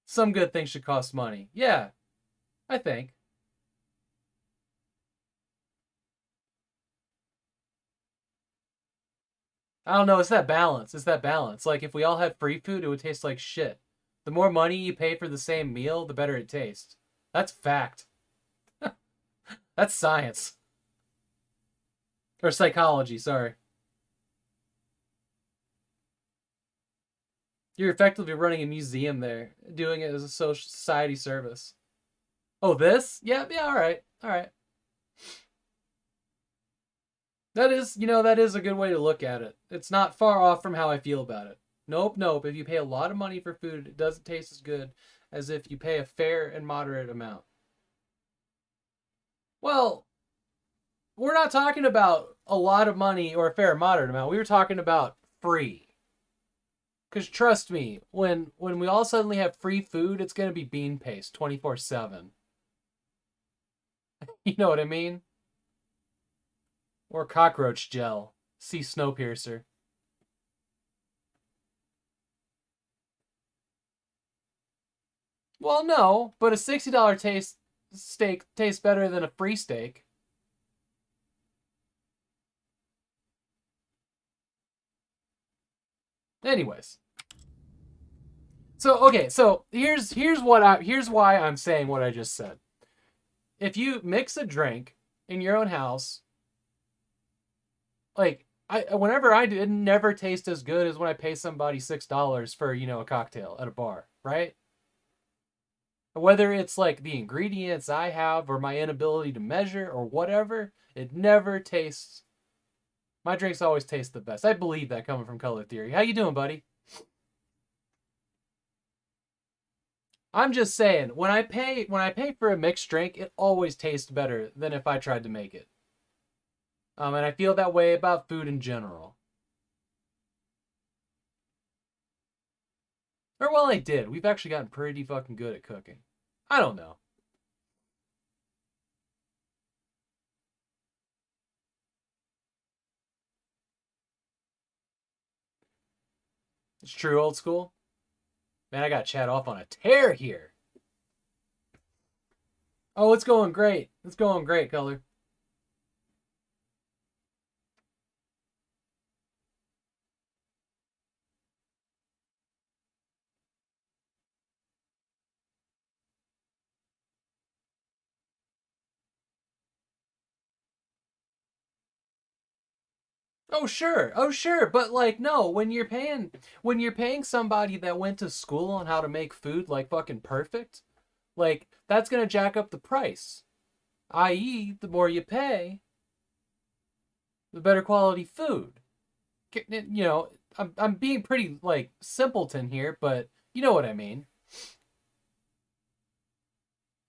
Speaker 2: Some good things should cost money. Yeah, I think. I don't know, it's that balance. Like, if we all had free food, it would taste like shit. The more money you pay for the same meal, the better it tastes. That's fact. That's science. Or psychology, sorry. You're effectively running a museum there, doing it as a social society service. Oh, this? Yeah, all right. That is a good way to look at it. It's not far off from how I feel about it. Nope. If you pay a lot of money for food, it doesn't taste as good as if you pay a fair and moderate amount. Well, we're not talking about a lot of money or a fair and moderate amount. We were talking about free. Because trust me, when we all suddenly have free food, it's going to be bean paste 24/7. You know what I mean? Or cockroach gel. See Snowpiercer. Well, no, but a $60 steak tastes better than a free steak. Anyways. So okay, so here's why I'm saying what I just said. If you mix a drink in your own house, like whenever I do, it never tastes as good as when I pay somebody $6 for, a cocktail at a bar, right? Whether it's like the ingredients I have or my inability to measure or whatever, it never tastes. My drinks always taste the best. I believe that coming from Color Theory. How you doing, buddy? I'm just saying, when I pay for a mixed drink, it always tastes better than if I tried to make it. And I feel that way about food in general. Or well, I did. We've actually gotten pretty fucking good at cooking. I don't know. It's true, old school. Man, I got chat off on a tear here. Oh, it's going great. It's going great, Color. Oh sure, but like no, when you're paying somebody that went to school on how to make food like fucking perfect, like that's gonna jack up the price. I.e., the more you pay, the better quality food. I'm being pretty like simpleton here, but you know what I mean.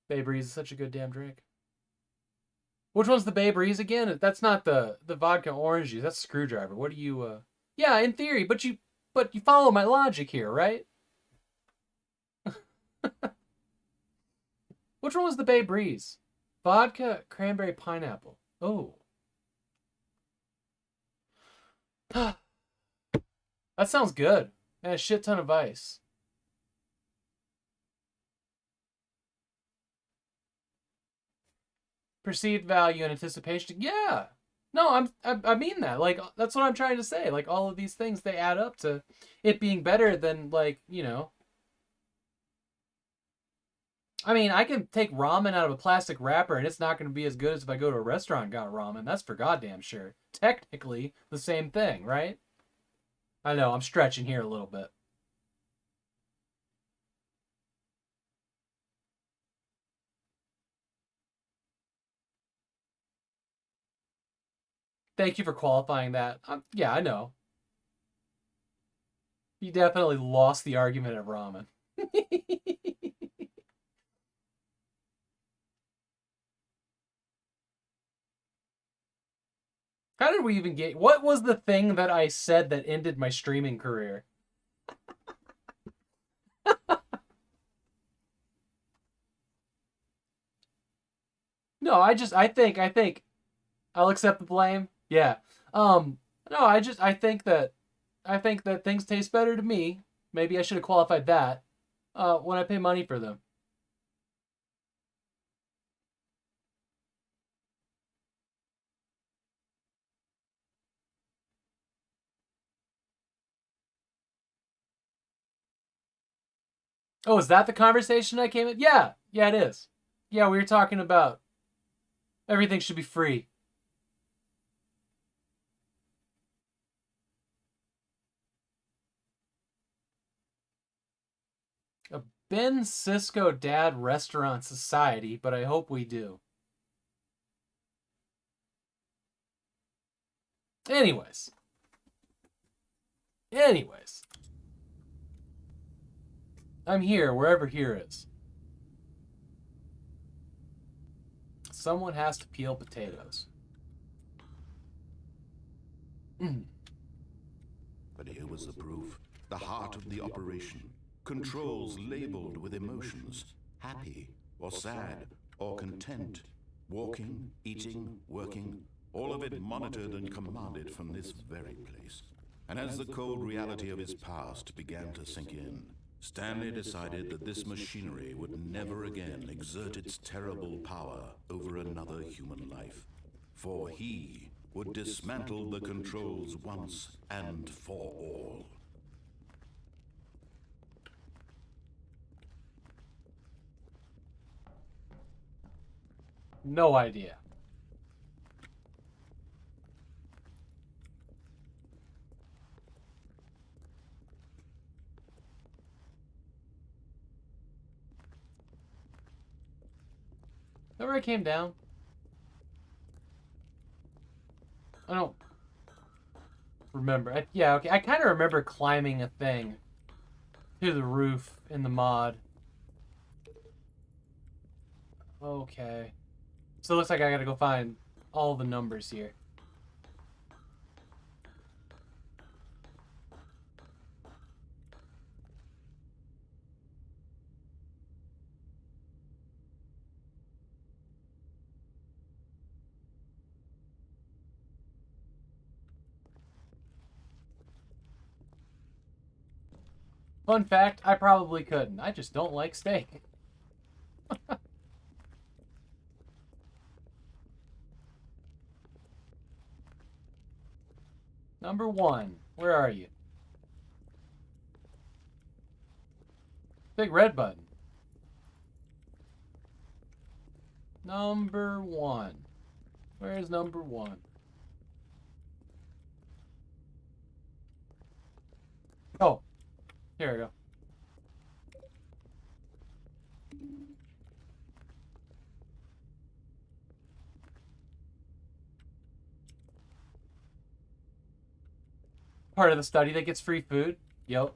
Speaker 2: Bay Breeze is such a good damn drink. Which one's the Bay Breeze again? That's not the vodka orange juice. That's Screwdriver. What do you? Yeah, in theory, but you follow my logic here, right? Which one was the Bay Breeze? Vodka, cranberry, pineapple. Oh. That sounds good. And a shit ton of ice. Perceived value and anticipation. Yeah. No, I mean that. Like, that's what I'm trying to say. Like, all of these things, they add up to it being better than, like, I mean, I can take ramen out of a plastic wrapper and it's not going to be as good as if I go to a restaurant and got ramen. That's for goddamn sure. Technically, the same thing, right? I know, I'm stretching here a little bit. Thank you for qualifying that. Yeah, I know. You definitely lost the argument of ramen. How did we even get... What was the thing that I said that ended my streaming career? No, I think I'll accept the blame. Yeah. No, I think that things taste better to me. Maybe I should have qualified that. When I pay money for them. Oh, is that the conversation I came in? Yeah. Yeah, it is. Yeah, we were talking about everything should be free. A Ben Cisco Dad Restaurant Society, but I hope we do. Anyways. I'm here, wherever here is. Someone has to peel potatoes.
Speaker 6: But here was the proof. The heart of the operation. Controls labeled with emotions. Happy, or sad, or content. Walking, eating, working. All of it monitored and commanded from this very place. And as the cold reality of his past began to sink in,
Speaker 1: Stanley decided that this machinery would never again exert its terrible power over another human life, for he would dismantle the controls once and for all.
Speaker 2: No idea. That where I came down? I don't remember. Yeah, okay. I kind of remember climbing a thing to the roof in the mod. Okay. So it looks like I gotta go find all the numbers here. Fun fact, I probably couldn't. I just don't like steak. Number 1. Where are you? Big red button. Number 1. Where's number 1? Oh. Here we go. Part of the study that gets free food? Yep.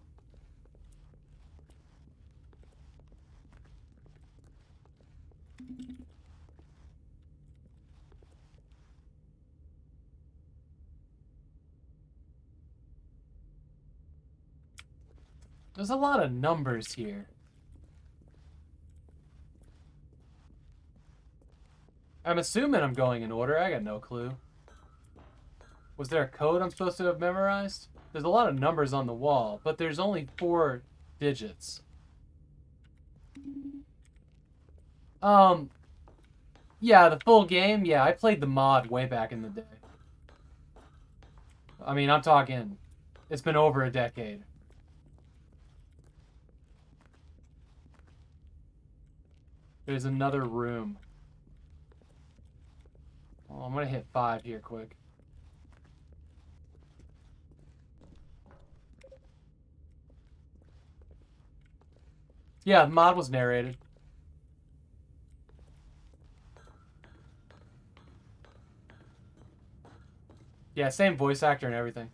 Speaker 2: There's a lot of numbers here. I'm assuming I'm going in order. I got no clue. Was there a code I'm supposed to have memorized? There's a lot of numbers on the wall, but there's only 4 digits. Yeah, the full game. Yeah, I played the mod way back in the day. I mean, I'm talking, it's been over a decade. There's another room. Oh, I'm gonna hit 5 here quick. Yeah, the mod was narrated. Yeah, same voice actor and everything.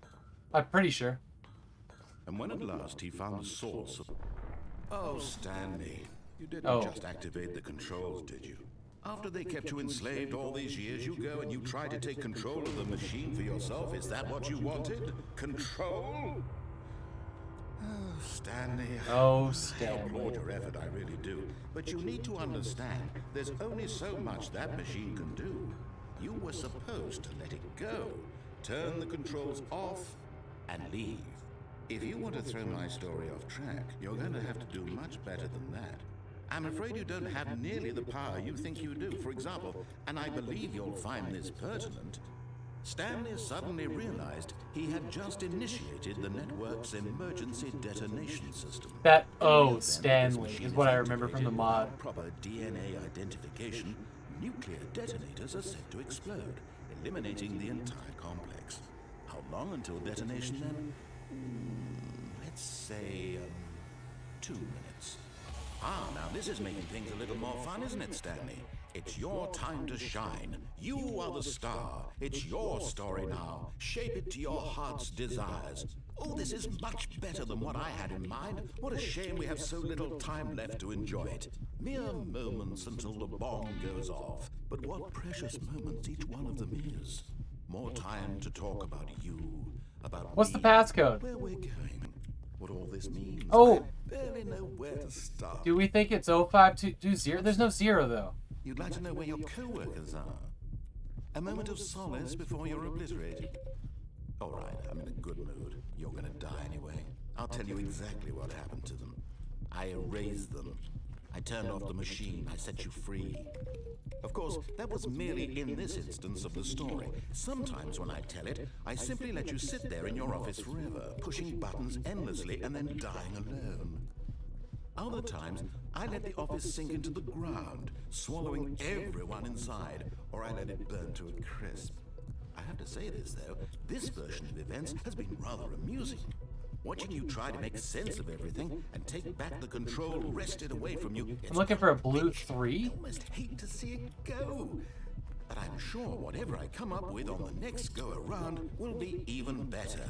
Speaker 2: I'm pretty sure.
Speaker 1: And when at last he found the source of... Oh, Stanley, you didn't just activate the controls, did you? After they kept you enslaved all these years, you go and you try to take control of the machine for yourself? Is that what you wanted? Control? Oh, Stanley.
Speaker 2: Oh, Stanley.
Speaker 1: I applaud your effort, I really do. But you need to understand, there's only so much that machine can do. You were supposed to let it go, turn the controls off, and leave. If you want to throw my story off track, you're going to have to do much better than that. I'm afraid you don't have nearly the power you think you do. For example, and I believe you'll find this pertinent, Stanley suddenly realized he had just initiated the network's emergency detonation system.
Speaker 2: That Stanley is what I remember from the mod.
Speaker 1: Proper DNA identification, nuclear detonators are set to explode, eliminating the entire complex. How long until detonation then? Let's say 2 minutes. Now this is making things a little more fun, isn't it, Stanley? It's your time to shine. You are the star. It's your story now. Shape it to your heart's desires. Oh, this is much better than what I had in mind. What a shame we have so little time left to enjoy it. Mere moments until the bomb goes off. But what precious moments each one of them is. More time to talk about you, about
Speaker 2: What's
Speaker 1: me,
Speaker 2: the passcode?
Speaker 1: where we're going, what all this means.
Speaker 2: Oh.
Speaker 1: I barely know where to start.
Speaker 2: Do we think it's 0520? There's no 0 though.
Speaker 1: You'd like to know where your co-workers are. A moment of solace before you're obliterated. All right, I'm in a good mood. You're gonna die anyway. I'll tell you exactly what happened to them. I erased them. I turned off the machine. I set you free. Of course, that was merely in this instance of the story. Sometimes when I tell it, I simply let you sit there in your office forever, pushing buttons endlessly and then dying alone. Other times, I let the office sink into the ground, swallowing everyone inside, or I let it burn to a crisp. I have to say this, though, this version of events has been rather amusing. Watching you try to make sense of everything and take back the control wrested away from you.
Speaker 2: I'm looking for a blue 3.
Speaker 1: I almost hate to see it go. But I'm sure whatever I come up with on the next go-around will be even better.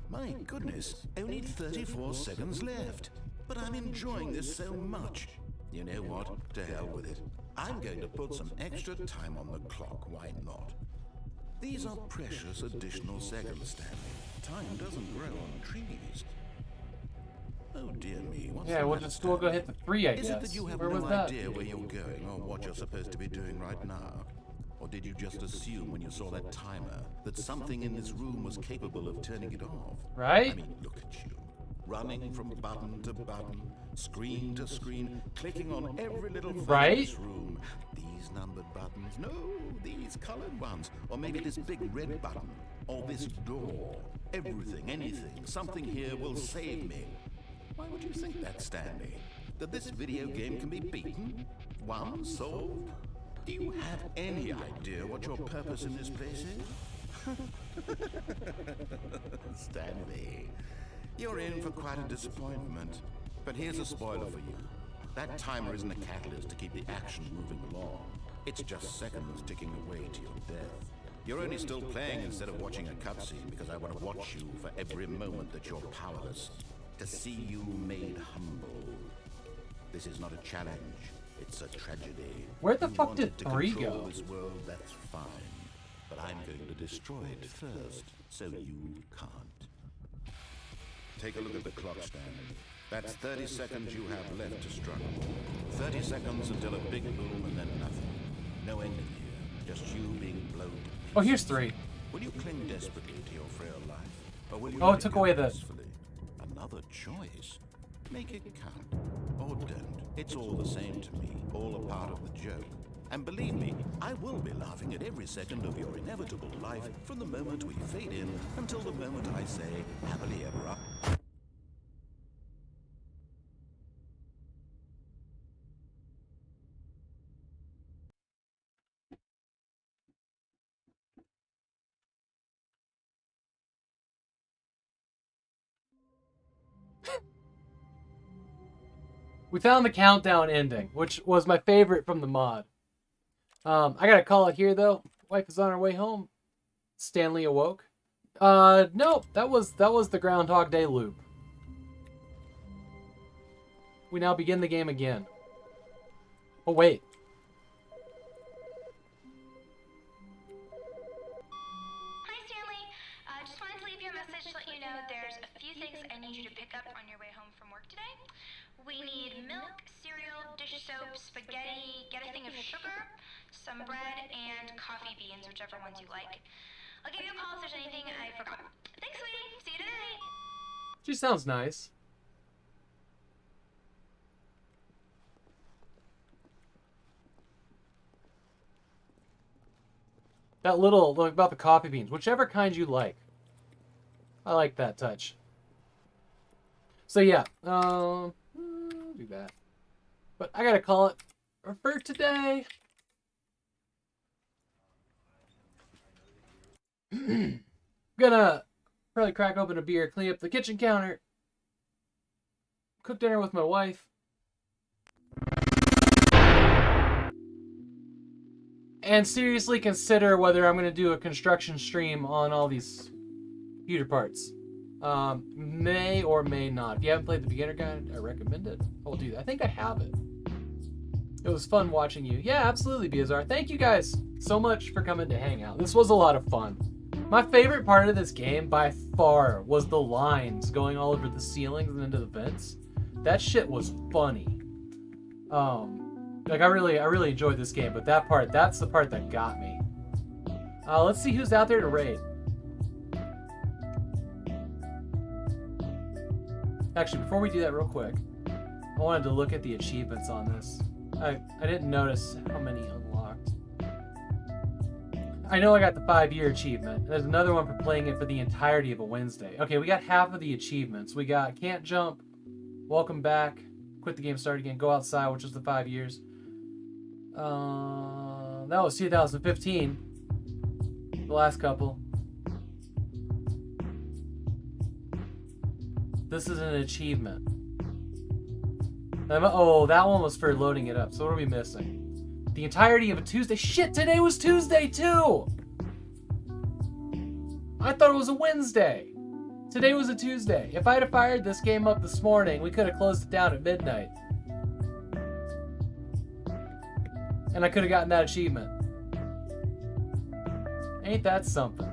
Speaker 1: My goodness, only 34 seconds left. But I'm enjoying this so much. You know what? To hell with it. I'm going to put some extra time on the clock. Why not? These are precious additional seconds, Stanley. Time doesn't grow on trees. Oh dear me, what's
Speaker 2: Yeah, we'll just go hit the 3, I guess.
Speaker 1: Is it that you have
Speaker 2: Where was
Speaker 1: no
Speaker 2: that?
Speaker 1: idea where you're going or what you're supposed to be doing right now? Or did you just assume when you saw that timer that something in this room was capable of turning it off?
Speaker 2: Right?
Speaker 1: I mean, look at you. Running from button to button, screen to screen, clicking on every little thing in this room. These numbered buttons, no, these colored ones. Or maybe this big red button, or this door. Everything, anything, something here will save me. Why would you think that, Stanley? That this video game can be beaten? Won? Solved? Do you have any idea what your purpose in this place is? Stanley, you're in for quite a disappointment. But here's a spoiler for you. That timer isn't a catalyst to keep the action moving along. It's just seconds ticking away to your death. You're only still playing instead of watching a cutscene because I want to watch you for every moment that you're powerless. To see you made humble. This is not a challenge. It's a tragedy.
Speaker 2: Where the
Speaker 1: You
Speaker 2: fuck did
Speaker 1: wanted to
Speaker 2: 3
Speaker 1: control
Speaker 2: go?
Speaker 1: This world, that's fine. But I'm going to destroy it first, so you can't. Take a look at the clock, Stanley. That's 30 seconds you have left to struggle. 30 seconds until a big boom and then nothing. No ending here, just you being blown to pieces.
Speaker 2: Oh, here's 3.
Speaker 1: Will you cling desperately to your frail life? Or will you
Speaker 2: Oh,
Speaker 1: let
Speaker 2: it took
Speaker 1: go
Speaker 2: away the...
Speaker 1: gracefully? Another choice. Make it count. Or don't. It's all the same to me. All a part of the joke. And believe me, I will be laughing at every second of your inevitable life from the moment we fade in until the moment I say, happily ever after.
Speaker 2: We found the countdown ending, which was my favorite from the mod. I gotta call it here though. Wife is on her way home. Stanley awoke. No, that was the Groundhog Day loop. We now begin the game again. Oh wait.
Speaker 9: Hi Stanley, just wanted to leave you a message to let you know there's a few things I need you to pick up on your way home from work today. We need milk, cereal, dish soap, spaghetti, get a thing of sugar, some bread, and coffee beans, whichever ones you like. I'll give you a call if there's anything I forgot. Thanks, sweetie. See you tonight.
Speaker 2: She sounds nice. That little, like, about the coffee beans, whichever kind you like. I like that touch. So yeah, do that. But I gotta call it for today. Gonna probably crack open a beer, clean up the kitchen counter, cook dinner with my wife. And seriously consider whether I'm going to do a construction stream on all these computer parts. May or may not. If you haven't played the beginner guide, I recommend it. I'll do that. I think I have it. It was fun watching you. Yeah, absolutely, Biazar. Thank you guys so much for coming to hang out. This was a lot of fun. My favorite part of this game, by far, was the lines going all over the ceilings and into the vents. That shit was funny. Like, I really enjoyed this game, but that's the part that got me. Let's see who's out there to raid. Actually, before we do that real quick, I wanted to look at the achievements on this. I didn't notice how many unlocked. I know I got the 5-year achievement. There's another one for playing it for the entirety of a Wednesday. Okay, we got half of the achievements. We got Can't Jump, Welcome Back, Quit the Game, Start Again, Go Outside, which was the 5 years. That was 2015. The last couple. This is an achievement. Oh, that one was for loading it up. So what are we missing? The entirety of a Tuesday. Shit, today was Tuesday too! I thought it was a Wednesday. Today was a Tuesday. If I'd have fired this game up this morning, we could have closed it down at midnight. And I could have gotten that achievement. Ain't that something?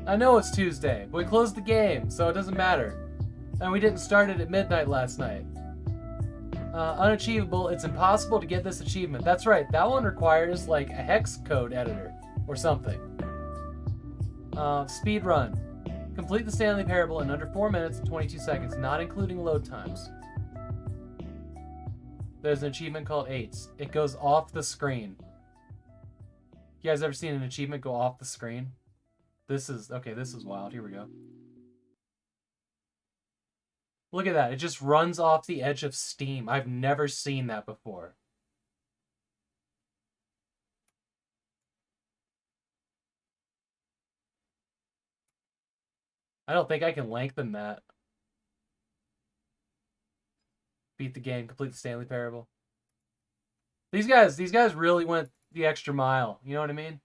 Speaker 2: I know it's Tuesday, but we closed the game, so it doesn't matter. And we didn't start it at midnight last night. Unachievable, it's impossible to get this achievement. That's right, that one requires like a hex code editor or something. Speed run. Complete the Stanley Parable in under 4 minutes and 22 seconds, not including load times. There's an achievement called 8s. It goes off the screen. You guys ever seen an achievement go off the screen? This is wild. Here we go. Look at that. It just runs off the edge of Steam. I've never seen that before. I don't think I can lengthen that. Beat the game, complete the Stanley Parable. These guys really went the extra mile. You know what I mean?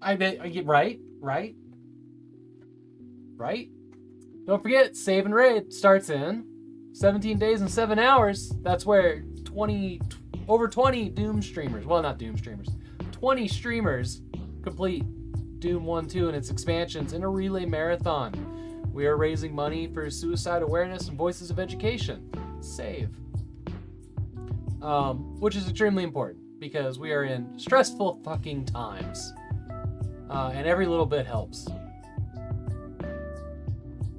Speaker 2: Right. Don't forget, Save and Raid starts in 17 days and 7 hours. That's where over 20 Doom streamers, well, not Doom streamers, 20 streamers complete Doom 1, 2, and its expansions in a relay marathon. We are raising money for suicide awareness and Voices of Education. Save. Which is extremely important because we are in stressful fucking times. And every little bit helps.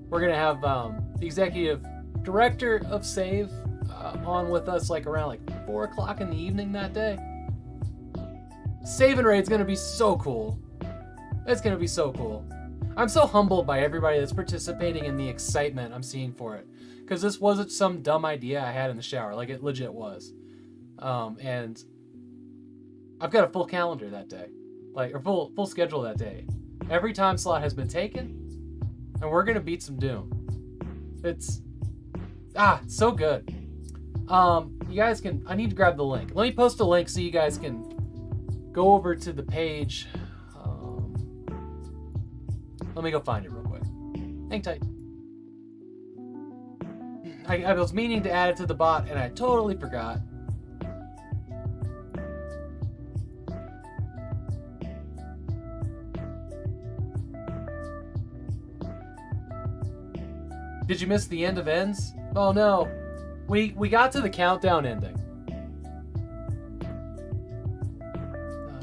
Speaker 2: We're going to have the executive director of Save on with us around 4 o'clock in the evening that day. Save and Raid's going to be so cool. It's going to be so cool. I'm so humbled by everybody that's participating in the excitement I'm seeing for it. Because this wasn't some dumb idea I had in the shower. It legit was. And I've got a full calendar that day. Or full schedule that day. Every time slot has been taken, and we're gonna beat some Doom. It's so good. You guys can. I need to grab the link. Let me post a link so you guys can go over to the page. Let me go find it real quick. Hang tight. I was meaning to add it to the bot, and I totally forgot. Did you miss the end of ends? Oh no. We got to the countdown ending.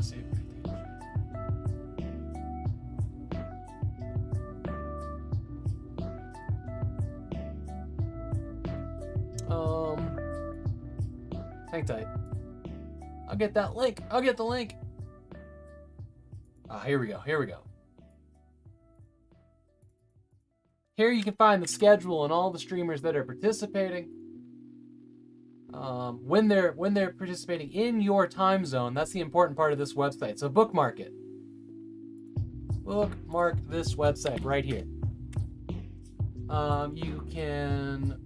Speaker 2: Save. Hang tight. I'll get that link. I'll get the link. Here we go. Here you can find the schedule and all the streamers that are participating. When they're participating in your time zone, that's the important part of this website. So bookmark it. Bookmark this website right here. You can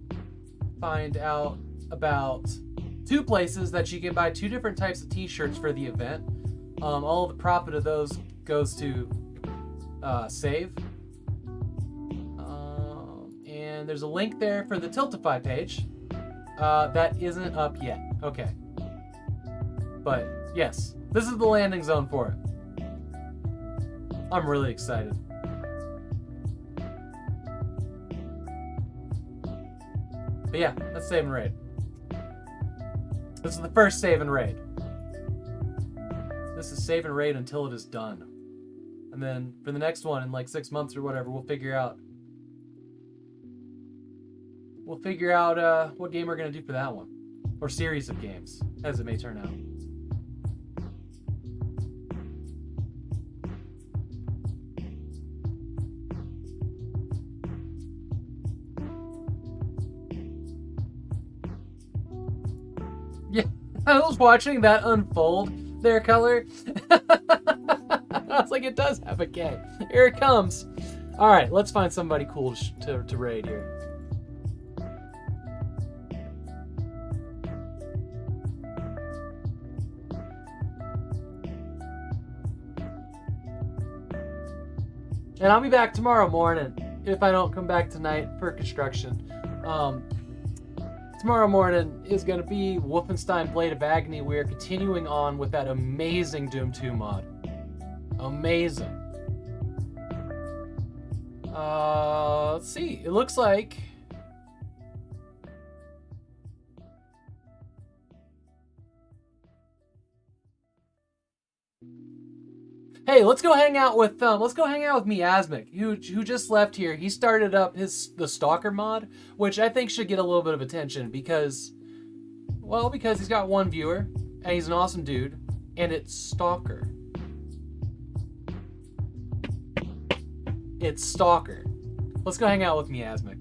Speaker 2: find out about 2 places that you can buy 2 different types of t-shirts for the event. All of the profit of those goes to Save. And there's a link there for the Tiltify page that isn't up yet. Okay. But yes, this is the landing zone for it. I'm really excited. But yeah, let's Save and Raid. This is the first Save and Raid. This is Save and Raid until it is done. And then for the next one in like 6 months or whatever, we'll figure out what game we're gonna do for that one, or series of games, as it may turn out. Yeah, I was watching that unfold there, Color. I was like, it does have a K. Here it comes. All right, let's find somebody cool to raid here. And I'll be back tomorrow morning if I don't come back tonight for construction. Tomorrow morning is going to be Wolfenstein Blade of Agony. We are continuing on with that amazing Doom 2 mod. Amazing. Let's see. It looks like... Hey, let's go hang out with Miasmic, who just left here. He started up the Stalker mod, which I think should get a little bit of attention because he's got one viewer and he's an awesome dude, and it's Stalker. It's Stalker. Let's go hang out with Miasmic.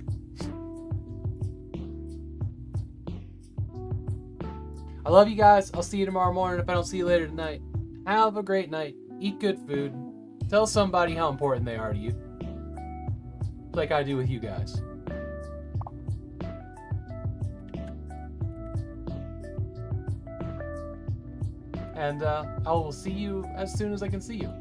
Speaker 2: I love you guys. I'll see you tomorrow morning if I don't see you later tonight. Have a great night. Eat good food. Tell somebody how important they are to you. Like I do with you guys. And I will see you as soon as I can see you.